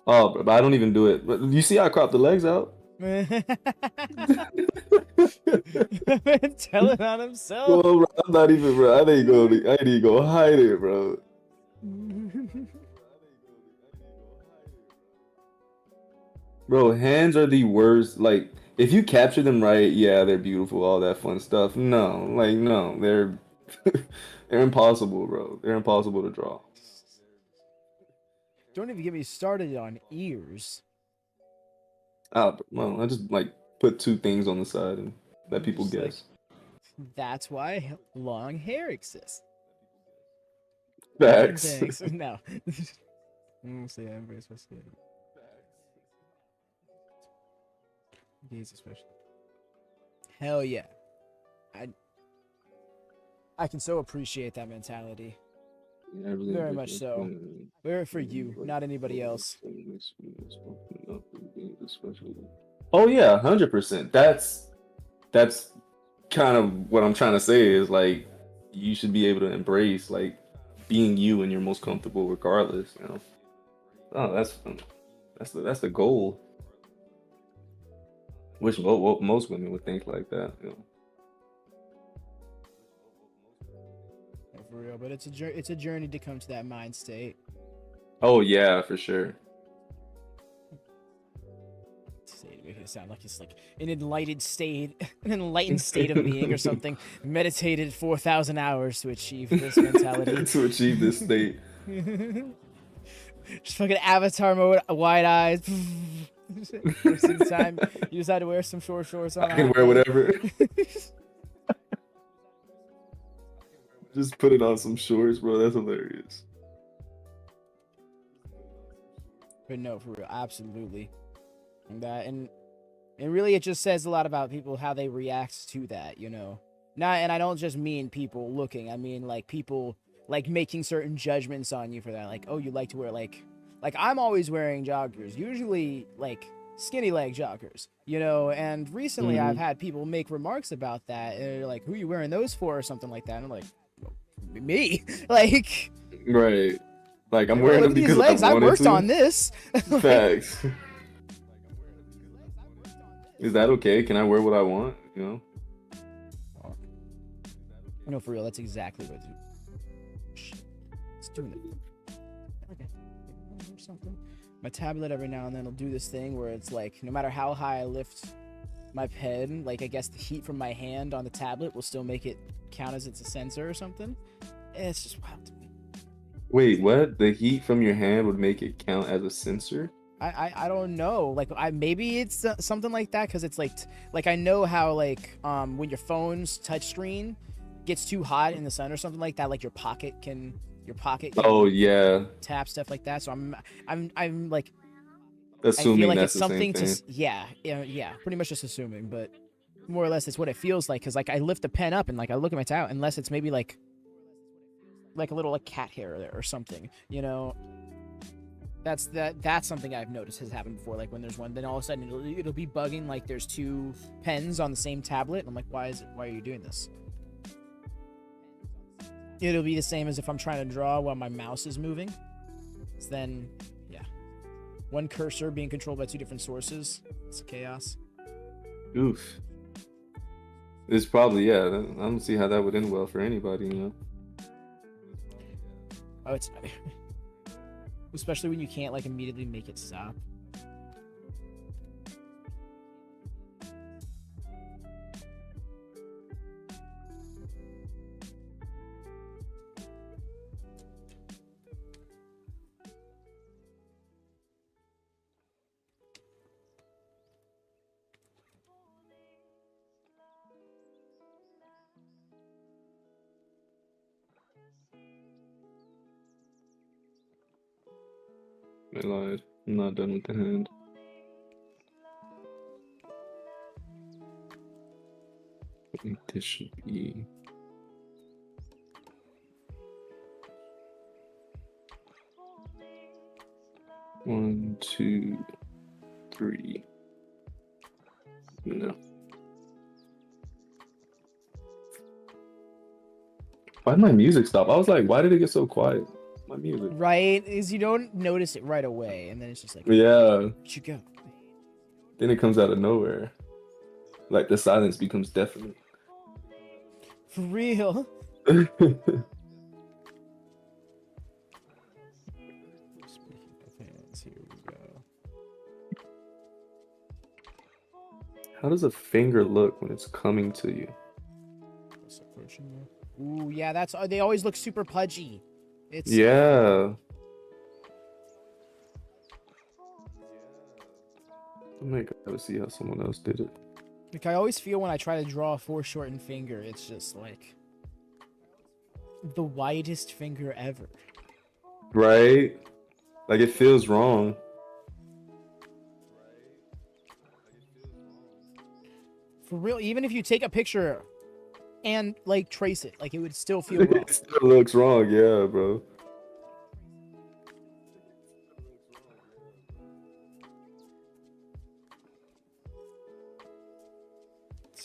Oh, bro, but I don't even do it. But you see how I crop the legs out? Telling on himself. Bro, I'm not even, bro. I ain't go hide it, bro. Bro, hands are the worst. Like, if you capture them right, yeah, they're beautiful, all that fun stuff. No, they're they're impossible, bro. They're impossible to draw. Don't even get me started on ears. Well, I just like put 2 things on the side and let people guess. Like, that's why long hair exists. Facts. Thanks. No. I'm say everybody's supposed to. Gaze especially. Hell yeah. I can so appreciate that mentality. Yeah, really very much so. We're for you, not anybody else. Oh yeah, 100%. That's kind of what I'm trying to say is like you should be able to embrace like being you and you're most comfortable regardless, you know. Oh, that's the goal. Which most women would think like that, you know. For real, but it's a journey to come to that mind state. Oh yeah, for sure. Make it sound like it's like an enlightened state, an enlightened state of being or something. Meditated 4,000 hours to achieve this mentality. To achieve this state. Just fucking avatar mode, wide eyes. First of the time, you just had to wear some short shorts on. I can wear whatever. Just put it on some shorts, bro. That's hilarious. But no, for real, absolutely. And really, it just says a lot about people how they react to that, you know. Not, and I don't just mean people looking. I mean like people like making certain judgments on you for that. Like, oh, you like to wear like I'm always wearing joggers, usually like skinny leg joggers, you know. And recently, I've had people make remarks about that, and they're like, "Who are you wearing those for?" or something like that. And I'm like, me, like. Right. Like I'm wearing them these because legs. I I wanted worked to. on this. Facts. Is that okay? Can I wear what I want? You know? No, for real. That's exactly what. Shit. It's doing it. Okay. Or something. My tablet every now and then will do this thing where it's like, no matter how high I lift my pen, like I guess the heat from my hand on the tablet will still make it count as it's a sensor or something. It's just wild to me. Wait, what? The heat from your hand would make it count as a sensor? I don't know, like maybe it's something like that, because it's like I know how like when your phone's touchscreen gets too hot in the sun or something like that, like your pocket can Oh yeah. tap stuff like that. So I'm like, Assuming I feel like that's it's the same something to thing. yeah, pretty much just assuming, but more or less it's what it feels like, because like I lift the pen up and like I look at my tablet, unless it's maybe like a little like cat hair there or something, you know. That's something I've noticed has happened before. Like when there's one, then all of a sudden it'll be bugging like there's two pens on the same tablet, and I'm like, why are you doing this? It'll be the same as if I'm trying to draw while my mouse is moving. So then, yeah, one cursor being controlled by two different sources. It's chaos. Oof. It's probably, yeah. I don't see how that would end well for anybody, you know. Oh, it's especially when you can't like immediately make it stop. I lied. I'm not done with the hand. I think this should be. One, two, three. No. Why did my music stop? I was like, why did it get so quiet? My music. Right? Is you don't notice it right away, and then it's just like, Yeah. where'd you go? Then it comes out of nowhere. Like the silence becomes deafening. For real? How does a finger look when it's coming to you? Ooh, yeah, they always look super pudgy. It's Yeah. Oh my god, let's see how someone else did it. like I always feel when I try to draw a foreshortened finger, it's just like the widest finger ever. Right? Like it feels wrong. For real, even if you take a picture and like trace it, like it would still feel wrong. It still looks wrong, yeah, bro.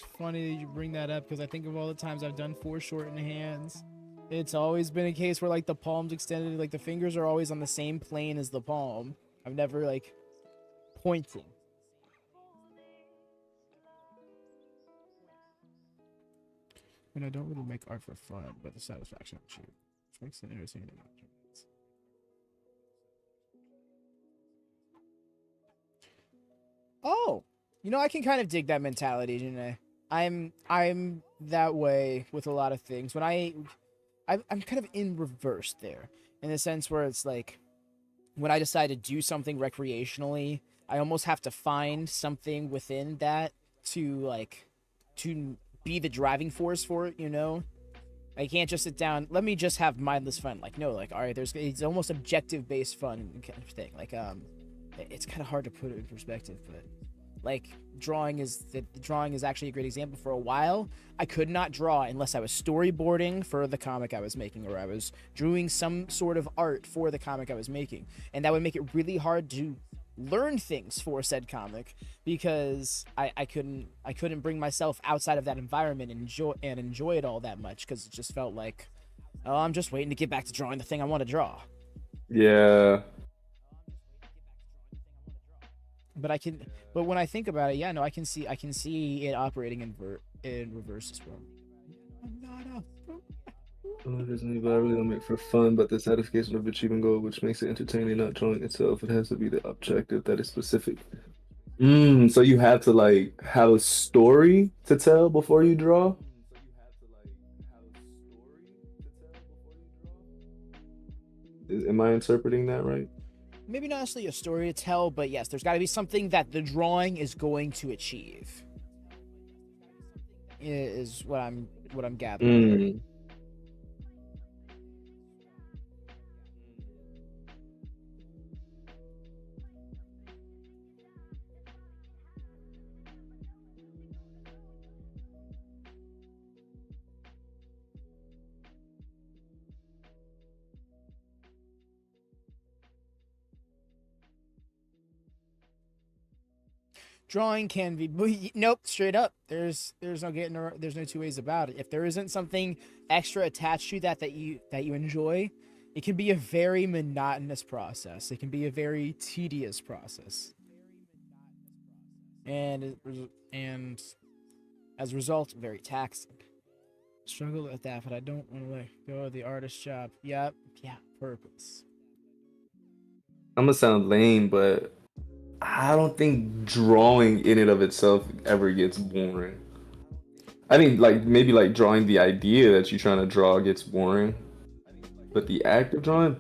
It's funny that you bring that up because I think of all the times I've done foreshortened hands. It's always been a case where like the palm's extended, like the fingers are always on the same plane as the palm. I've never like pointing. I mean, I don't really make art for fun, but the satisfaction of achievement makes it interesting. Oh, I can kind of dig that mentality, Janae. I'm that way with a lot of things. When I'm kind of in reverse there, in the sense where it's like when I decide to do something recreationally, I almost have to find something within that to be the driving force for it. I can't just sit down. Let me just have mindless fun. Like no, like all right, it's almost objective based fun kind of thing. Like it's kind of hard to put it in perspective, but like drawing is actually a great example. For a while, I could not draw unless I was storyboarding for the comic I was making, or I was drawing some sort of art for the comic I was making, and that would make it really hard to learn things for said comic because I couldn't bring myself outside of that environment and enjoy it all that much because it just felt like, oh, I'm just waiting to get back to drawing the thing I want to draw. Yeah. But when I think about it, yeah, no, I can see it operating in reverse as well. It doesn't really don't make for fun, but the satisfaction of achieving goal, which makes it entertaining, not drawing itself. It has to be the objective that is specific. So you have to like have a story to tell before you draw? Am I interpreting that right? Maybe not necessarily a story to tell, but yes, there's got to be something that the drawing is going to achieve. Is what I'm gathering. Drawing can be nope, straight up. There's no two ways about it. If there isn't something extra attached to that you enjoy, it can be a very monotonous process. It can be a very tedious process. And as a result, very taxing. Struggle with that, but I don't want to let go of the artist job. Yep, yeah, purpose. I'm gonna sound lame, but I don't think drawing in and of itself ever gets boring. I mean, like maybe like drawing the idea that you're trying to draw gets boring, but the act of drawing,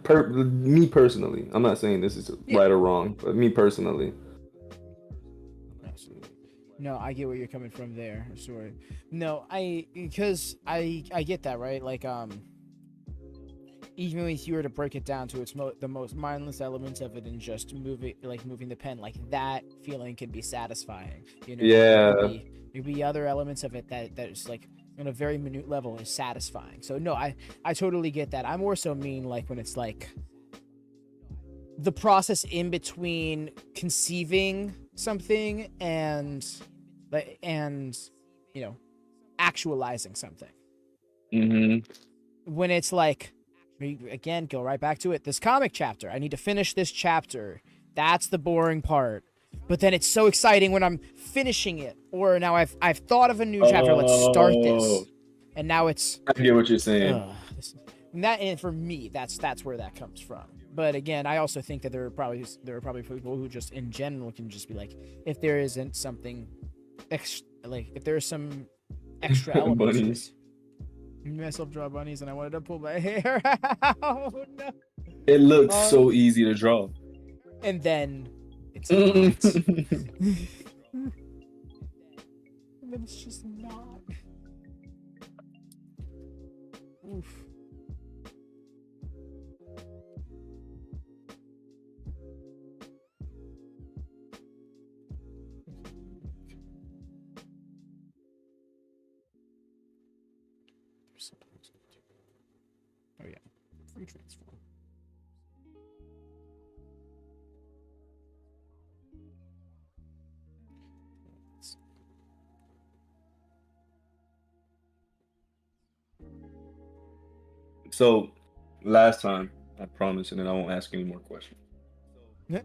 me personally, I'm not saying this is Yeah. right or wrong, but me personally, Absolutely. No, I get where you're coming from there. Sorry. No, because I get that, right? Like even if you were to break it down to its the most mindless elements of it and just moving the pen, like that feeling can be satisfying. yeah. There'd be other elements of it that is like on a very minute level is satisfying. So no, I totally get that. I more so mean like when it's like the process in between conceiving something and actualizing something. When it's like, again, go right back to it. This comic chapter, I need to finish this chapter. That's the boring part. But then it's so exciting when I'm finishing it, or now I've thought of a new chapter. Let's start this, and now it's. I get what you're saying. And for me, that's where that comes from. But again, I also think that there are probably people who just in general can just be like, if there isn't something, if there's some extra elements. Bunnies. I made myself draw bunnies, and I wanted to pull my hair out. No. It looks so easy to draw. And then it's not. And then it's just not. Oof. Oh yeah, free transform. So last time, I promise, and then I won't ask any more questions. Yeah.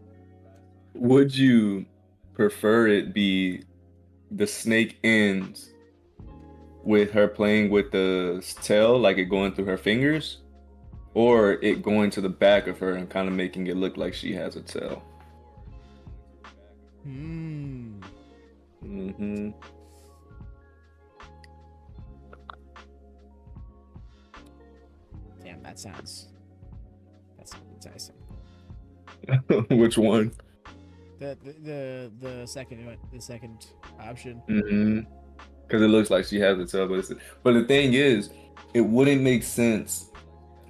Would you prefer it be the snake ends with her playing with the tail, like it going through her fingers, or it going to the back of her and kind of making it look like she has a tail? Hmm. Hmm. Damn, that's enticing. Which one? The second option. Hmm. Because it looks like she has a tail, but the thing is, it wouldn't make sense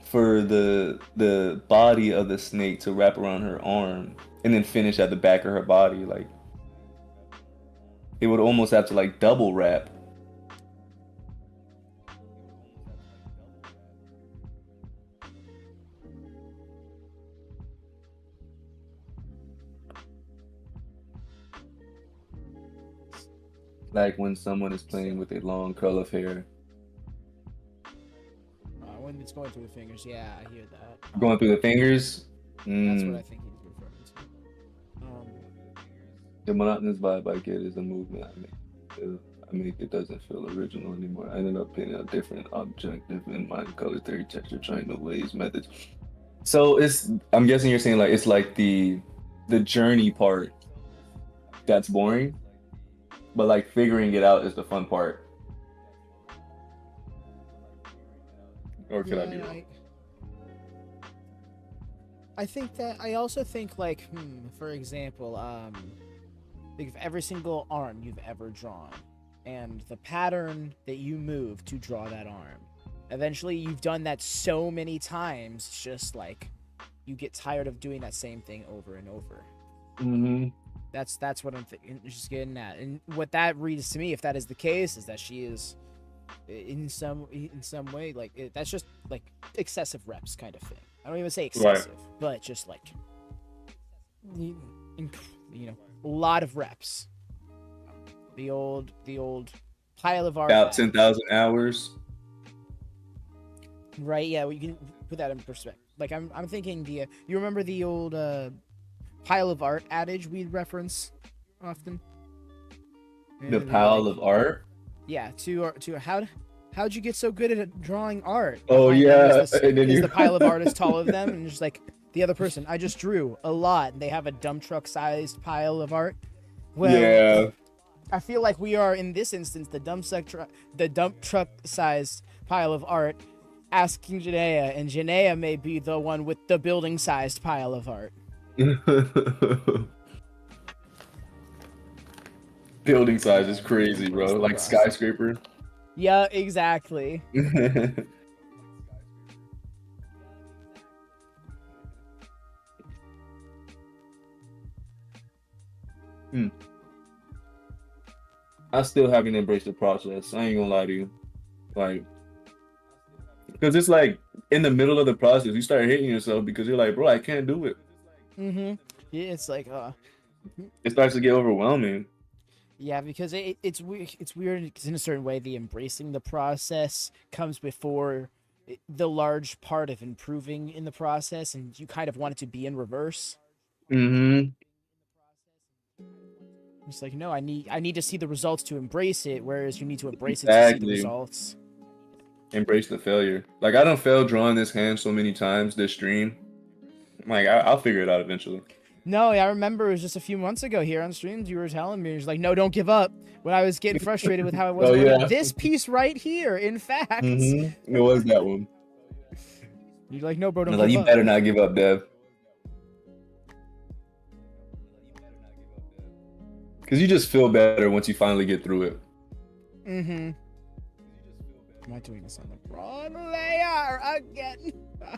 for the body of the snake to wrap around her arm and then finish at the back of her body. Like it would almost have to like double wrap. Like when someone is playing with a long curl of hair. When it's going through the fingers, yeah, I hear that. Going through the fingers. That's what I Mm. think he's referring to. The monotonous vibe I get is the movement I make. I make it doesn't feel original anymore. I ended up painting a different objective in mind, color theory, texture, triangle, ways, methods. So it's I'm guessing you're saying like it's like the journey part that's boring, but like figuring it out is the fun part. Or could I be Yeah, wrong? I think that I also think like, for example, think of every single arm you've ever drawn and the pattern that you move to draw that arm. Eventually you've done that so many times, it's just like you get tired of doing that same thing over and over. Mm-hmm. That's what I'm just getting at. And what that reads to me, if that is the case, is that she is in some way like that's just like excessive reps kind of thing. I don't even say Right. excessive, but just like you know, a lot of reps. The old pile of art About adage. 10,000 hours. Right? Yeah, we can put that in perspective. Like I'm thinking you remember the old pile of art adage we reference often? The They're pile like, of art. yeah, to how'd you get so good at drawing art? Oh Behind them yeah, and then is you. the pile of art is taller than them, and just like the other person, I just drew a lot, and they have a dump truck sized pile of art. Well, Yeah. I feel like we are in this instance the dump truck sized pile of art, asking Janaea, and Janaea may be the one with the building sized pile of art. Building size Yeah, is crazy, embrace bro. the Like process. skyscraper. Yeah, exactly. Hmm. I still haven't embraced the process. I ain't gonna lie to you. Like, because it's like in the middle of the process, you start hating yourself because you're like, bro, I can't do it. Mm-hmm. Yeah, it's like It starts to get overwhelming. yeah, because it's weird. It's weird because in a certain way, the embracing the process comes before the large part of improving in the process, and you kind of want it to be in reverse. Mm-hmm. It's like, no, I need to see the results to embrace it, whereas you need to embrace it to see the Exactly. results. Embrace the failure. Like I don't fail drawing this hand so many times this stream. Like I'll figure it out eventually. No, I remember it was just a few months ago here on streams. You were telling me, you're like, no, don't give up. When I was getting frustrated with how it Oh wasn't working, yeah. this piece right here, in fact, Mm-hmm. It was that one. you're like, no, bro, I don't was like, give you up. better not give up, Dev. Because you just feel better once you finally get through it. Mm-hmm. Am I doing this on the wrong layer again?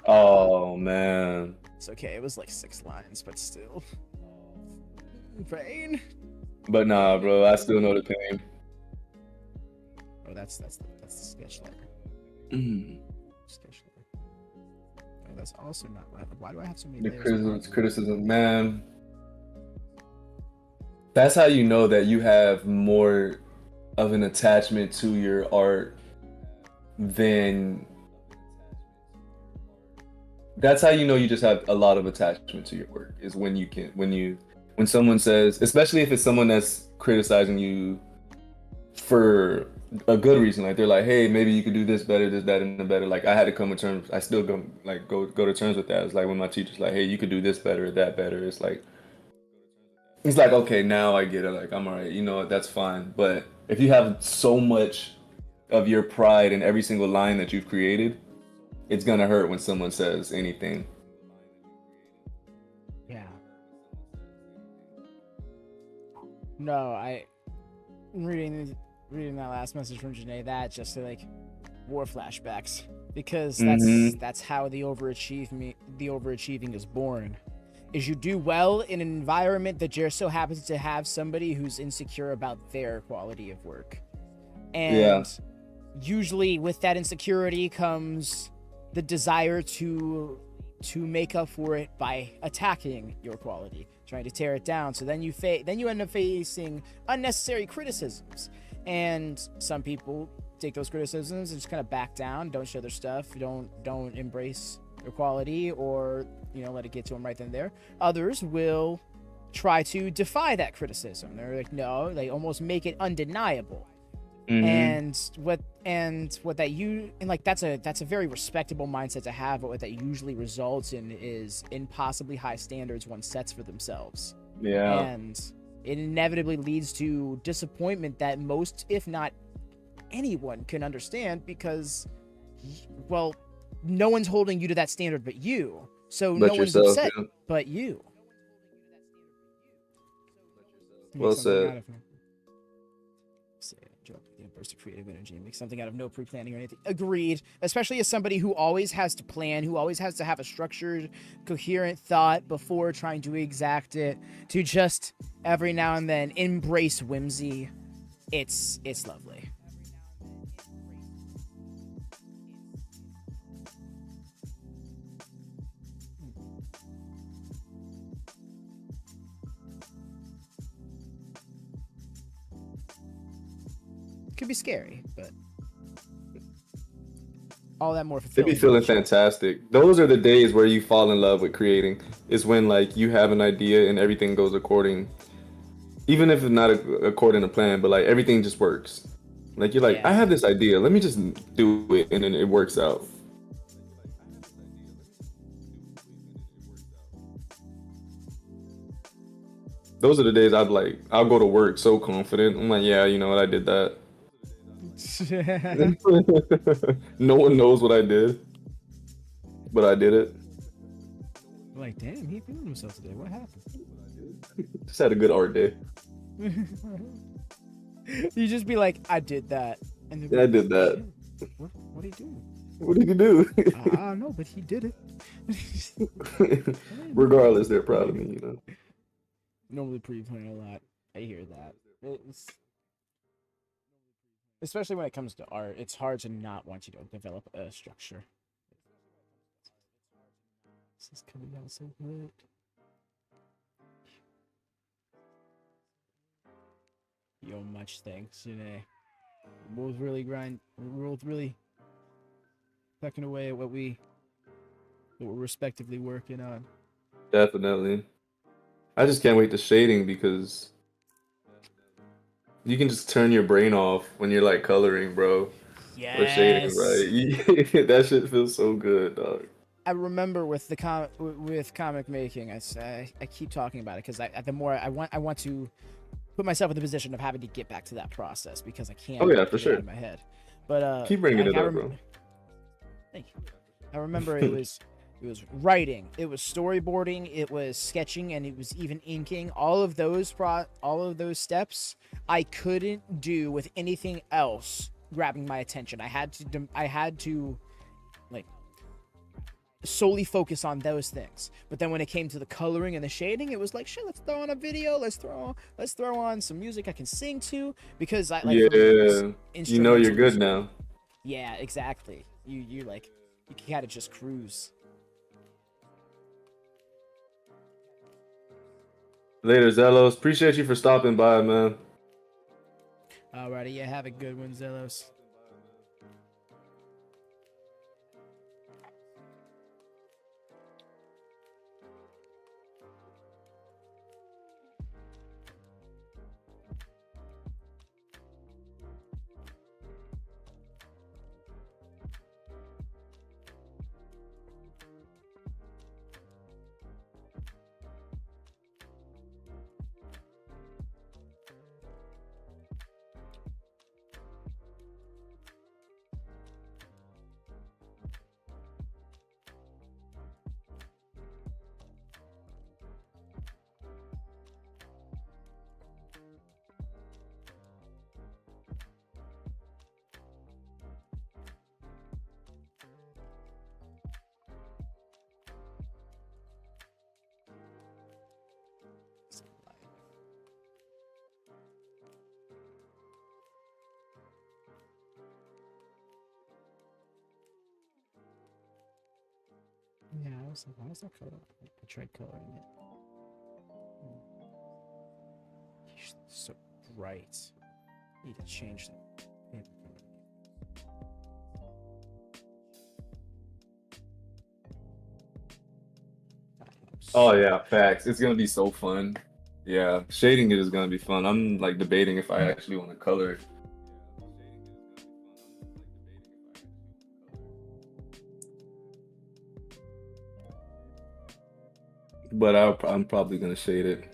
Oh man. It's okay. It was like 6 lines, but still. Pain. But nah, bro, I still know the pain. Oh, that's the sketch layer. Mm. Sketch layer. Oh, that's also not. Why do I have so many The layers? criticism, man. That's how you know that you have more of an attachment to your art than that's how you know you just have a lot of attachment to your work, is when you can when someone says, especially if it's someone that's criticizing you for a good reason, like they're like, hey, maybe you could do this better, this, that, and the better. Like I had to come to terms. I still go to terms with that. It's like when my teacher's like, hey, you could do this better, that better. It's like, okay, now I get it. Like I'm all right. You know what? That's fine. But if you have so much of your pride in every single line that you've created, it's gonna hurt when someone says anything. Yeah. No, reading that last message from Janae, that just like war flashbacks, because Mm-hmm. that's how the overachieving is born. Is you do well in an environment that just so happens to have somebody who's insecure about their quality of work. Yeah. And usually with that insecurity comes the desire to make up for it by attacking your quality, trying to tear it down. So then you end up facing unnecessary criticisms, and some people take those criticisms and just kind of back down, don't show their stuff, don't embrace their quality, or let it get to them right then and there. Others will try to defy that criticism. They're like, no, they almost make it undeniable. Mm-hmm. And what that you and like that's a very respectable mindset to have, but what that usually results in is impossibly high standards one sets for themselves, Yeah. and it inevitably leads to disappointment that most, if not anyone, can understand, because, well, no one's holding you to that standard but you, so no But one's yourself, upset yeah. but you. Make Well something said. out of it. Say, drop the burst of creative energy and make something out of no pre-planning or anything. Agreed. Especially as somebody who always has to plan, who always has to have a structured, coherent thought before trying to exact it, to just every now and then embrace whimsy. It's lovely. It could be scary, but all that more They be fulfilling when feeling you show. fantastic. Those are the days where you fall in love with creating. Is when like you have an idea and everything goes according, even if it's not according to plan, but like everything just works. Like you're like, I Yeah. have this idea, let me just do it, and then it works out. Those are the days I'll go to work so confident. I'm like, yeah, you know what, I did that. No one knows what I did, but I did it. Like, damn, he feeling himself today. What happened? Just had a good art day. You just be like, I did that, and they'll be Yeah, I like, did that. shit, what did he do? What did you do? I don't know, but he did it. I didn't know. Regardless, they're proud of me, you know. Normally pre-plan a lot. I hear that. It's, especially when it comes to art, it's hard to not want you to develop a structure. This is coming out so good. Yo, much thanks, Janae. We're both really pecking away at what we're respectively working on. Definitely. I just can't wait to shading because you can just turn your brain off when you're like coloring, bro, or shading, Yes. right? That shit feels so good, dog. I remember with with comic making, I keep talking about it because the more I want to put myself in the position of having to get back to that process because I Oh can't yeah, for get it out sure. of my head. But Keep bringing like it up, bro. thank you. I remember it was writing, it was storyboarding, it was sketching, and it was even inking. All of those steps I couldn't do with anything else grabbing my attention. I had to like solely focus on those things. But then when it came to the coloring and the shading, it was like, shit, let's throw on a video, let's throw on some music I can sing to, because I like, for me, it was Yeah, you know you're instrumental good music. now. Yeah, exactly. You like, you gotta just cruise. Later, Zelos. Appreciate you for stopping by, man. Alrighty, yeah, have a good one, Zelos. How's that color? I tried coloring it. It's so bright. Need to change the paper color. Oh yeah, facts. It's gonna be so fun. Yeah, shading it is gonna be fun. I'm like debating if I actually want to color it. But I'm probably gonna shade it.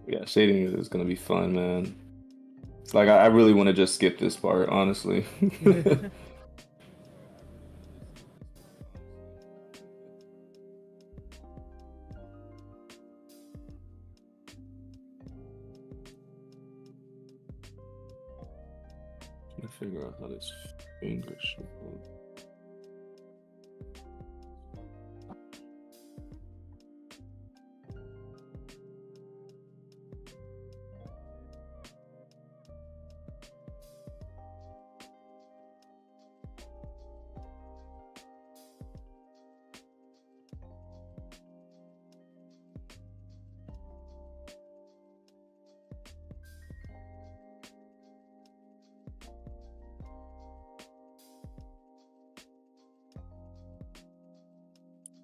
Yeah, shading it is gonna be fun, man. Like I really want to just skip this part, honestly. Trying to figure out how this finger should go.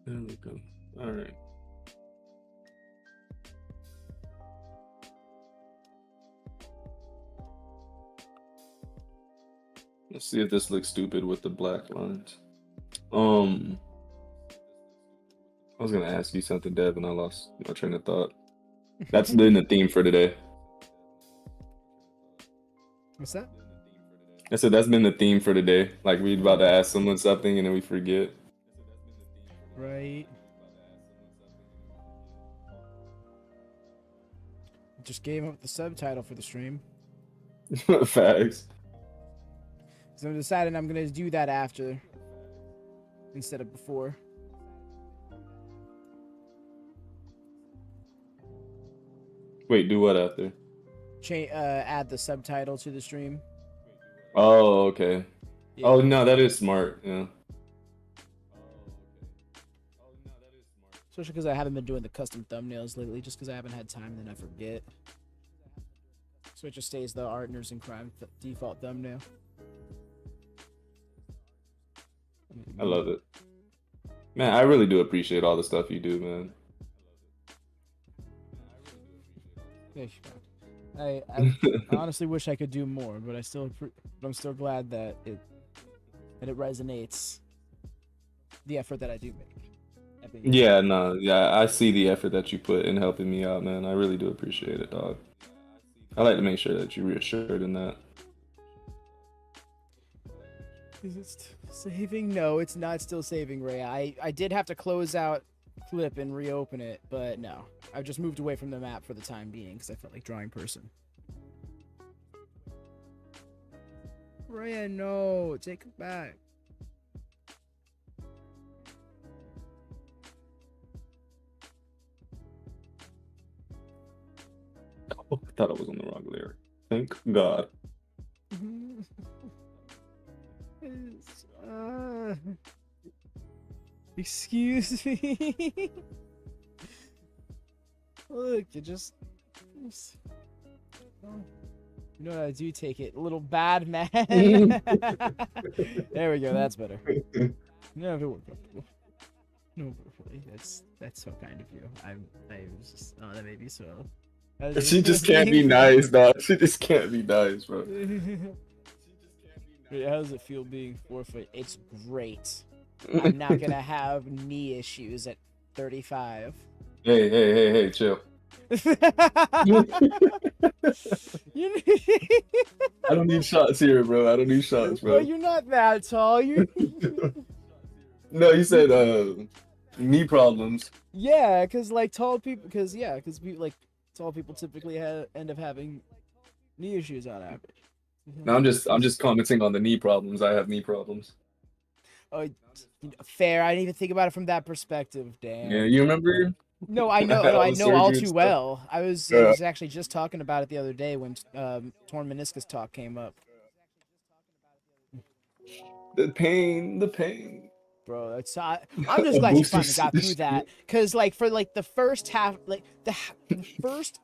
There we go. All right. Let's see if this looks stupid with the black lines. I was gonna ask you something, Dev, and I lost my train of thought. That's been the theme for today. What's that? I said that's been the theme for today. Like we about to ask someone something and then we forget. Right. Just gave up the subtitle for the stream. Facts. So I'm deciding I'm gonna do that after instead of before. Wait, do what after? Add the subtitle to the stream. Oh, okay. Yeah. Oh no, that is smart. Yeah. Especially because I haven't been doing the custom thumbnails lately, just because I haven't had time, then I forget. So it just stays the Artners and Crime default thumbnail. I love it. Man, I really do appreciate all the stuff you do, man. I honestly wish I could do more, but I'm still glad that it resonates. The effort that I do make. Yeah, no, yeah, I see the effort that you put in helping me out, man. I really do appreciate it, dog. I like to make sure that you're reassured in that. Is it still saving? No, it's not still saving, Ray. I did have to close out Clip and reopen it, but no. I've just moved away from the map for the time being because I felt like drawing person. Ray, no, take it back. Oh, I thought I was on the wrong lyric. Thank God. Excuse me. Look, you just you know what I do take it, little bad man. There we go. That's better. No, if it were comfortable. No, that's so kind of you. I was just that made me so. She just can't be nice, dog. She just can't be nice, bro. How does it feel being 4 foot? It's great. I'm not gonna have knee issues at 35. Hey, chill. I don't need shots here, bro. I don't need shots, bro. Well, you're not that tall. You. No, you said knee problems. Yeah, because like tall people, because like tall people typically end up having knee issues on average. No, I'm just commenting on the knee problems. I have knee problems. Oh, fair. I didn't even think about it from that perspective. Damn. Yeah, you remember? No, I know. I had No, all I the know all surgery and too stuff. well. I was Yeah. actually just talking about it the other day when torn meniscus talk came up. The pain, the pain. Bro, I'm just A glad you booster finally got through seat. that. Cause like for like the first half, like the first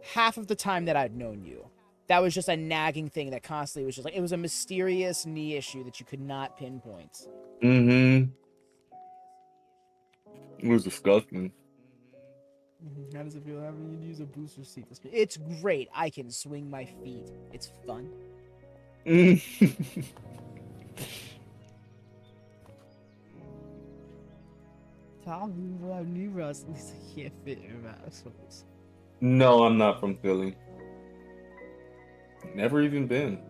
half of the time that I'd known you, that was just a nagging thing that constantly was just like it was a mysterious knee issue that you could not pinpoint. Mm-hmm. It was disgusting. How does it feel having to use a booster seat? It's great. I can swing my feet. It's fun. Tom, people have knee rust. At least I can't fit in my assholes. No, I'm not from Philly. Never even been.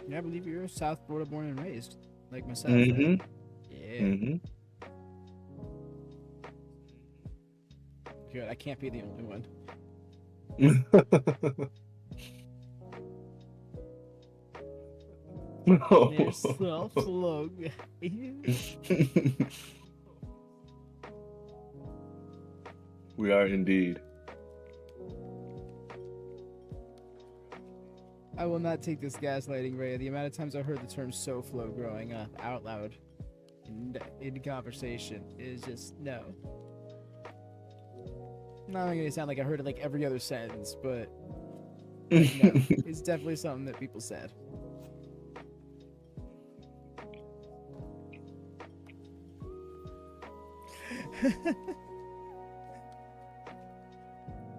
Yeah, I believe you're South Florida born and raised, like myself, Mm-hmm. right? Yeah. Mm-hmm. Good. I can't be the only one. They're SoFlo. We are indeed. I will not take this gaslighting, Ray. The amount of times I heard the term SoFlo growing up out loud in conversation is just no. Not gonna sound like I heard it like every other sentence, but no, it's definitely something that people said.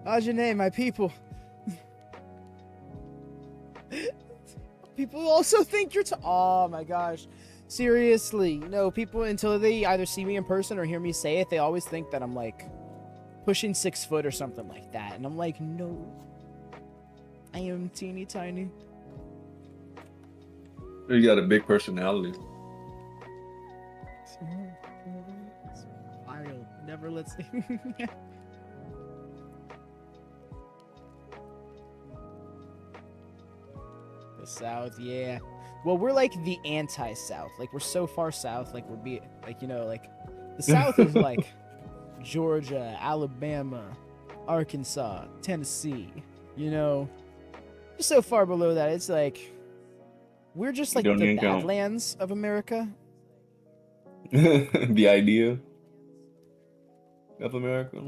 Ajane, my people. People also think you're oh my gosh. Seriously. No, people until they either see me in person or hear me say it, they always think that I'm like pushing 6 foot or something like that. And I'm like, no. I am teeny tiny. You got a big personality. Wild. Never let's The South, yeah. Well, we're like the anti-South. Like we're so far south. Like we're like like the South is like Georgia, Alabama, Arkansas, Tennessee. Just so far below that. It's like we're just like the Badlands of America. The idea of America.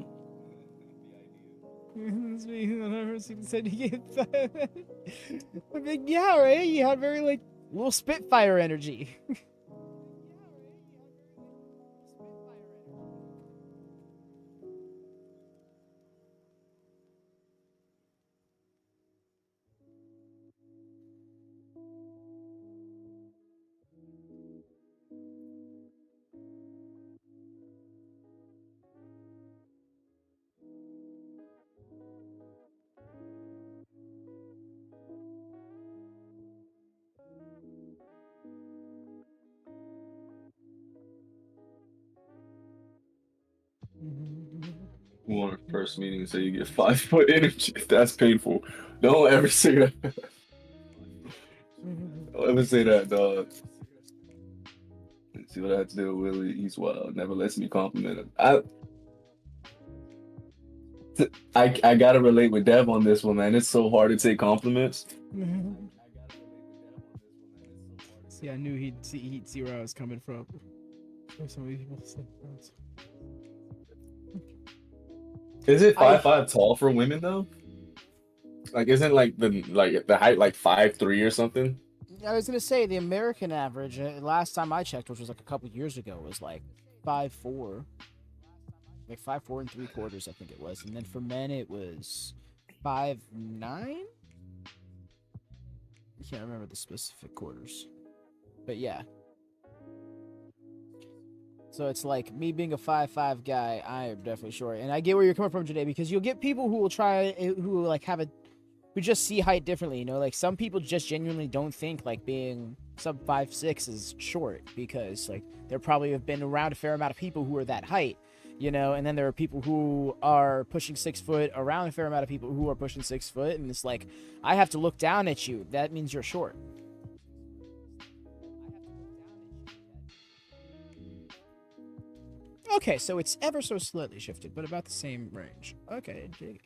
That's me. Said you get I'm like, yeah, right? You had very like little Spitfire energy. One first meeting, so you get 5 foot energy. That's painful. Don't ever say that. Don't ever say that, dog. Let's see what I have to do with Willie. He's wild. Never lets me compliment him. I gotta relate with Dev on this one, man. It's so hard to take compliments. See, I knew he'd see where I was coming from. So many people say that. Is it 5'5" tall for women though? Like, isn't like the height like 5'3" or something? I was gonna say the American average last time I checked, which was like a couple years ago, was like 5'4", like 5'4" and 3/4, I think it was, and then for men it was 5'9". I can't remember the specific quarters, but yeah. So it's like me being a 5'5" guy, I am definitely short, and I get where you're coming from today, because you'll get people who will who like who just see height differently, like some people just genuinely don't think like being sub 5'6" is short, because like there probably have been around a fair amount of people who are that height, you know, and then there are people who are pushing 6 foot around a fair amount of people who are pushing 6 foot, and it's like, I have to look down at you. That means you're short. Okay, so it's ever so slightly shifted, but about the same range. Okay, dig.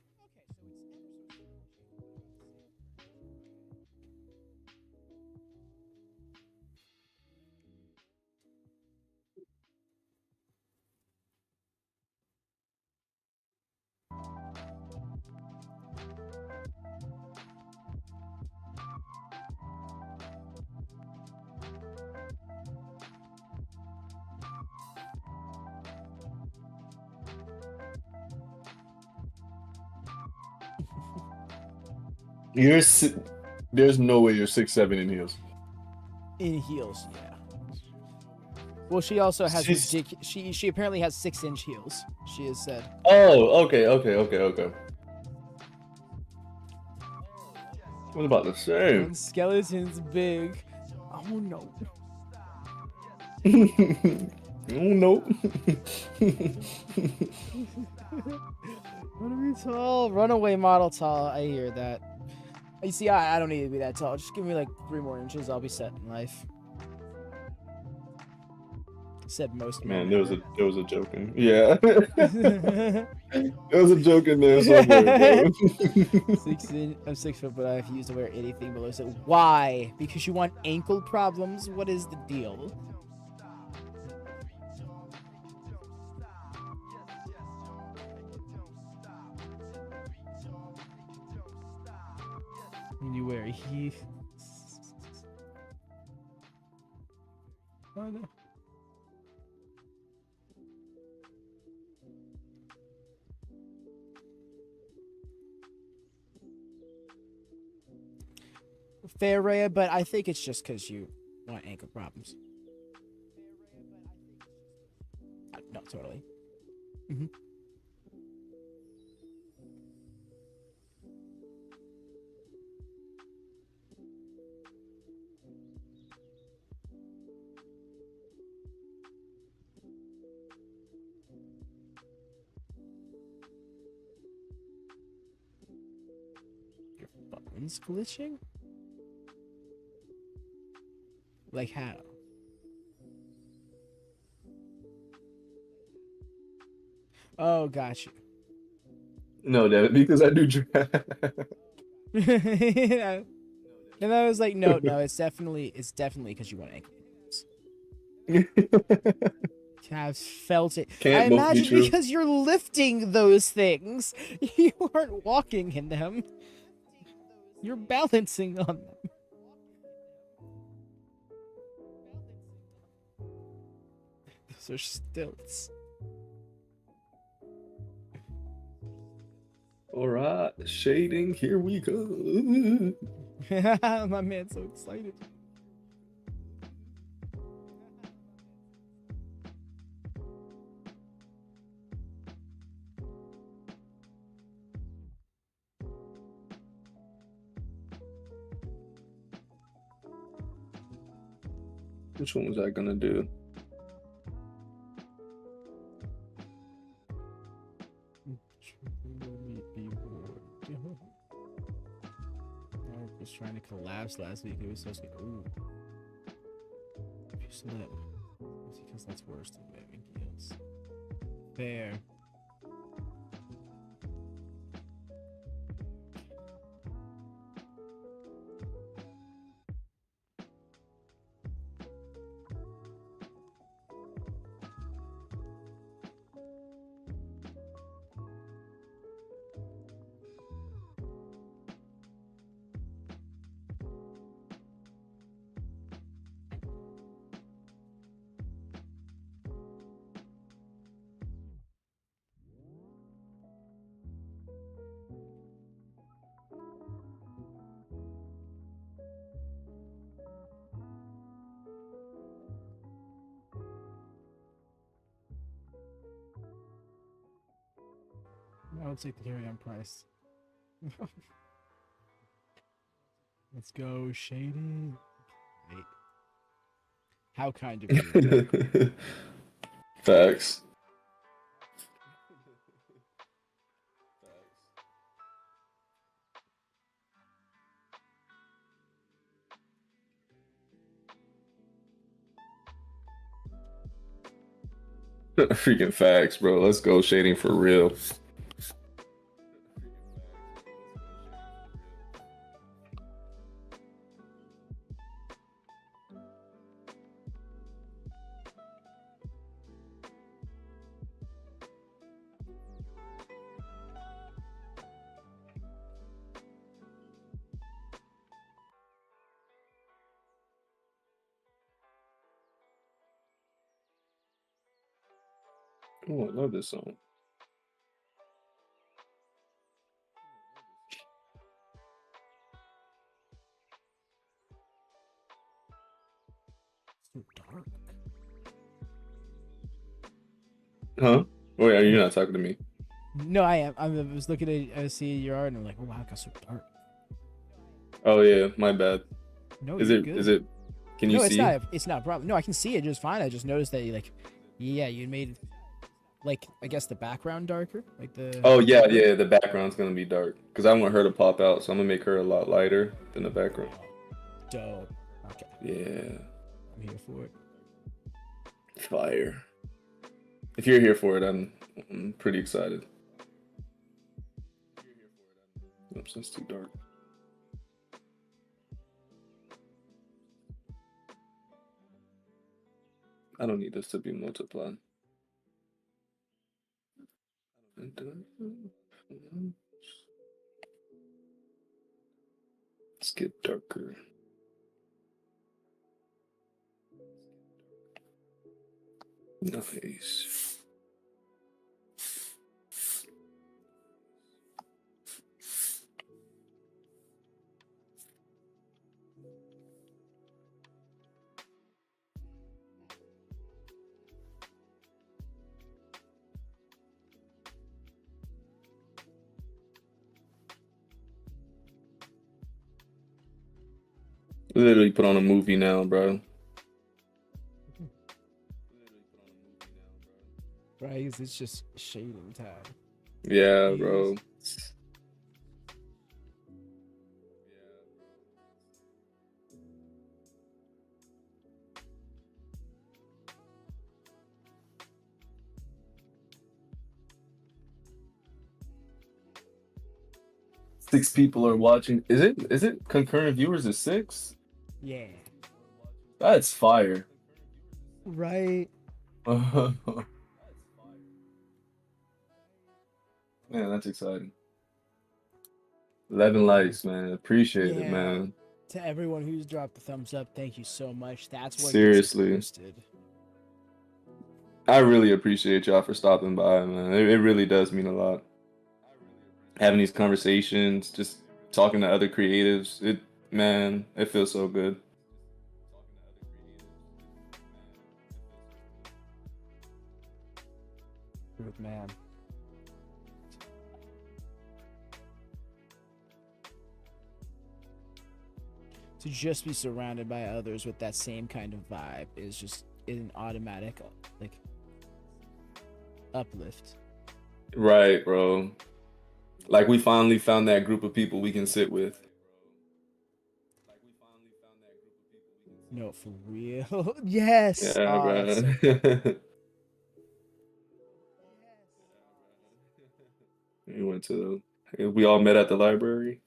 There's no way you're 6'7" in heels. In heels, yeah. Well, she also has she apparently has 6-inch heels. She has said. Oh, okay. What about the same? One skeleton's big. Oh no. Oh no. Want to be tall? Runaway model tall. I hear that. You see, I don't need to be that tall. Just give me like 3 more inches. I'll be set in life. Said most Man, men. there was a joke in. Yeah. There was a joke in there somewhere, bro. I'm 6 foot, but I refuse to wear anything below 6. Why? Because you want ankle problems? What is the deal? When you wear heath. Oh no. Fair, Rhea, but I think it's just because you want ankle problems. No, totally. Mm-hmm. Your phone's glitching? Like how? Oh, got you. No, David, because I do drag. Yeah. And I was like, no, it's definitely because you want ankle problems. I've felt it. Can't I both be imagine true. because you're lifting those things. You aren't walking in them. You're balancing on them. Those are stilts. All right, shading, here we go. My man's so excited. Which one was I gonna do? I was trying to collapse last week. It was so sweet. Ooh. If you slip, it's because that's worse than wearing heels. Fair. I would take the carry on price. Let's go, Shady. Wait. How kind of you. Facts. Freaking facts, bro. Let's go shading for real. Oh, I love this song. So dark. Huh? Oh yeah, you're not talking to me. No, I am. I was looking at I see your art and I'm like, oh wow, it got so dark. Oh yeah, my bad. No, Is you're it? good. Is it? Can you No, it's see? not. It's not a problem. No, I can see it just fine. I just noticed that you like, yeah, you made like I guess the background darker, like the Oh the yeah, bird. yeah. The background's gonna be dark because I want her to pop out, so I'm gonna make her a lot lighter than the background. Dope. Okay, Yeah, I'm here for it. fire. If you're here for it, I'm pretty excited. Oops, that's too dark. I don't need this to be multiplied. Let's get darker. Nice. Literally put on a movie now, bro. Right, 'cause it's just shading time. Yeah, Jeez. bro. 6 people are watching. Is it concurrent viewers is 6? Yeah. That's fire. Right. Man, that's exciting. 11 likes, man. Appreciate it, Yeah. man. To everyone who's dropped the thumbs up, thank you so much. That's what gets us Seriously. boosted. I really appreciate y'all for stopping by, man. It really does mean a lot. Having these conversations, just talking to other creatives, man, it feels so good. Good man. To just be surrounded by others with that same kind of vibe is just an automatic like uplift. Right, bro. Like we finally found that group of people we can sit with. No, for real. Yes. Yeah, Oh, that's bro. so good. We all met at the library.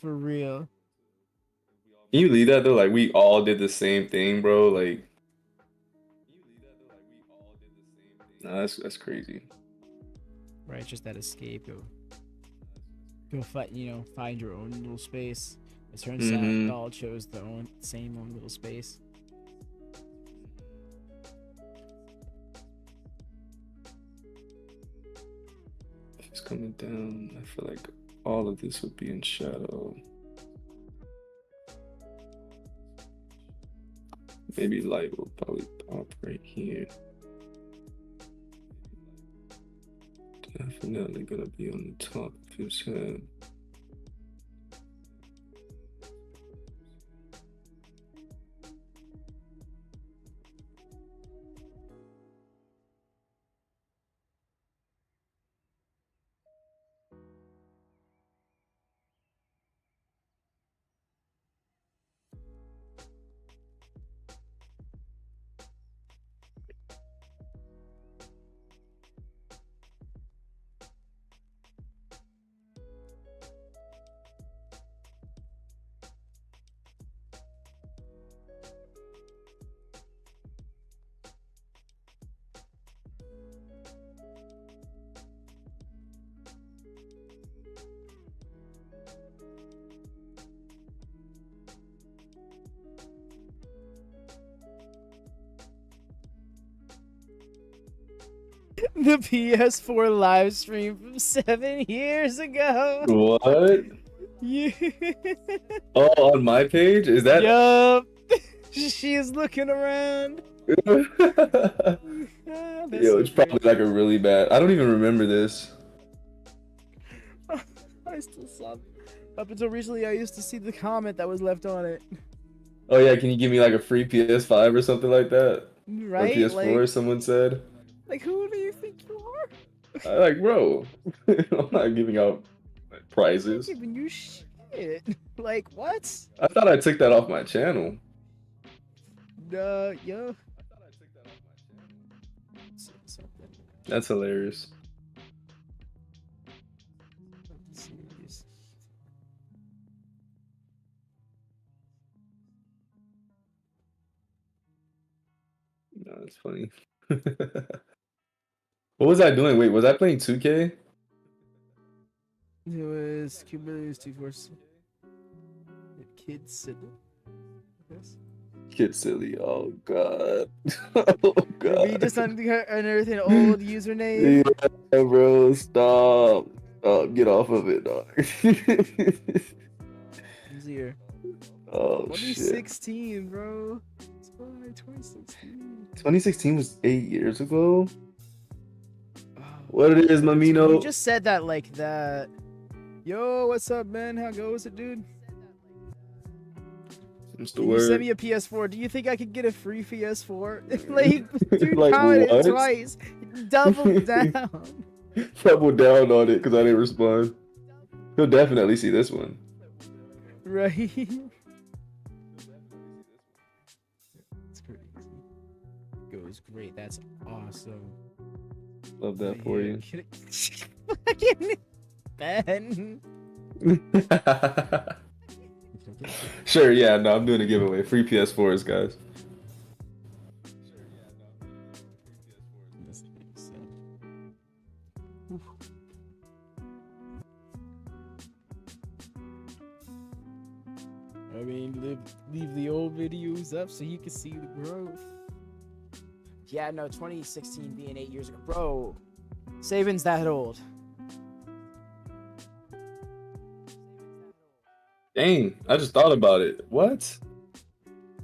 For real. Can you believe that though? Like we all did the same thing, bro. Like, nah, that's crazy. Right, just that escape. Go fight. Find your own little space. It turns out Mm-hmm. y'all chose the same own little space. If it's coming down, I feel like all of this would be in shadow. Maybe light will probably pop right here. Definitely gonna be on the top of his head. The PS4 live stream from 7 years ago. What? Yeah. Oh, on my page? Is that? Yup. She is looking around. Yo, Ah, that's so it's great. probably like a really bad. I don't even remember this. I still saw. Up until recently, I used to see the comment that was left on it. Oh yeah, can you give me like a free PS5 or something like that? Or Right? PS4, someone said. Like who do you think you are? I like, bro, I'm not giving out I'm prizes. giving you shit. Like what? I thought I took that off my channel. Yeah. That's hilarious. No, it's funny. What was I doing? Wait, was I playing 2K? It was Cumulus 2 Kids City. Yes. Kid silly. Oh god. Oh god. We just unearthed an old username. Yeah, bro, stop. Get off of it, dog. Easier. Oh shit. 2016, bro. It's fine, 2016. 2016 was 8 years ago. What it is, Mamino? You just said that like that. Yo, what's up, man? How goes it, dude? What's the Can you word? send me a PS4? Do you think I could get a free PS4? Like, dude, Like commented what? twice. Double down. Double down on it because I didn't respond. He'll definitely see this one. Right? It's crazy. Goes great. That's awesome. Love that for you. Fucking Ben. Sure, yeah, no, I'm doing a giveaway. Free PS4s, guys. I mean, leave the old videos up so you can see the growth. Yeah, no, 2016 being 8 years ago. Bro, Saban's that old. Dang, I just thought about it. What?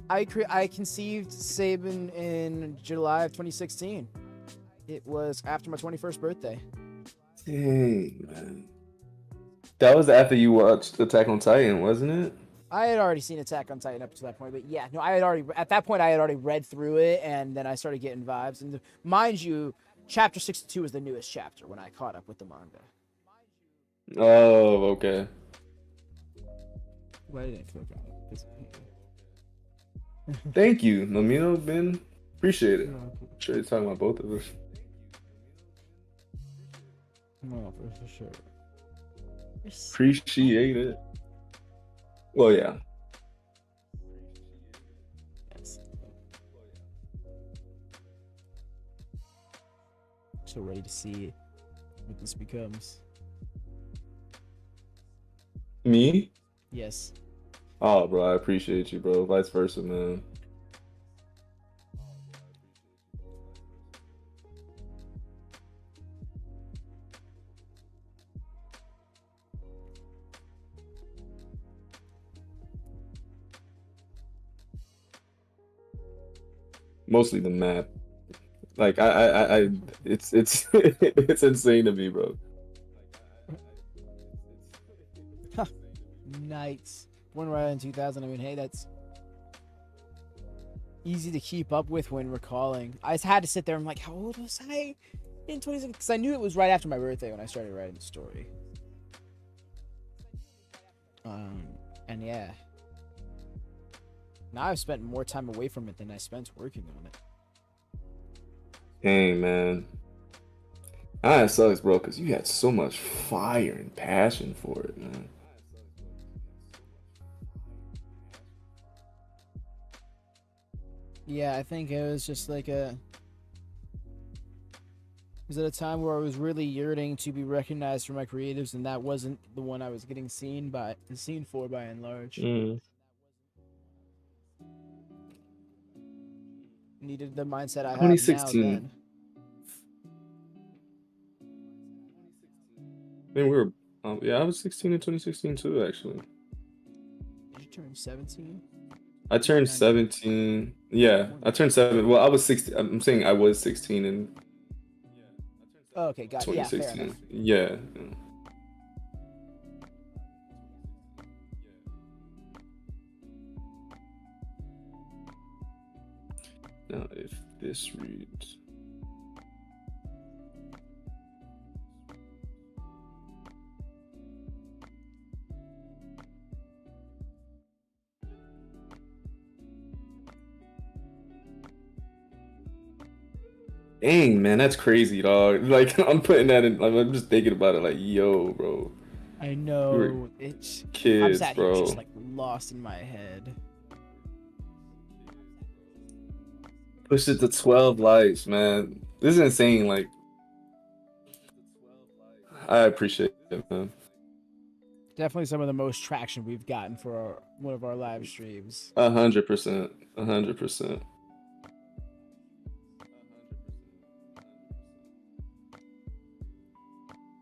I conceived Saban in July of 2016. It was after my 21st birthday. Dang, man. That was after you watched Attack on Titan, wasn't it? I had already seen Attack on Titan up to that point, but yeah, no, at that point I had already read through it, and then I started getting vibes. And mind you, chapter 62 was the newest chapter when I caught up with the manga. Oh, okay. Why didn't I click on it? Thank you, Mamino, Ben. Appreciate it. Sure, you're talking about both of us. No, for sure. Appreciate it. Well, yeah. Yes. So ready to see what this becomes. Me? Yes. Oh, bro, I appreciate you, bro. Vice versa, man. Mostly the map. Like it's it's insane to me, bro. Nights. Born right in 2000. I mean, hey, that's easy to keep up with when recalling. I just had to sit there. I'm like, how old was I in 2016? Because I knew it was right after my birthday when I started writing the story. And yeah. Now I've spent more time away from it than I spent working on it. Dang, man. That sucks, bro, because you had so much fire and passion for it, man. Yeah, I think it was just like it was at a time where I was really yearning to be recognized for my creatives, and that wasn't the one I was getting seen for by and large. Needed the mindset I have now 2016. then. think we were, yeah, I was 16 in 2016 too, actually. Did you turn 17? I turned 17. Yeah, I turned 7. Well, I was 16. I'm saying I was 16 in Oh, okay, got it. Yeah, fair enough. 2016. Yeah. Now, if this reads. Dang, man, that's crazy, dog. Like, I'm putting that in, like, I'm just thinking about it, like, yo, bro. I We were know. It's. I'm kids, sat here just bro. like lost in my head. Pushed it to 12 likes, man. This is insane. Like, I appreciate it, man. Definitely some of the most traction we've gotten for one of our live streams. 100%. 100%.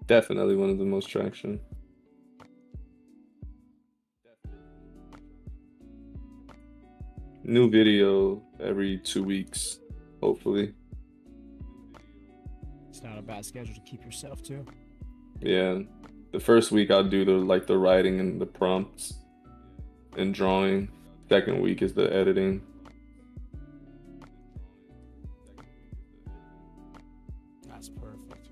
Definitely one of the most traction. New video every 2 weeks, hopefully. It's not a bad schedule to keep yourself to. Yeah. The first week I'll do the writing and the prompts and drawing. Second week is the editing. That's perfect.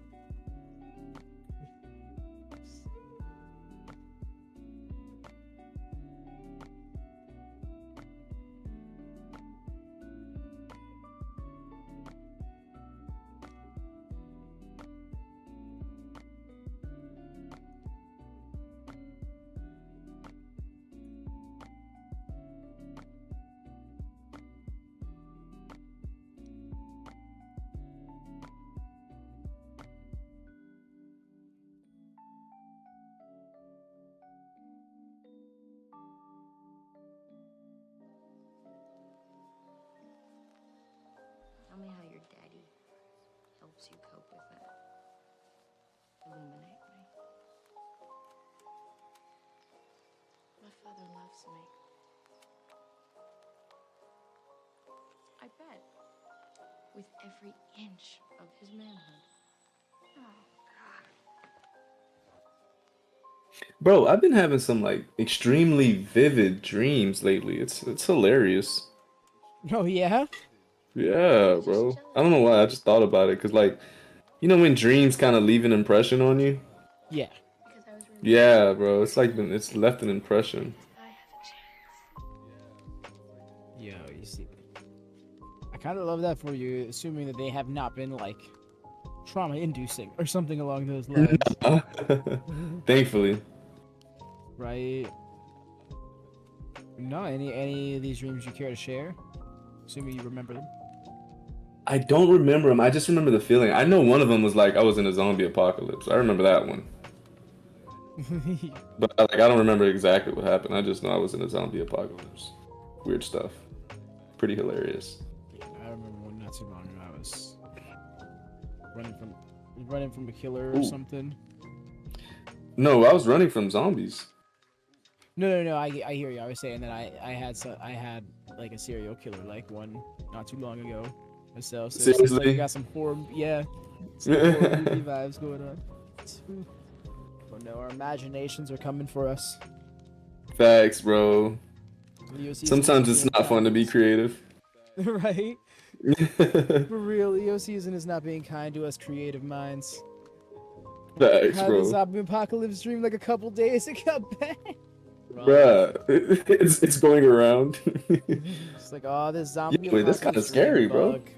Tell me how your daddy helps you cope with that. Illuminate me. My father loves me. I bet. With every inch of his manhood. Oh, God. Bro, I've been having some like extremely vivid dreams lately. It's hilarious. Oh yeah. Yeah, bro. I don't know why. I just thought about it because, like, you know, when dreams kind of leave an impression on you. Yeah. Because I was really Yeah, bro. It's like it's left an impression. I have a chance. Yo, you see. I kind of love that for you, assuming that they have not been like trauma-inducing or something along those lines, Thankfully. right? No, any of these dreams you care to share? Assuming you remember them. I don't remember them. I just remember the feeling. I know one of them was like I was in a zombie apocalypse. I remember that one. But like I don't remember exactly what happened. I just know I was in a zombie apocalypse. Weird stuff. Pretty hilarious. Yeah, I remember one not too long ago. I was running from a killer or Ooh. something. No, I was running from zombies. No. I hear you. I was saying that I had like a serial killer like one not too long ago myself. So it seems like we Seriously? got some horror, yeah, some horror movie vibes going on. Oh no, our imaginations are coming for us. Facts, bro. Leo season Sometimes is it's being not fun to be kind. creative. Right? For real, Leo season is not being kind to us creative minds. Facts, Had the bro. zombie apocalypse dream like a couple days ago. Bruh, it's going around. It's like, oh, this zombie Wait, that's kind of apocalypse dream scary, bro. bug.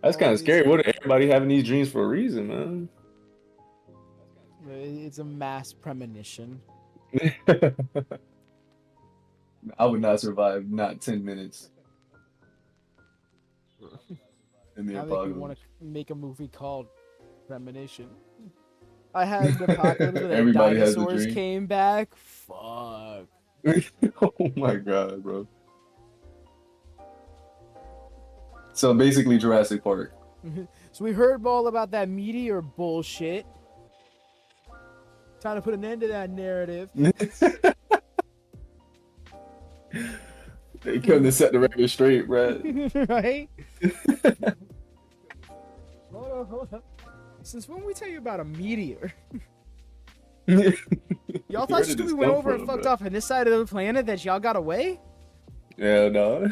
That's kind All of these- scary. What everybody having these dreams for a reason, man? It's a mass premonition. I would not survive not 10 minutes in the Now that you want apocalypse. to make a movie called Premonition. I had an apocalypse where the Everybody has a dinosaurs dream. came back. Fuck. Oh my god, bro. So basically Jurassic Park. So we heard all about that meteor bullshit. Time to put an end to that narrative. They couldn't have set the record straight, bro. Right? Hold on. Since when we tell you about a meteor? Y'all thought we went over and fucked off on this side of the planet that y'all got away? Yeah, no.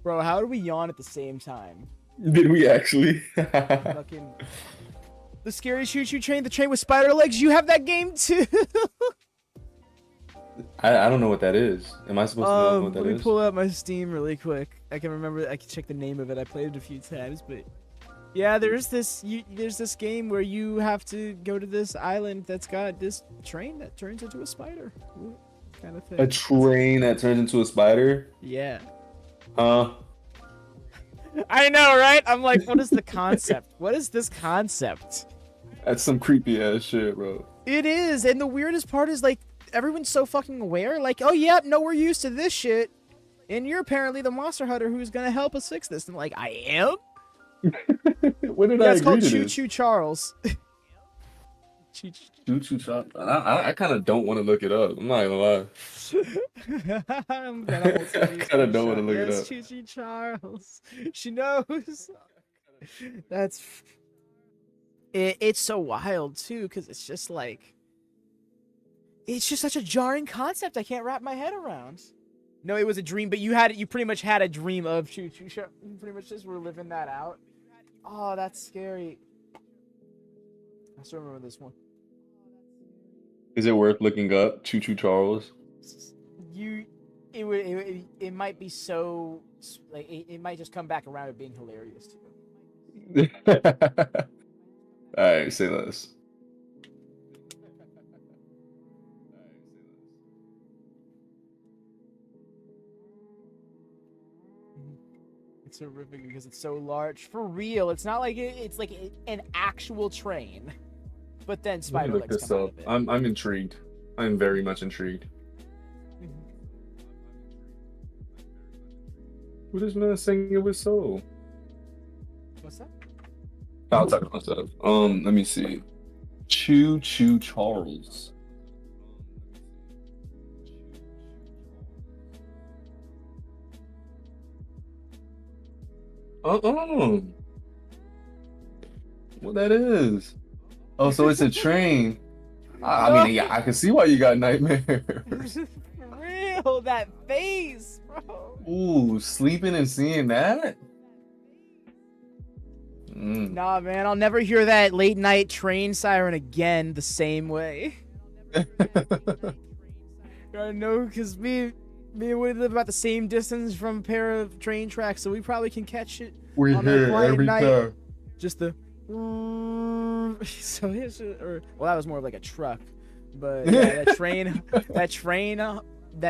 Bro, how do we yawn at the same time? Did we actually? Fucking the scary choo-choo train, the train with spider legs. You have that game too. I don't know what that is. Am I supposed to know what that is? Let me pull up my Steam really quick. I can remember. I can check the name of it. I played it a few times, but yeah, there's this game where you have to go to this island that's got this train that turns into a spider. Ooh, kind of thing. A train that turns into a spider? Yeah. Huh? I know, right? I'm like, what is the concept? What is this concept? That's some creepy ass shit, bro. It is, and the weirdest part is like everyone's so fucking aware. Like, oh yeah, no, we're used to this shit, and you're apparently the monster hunter who's gonna help us fix this. And like, I am. When did I Yeah, it's agree called to Choo this? Choo Charles. Choo Choo Charles. I kind of don't want to look it up. I'm not gonna lie. I'm gonna hold I kind of don't want to look it Yes, up. Choo Choo Charles. She knows. That's. It's so wild too, because it's just like. It's just such a jarring concept. I can't wrap my head around. No, it was a dream, but you pretty much had a dream of Choo Choo Charles. You pretty much just were living that out. Oh, that's scary. I still remember this one. Is it worth looking up? Choo Choo Charles. It might be so like it might just come back around to being hilarious to you. All right, say less. It's horrific because it's so large. For real, it's not like it's like an actual train. But then Let spider me look legs this come out up. of it. I'm intrigued. I'm very much intrigued. Who this man singing it with soul? What's that? I'll talk to myself. Let me see. Choo Choo Charles. Oh, what that is? Oh, so it's a train. I mean, yeah, I can see why you got nightmares. For real, that face, bro. Ooh, sleeping and seeing that? Nah, man, I'll never hear that late night train siren again the same way. I know, because me and Woody live about the same distance from a pair of train tracks, so we probably can catch it We on a hear quiet every night. time. Just the so it's or well, that was more of like a truck, but yeah, that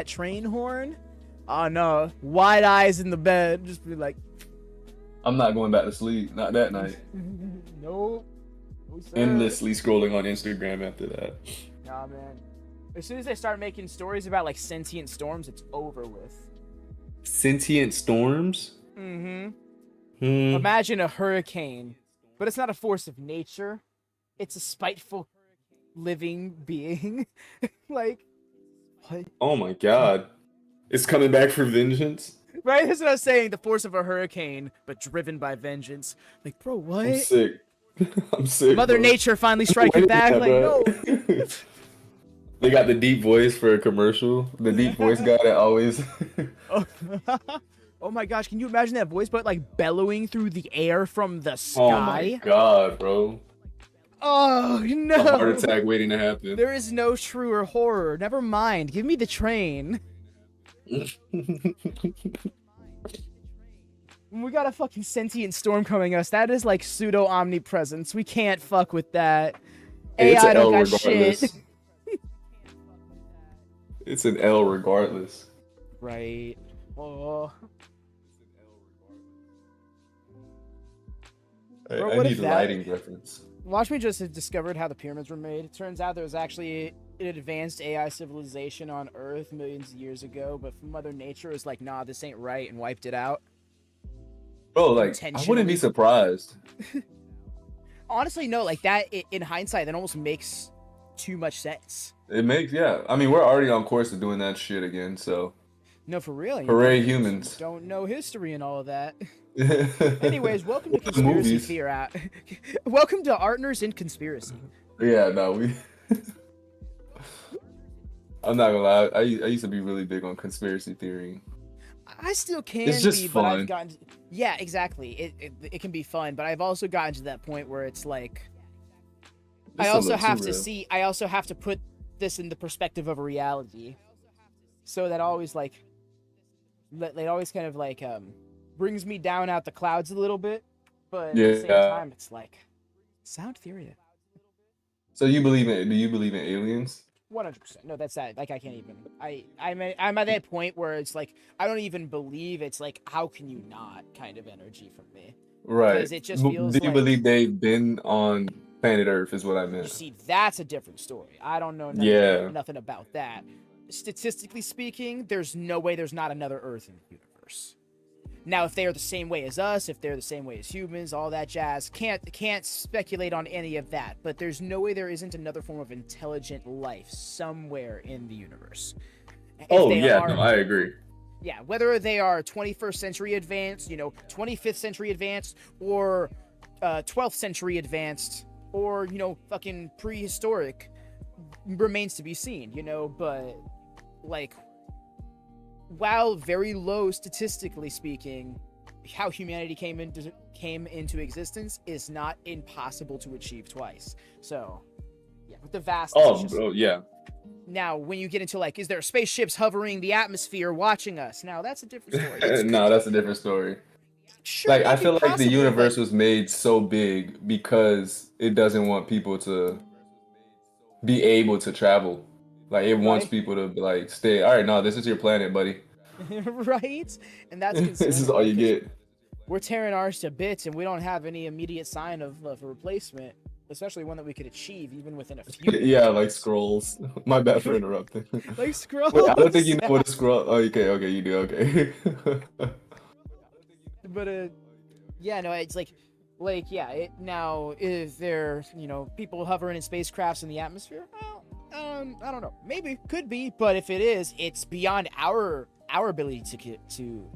train horn. Oh no, wide eyes in the bed, just be like, I'm not going back to sleep. Not that night. nope. No, sir. Endlessly scrolling on Instagram after that. Nah, man. As soon as they start making stories about like sentient storms, it's over with. Sentient storms? Imagine a hurricane, but it's not a force of nature. It's a spiteful living being. Like, what? Oh my god. It's coming back for vengeance? Right? That's what I was saying. The force of a hurricane, but driven by vengeance. Like, bro, what? I'm sick. I'm sick. Mother bro. Nature finally striking back. Like, no. They got the deep voice for a commercial. The deep voice guy that always. Oh my gosh, can you imagine that voice, but like bellowing through the air from the sky? Oh my god, bro. Oh no. A heart attack waiting to happen. There is no truer horror. Never mind. Give me the train. We got a fucking sentient storm coming us. That is like pseudo omnipresence. We can't fuck with that. It's AI an don't L got shit. regardless. It's an L regardless. Right. Oh. Bro, I what need if a that? lighting reference. Watch me just have discovered how the pyramids were made. It turns out there was actually an advanced AI civilization on Earth millions of years ago, but Mother Nature was like, nah, this ain't right, and wiped it out Bro, like I wouldn't be intentionally. surprised. Honestly, no, like that in hindsight, that almost makes too much sense. It makes, yeah. I mean, we're already on course to doing that shit again. So No, for real, you know, hooray, for those who humans. don't know history and all of that. Anyways, welcome to What are the Conspiracy movies? Theor out. Welcome to Artners in Conspiracy. Yeah, no, we. I'm not gonna lie. I used to be really big on conspiracy theory. I still can It's just be, but I've fun. gotten yeah, exactly. It can be fun, but I've also gotten to that point where it's like I It's a also little have too to real. see I also have to put this in the perspective of a reality. So that always like it always kind of like brings me down out the clouds a little bit, but at the same Yeah. time it's like sound theory. So you believe in? Do you believe in aliens? 100%. No, that's that. Like I can't even. I'm at that point where it's like I don't even believe. It's like how can you not kind of energy from me Right. because it just feels Do you like believe they've been on planet Earth? Is what I you meant. see that's a different story. I don't know Yeah. nothing about that. Statistically speaking, there's no way there's not another Earth in the universe. Now, if they are the same way as us, if they're the same way as humans, all that jazz, can't speculate on any of that. But there's no way there isn't another form of intelligent life somewhere in the universe. If Oh they yeah, are, no, I agree. yeah, whether they are 21st century advanced, 25th century advanced, or 12th century advanced, or fucking prehistoric, remains to be seen. But like while very low statistically speaking, how humanity came into existence is not impossible to achieve twice. So, yeah, with the vastness. Oh yeah. Now, when you get into like, is there spaceships hovering the atmosphere watching us? Now, that's a different story. It's No, that's a different story. sure Like I maybe feel like the possible, universe but was made so big because it doesn't want people to be able to travel. Like it wants right, people to be like stay. All right, no, this is your planet, buddy. right, and that's This is concerning, all right? you Because get. we're tearing ours to bits, and we don't have any immediate sign of a replacement, especially one that we could achieve even within a few Yeah, like decades. scrolls. My bad for interrupting. Like scrolls. Wait, I don't think you know what a scroll. Oh, okay, you do. Okay. But yeah, no, it's like yeah. Now, is there people hovering in spacecrafts in the atmosphere? Well, I don't know. Maybe, could be, but if it is, it's beyond our ability to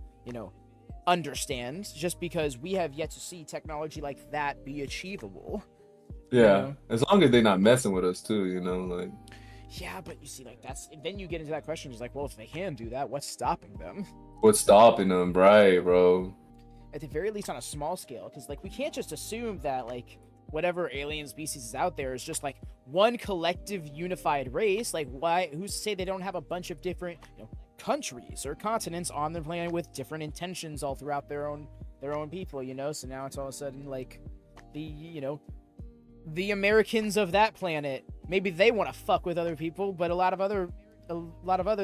understand. Just because we have yet to see technology like that be achievable. Yeah, as long as they're not messing with us too, like. Yeah, but you see, like that's then you get into that question. It's like, well, if they can do that, what's stopping them? What's stopping them, right, bro? At the very least on a small scale, because like we can't just assume that like whatever alien species is out there is just like one collective unified race. Like why, who's to say they don't have a bunch of different countries or continents on the planet with different intentions all throughout their own people, so now it's all of a sudden like the Americans of that planet, maybe they want to fuck with other people, but a lot of other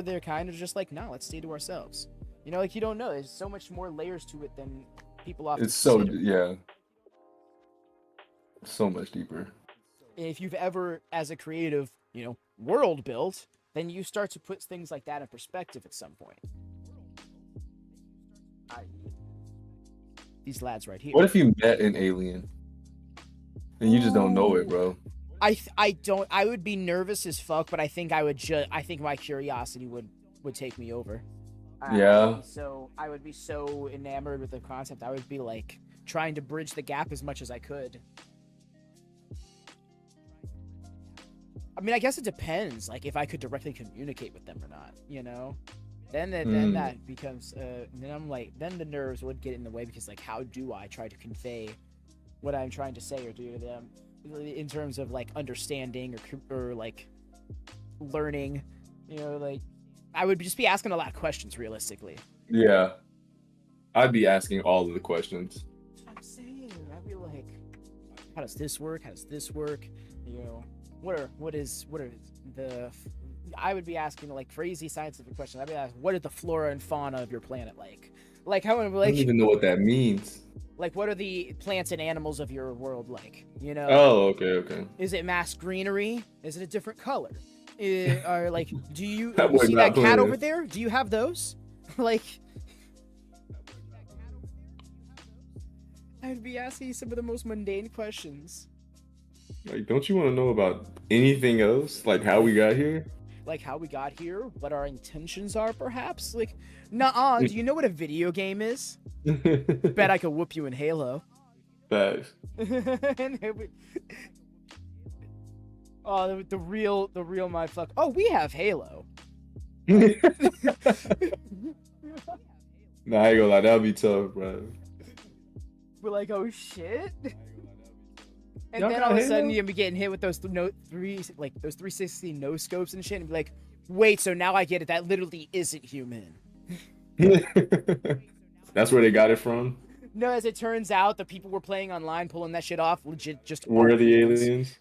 their kind are just like, no, let's stay to ourselves. Like you don't know. There's so much more layers to it than people often It's so consider. yeah, so much deeper. If you've ever, as a creative, world built, then you start to put things like that in perspective at some point. These lads right here. What if you met an alien and you just don't know it, bro? I don't. I would be nervous as fuck, but I think I would I think my curiosity would take me over. Yeah. So I would be so enamored with the concept. I would be like trying to bridge the gap as much as I could. I mean, I guess it depends. Like if I could directly communicate with them or not, Then that becomes. Then I'm like, then the nerves would get in the way because like, how do I try to convey what I'm trying to say or do to them in terms of like understanding or like learning, like. I would just be asking a lot of questions, realistically. Yeah, I'd be asking all of the questions. I'm saying, I'd be like, how does this work? How does this work? What is the? I would be asking like crazy scientific questions. I'd be asking, what is the flora and fauna of your planet like? Like how I don't even know what that means. Like, what are the plants and animals of your world like? You know? Oh, okay. Is it mass greenery? Is it a different color? Or like, do you That was see not that cat over planned. there? Do you have those? Like, I'd be asking some of the most mundane questions. Like, don't you want to know about anything else? Like how we got here? Like how we got here, what our intentions are, perhaps? Like, nuh-uh, do you know what a video game is? Bet I could whoop you in Halo. Facts. Oh, the real mindfuck. Oh, we have Halo. Nah, I ain't gonna lie, that'd be tough, bro. We're like, oh shit. And Y'all then got all of a sudden Halo? you'll be getting hit with those those 360 no scopes and shit, and be like, wait, so now I get it. That literally isn't human. That's where they got it from. No, as it turns out, the people were playing online pulling that shit off legit just Where are are the humans. aliens?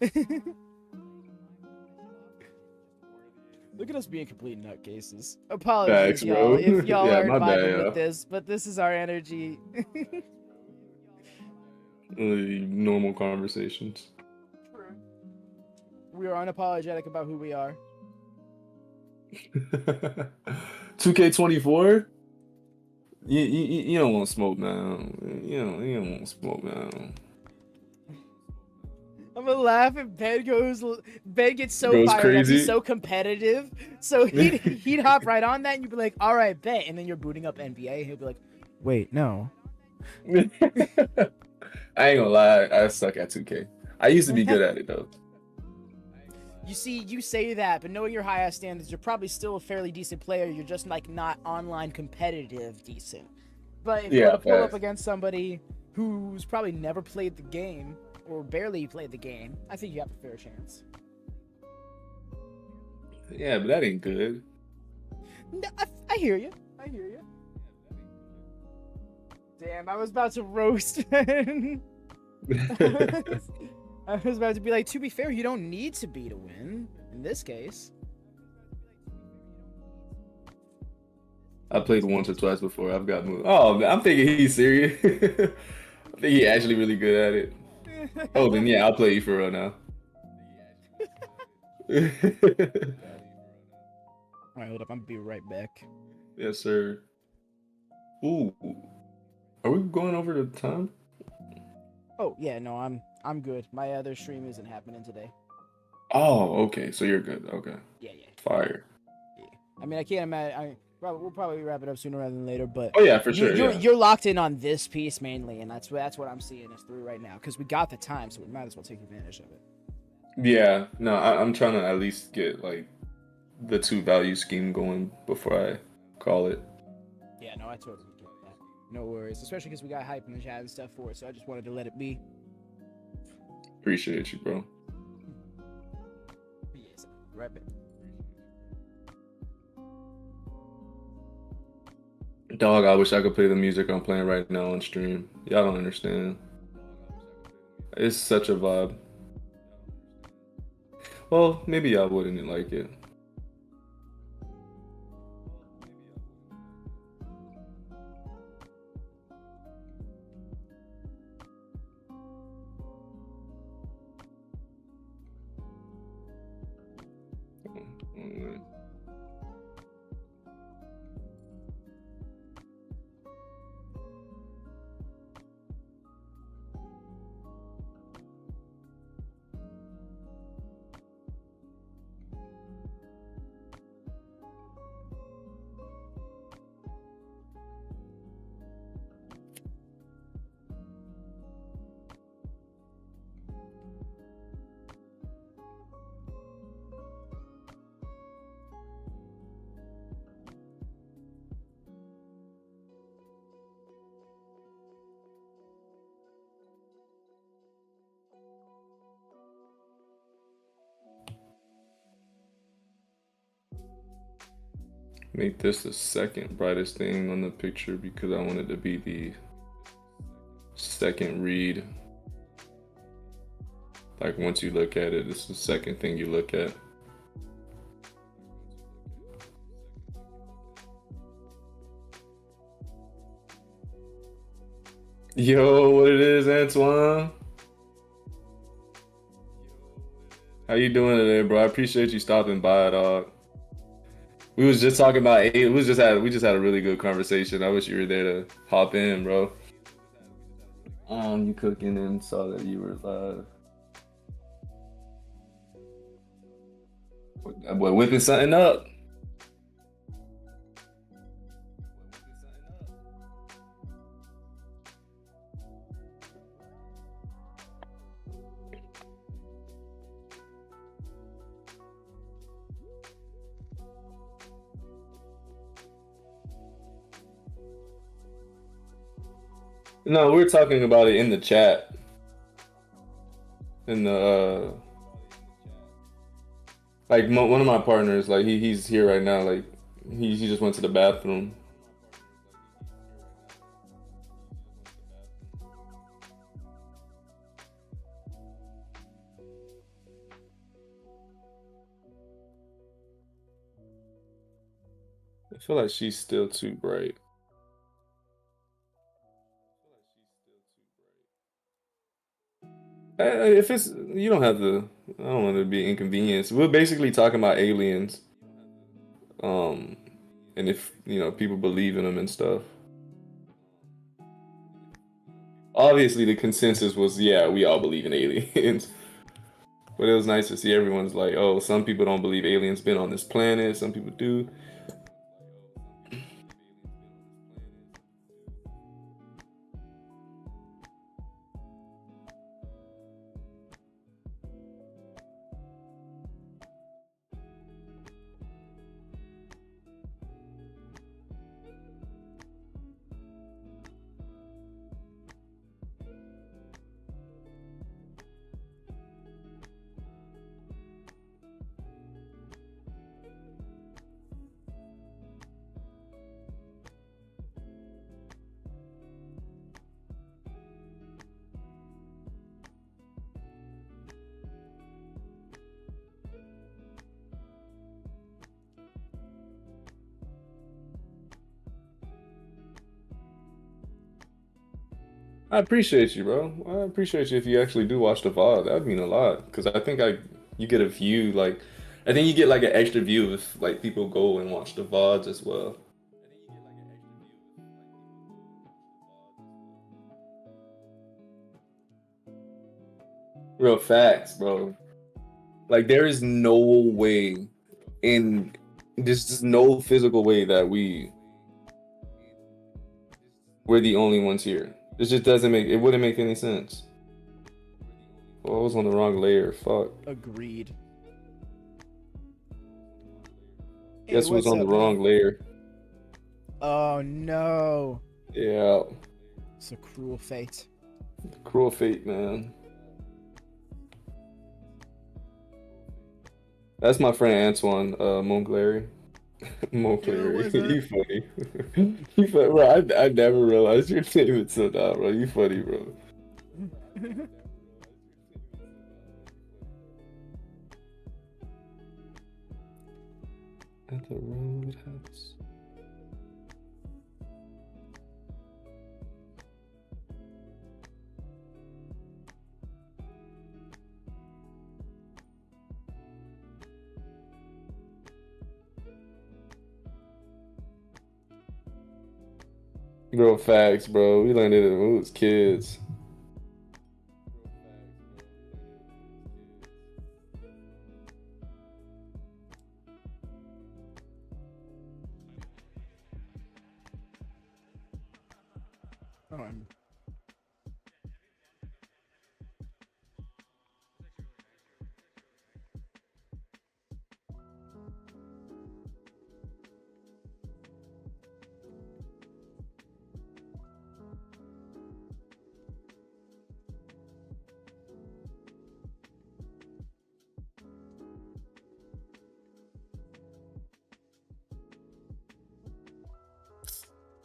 Look at us being complete nutcases. Apologies, Facts, y'all, bro. if y'all Yeah, aren't my bad, vibing yo. with this, but this is our energy. Normal conversations. We are unapologetic about who we are. 2K24? You don't want smoke now. You don't want smoke now. I'm gonna laugh if Ben gets so Goes fired up, crazy. he's so competitive, so he'd hop right on that, and you'd be like, all right, bet, and then you're booting up NBA, and he'll be like, wait, no. I ain't gonna lie, I suck at 2K. I used to be good at it though. You see, you say that, but knowing your high ass standards, you're probably still a fairly decent player. You're just like not online competitive decent. But if you Yeah, were to pull up facts. against somebody who's probably never played the game or barely played the game, I think you have a fair chance. Yeah, but that ain't good. No, I hear you. I hear you. Damn, I was about to roast. I was about to be like, to be fair, you don't need to be to win in this case. I played once or twice before. I've got moved. Oh, man, I'm thinking he's serious. I think he's actually really good at it. Oh, then yeah, I'll play you for real now. All right, hold up. I'm gonna be right back. Yes, sir. Ooh, are we going over the time? Oh yeah, no, I'm good. My other stream isn't happening today. Oh, okay. So you're good. Okay. Yeah. Fire. I mean, I can't imagine. We'll probably wrap it up sooner rather than later. But Oh yeah, for sure. you're Yeah. you're locked in on this piece mainly, and that's what I'm seeing us through right now because we got the time, so we might as well take advantage of it. Yeah. No, I'm trying to at least get like the two value scheme going before I call it. Yeah, no, I totally get that. No worries, especially because we got hype in the chat and stuff for it. So I just wanted to let it be. Appreciate you, bro. Yes, right back. Dog, I wish I could play the music I'm playing right now on stream. Y'all don't understand. It's such a vibe. Well, maybe y'all wouldn't like it. Alright. Make this the second brightest thing on the picture because I want it to be the second read. Like once you look at it, it's the second thing you look at. Yo, what it is, Antoine? How you doing today, bro? I appreciate you stopping by, dog. We was just talking about we just had a really good conversation. I wish you were there to hop in, bro. You cooking and saw that you were live. What, whipping something up? No, we were talking about it in the chat. In the like one of my partners, like he's here right now. Like he just went to the bathroom. I feel like she's still too bright. If it's you don't have to. I don't want to be inconvenienced. We're basically talking about aliens, um, and if people believe in them and stuff. Obviously, the consensus was yeah, we all believe in aliens. But it was nice to see everyone's like, oh, some people don't believe aliens been on this planet. Some people do. I appreciate you, bro. I appreciate you if you actually do watch the VOD. That would mean a lot because I think you get a view like I think you get like an extra view if like people go and watch the VODs as well. Real facts, bro. Like there is no way in there's just no physical way that we're the only ones here. It just doesn't make it wouldn't make any sense. Oh, I was on the wrong layer. Fuck. Agreed. Hey, Guess who was what's on the up, man? wrong layer? Oh no. Yeah. It's a cruel fate. Cruel fate, man. That's my friend Antoine Moncler. Yo, Moncler. what's up? You funny. You funny, bro. I never realized your name until now, bro. You funny, bro. At the Roadhouse. Bro, facts, bro. We learned it when we was kids. Oh, I'm...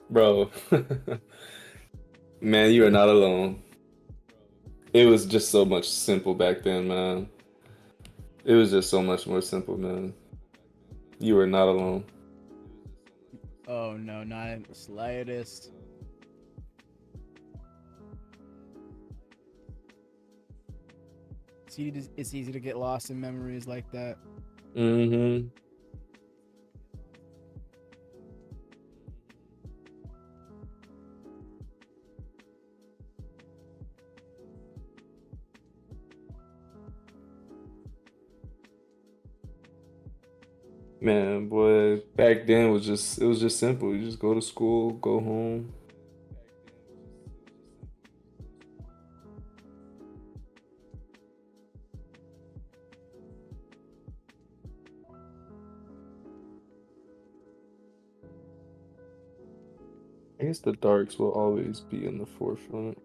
Bro. Man, you are not alone. It was just so much simple back then, man. It was just so much more simple, man. You are not alone. Oh no, not in the slightest. it's easy to get lost in memories like that. Mm-hmm. Man, boy, back then it was just simple. You just go to school, go home. I guess the darks will always be in the forefront.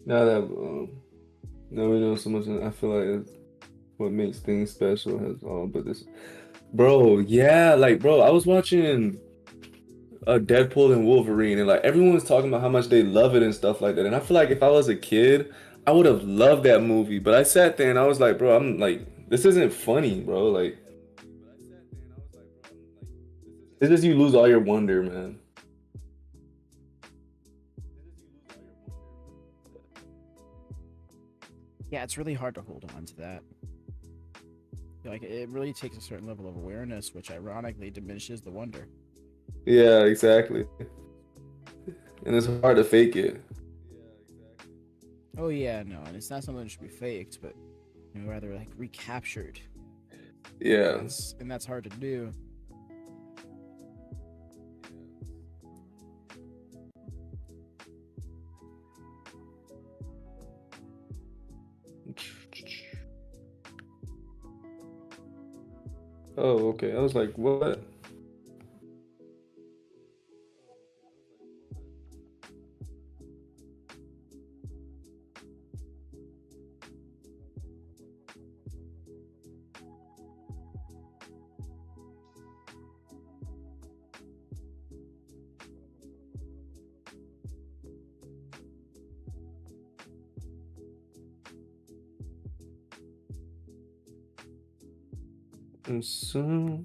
Now that now we know so much, I feel like it's what makes things special has all but this. Bro, yeah, like bro, I was watching Deadpool and Wolverine, and like everyone was talking about how much they love it and stuff like that. And I feel like if I was a kid, I would have loved that movie. But I sat there and I was like, bro, I'm like, this isn't funny, bro. Like, this is you lose all your wonder, man. Yeah, it's really hard to hold on to that. Like it really takes a certain level of awareness, which ironically diminishes the wonder. Yeah, exactly. And it's hard to fake it. Oh yeah, no, and it's not something that should be faked, but rather like recaptured. Yeah. And that's hard to do. Oh, okay. I was like, what? And so,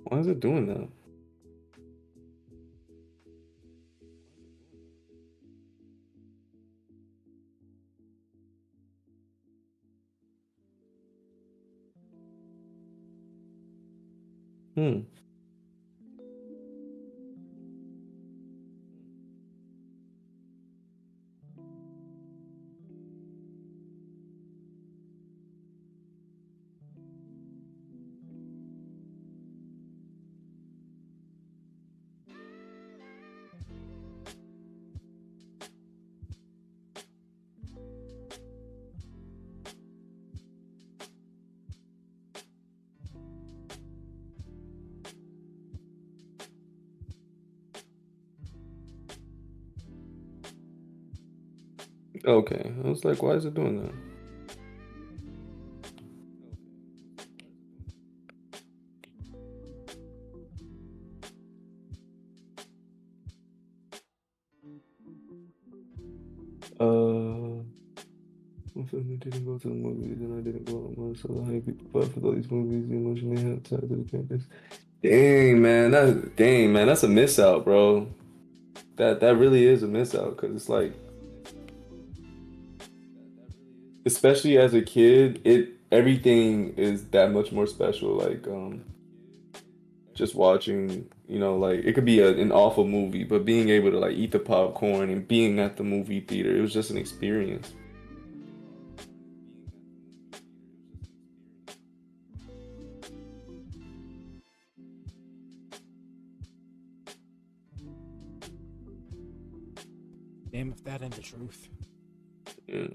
why is it doing that? Hmm. Okay. I was like, why is it doing that? My family didn't go to the movies and I didn't go on one, so how people fight for all these movies, the emotion they have tied to the campus. Dang man, that's a miss out, bro. That really is a miss out because it's like, especially as a kid, it everything is that much more special. Like just watching, like it could be an awful movie, but being able to like eat the popcorn and being at the movie theater, it was just an experience. Damn, if that ain't the truth. Yeah.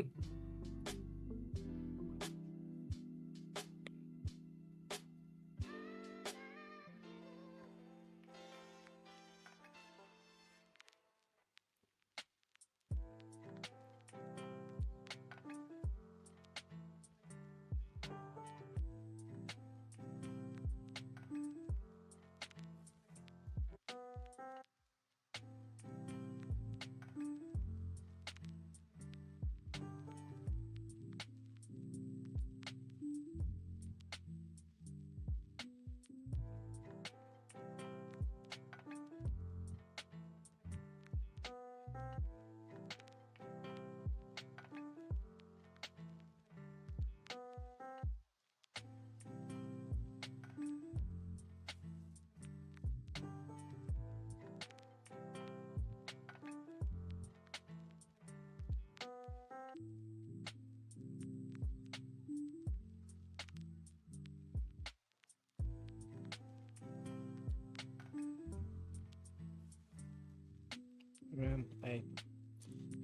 Man, I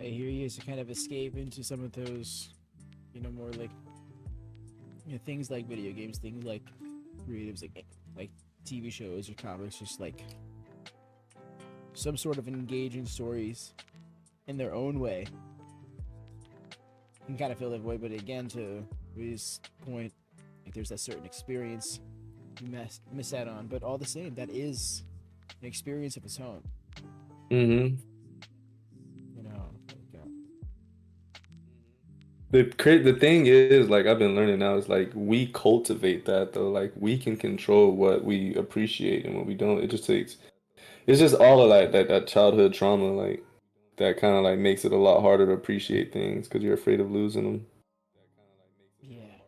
hear you to kind of escape into some of those, more like things like video games, things like creatives, like TV shows or comics, just like some sort of engaging stories in their own way. You can kind of fill that void, but again, to Rui's point, like there's that certain experience you miss out on, but all the same, that is an experience of its own. Mm-hmm. Like, The thing is, like I've been learning now, is like we cultivate that though. Like we can control what we appreciate and what we don't. It just takes. It's just all of like that childhood trauma, like that kind of like makes it a lot harder to appreciate things because you're afraid of losing them. yeah.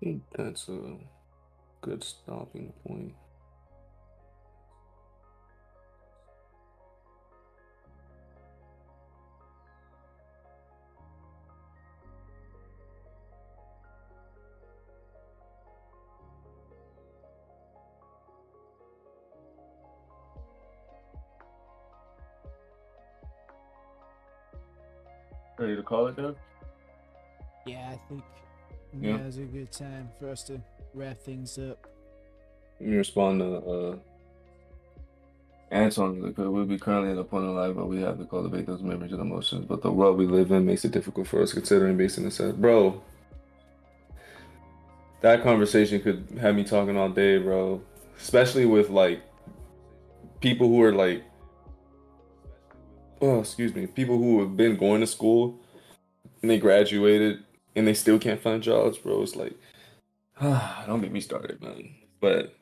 I think that's a good stopping point. Ready to call it, Dev? Yeah, I think Yeah. now's a good time for us to wrap things up. Let me respond to Anton really quick. We'll be currently at a point in life where we have to cultivate those memories and emotions, but the world we live in makes it difficult for us considering based on this. Bro, that conversation could have me talking all day, bro. Especially with like people who are like, oh, excuse me, people who have been going to school and they graduated and they still can't find jobs, bro. It's like, don't get me started, man. But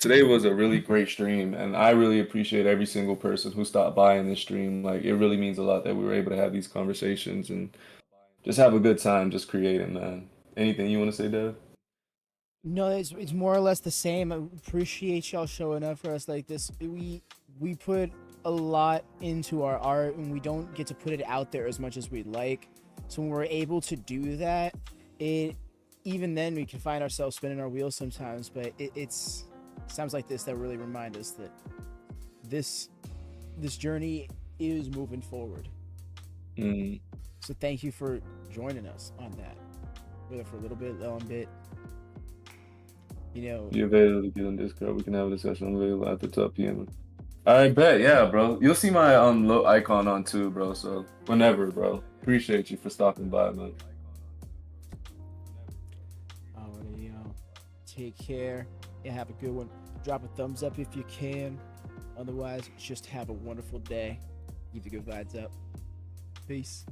today was a really great stream, and I really appreciate every single person who stopped by in this stream. Like, it really means a lot that we were able to have these conversations and just have a good time just creating, man. Anything you want to say, Dev? No, it's more or less the same. I appreciate y'all showing up for us like this. We put a lot into our art, and we don't get to put it out there as much as we'd like. So when we're able to do that, even then we can find ourselves spinning our wheels sometimes. But it's sounds like this that really remind us that this journey is moving forward. Mm. So thank you for joining us on that, whether for a little bit, long bit. you know, Be available to get on Discord. We can have a discussion. I'm available after 12 p.m. I bet, yeah, bro. You'll see my icon on too, bro. So whenever, bro. Appreciate you for stopping by, man. already, take care. Yeah, have a good one. Drop a thumbs up if you can. Otherwise, just have a wonderful day. Keep the good vibes up. Peace.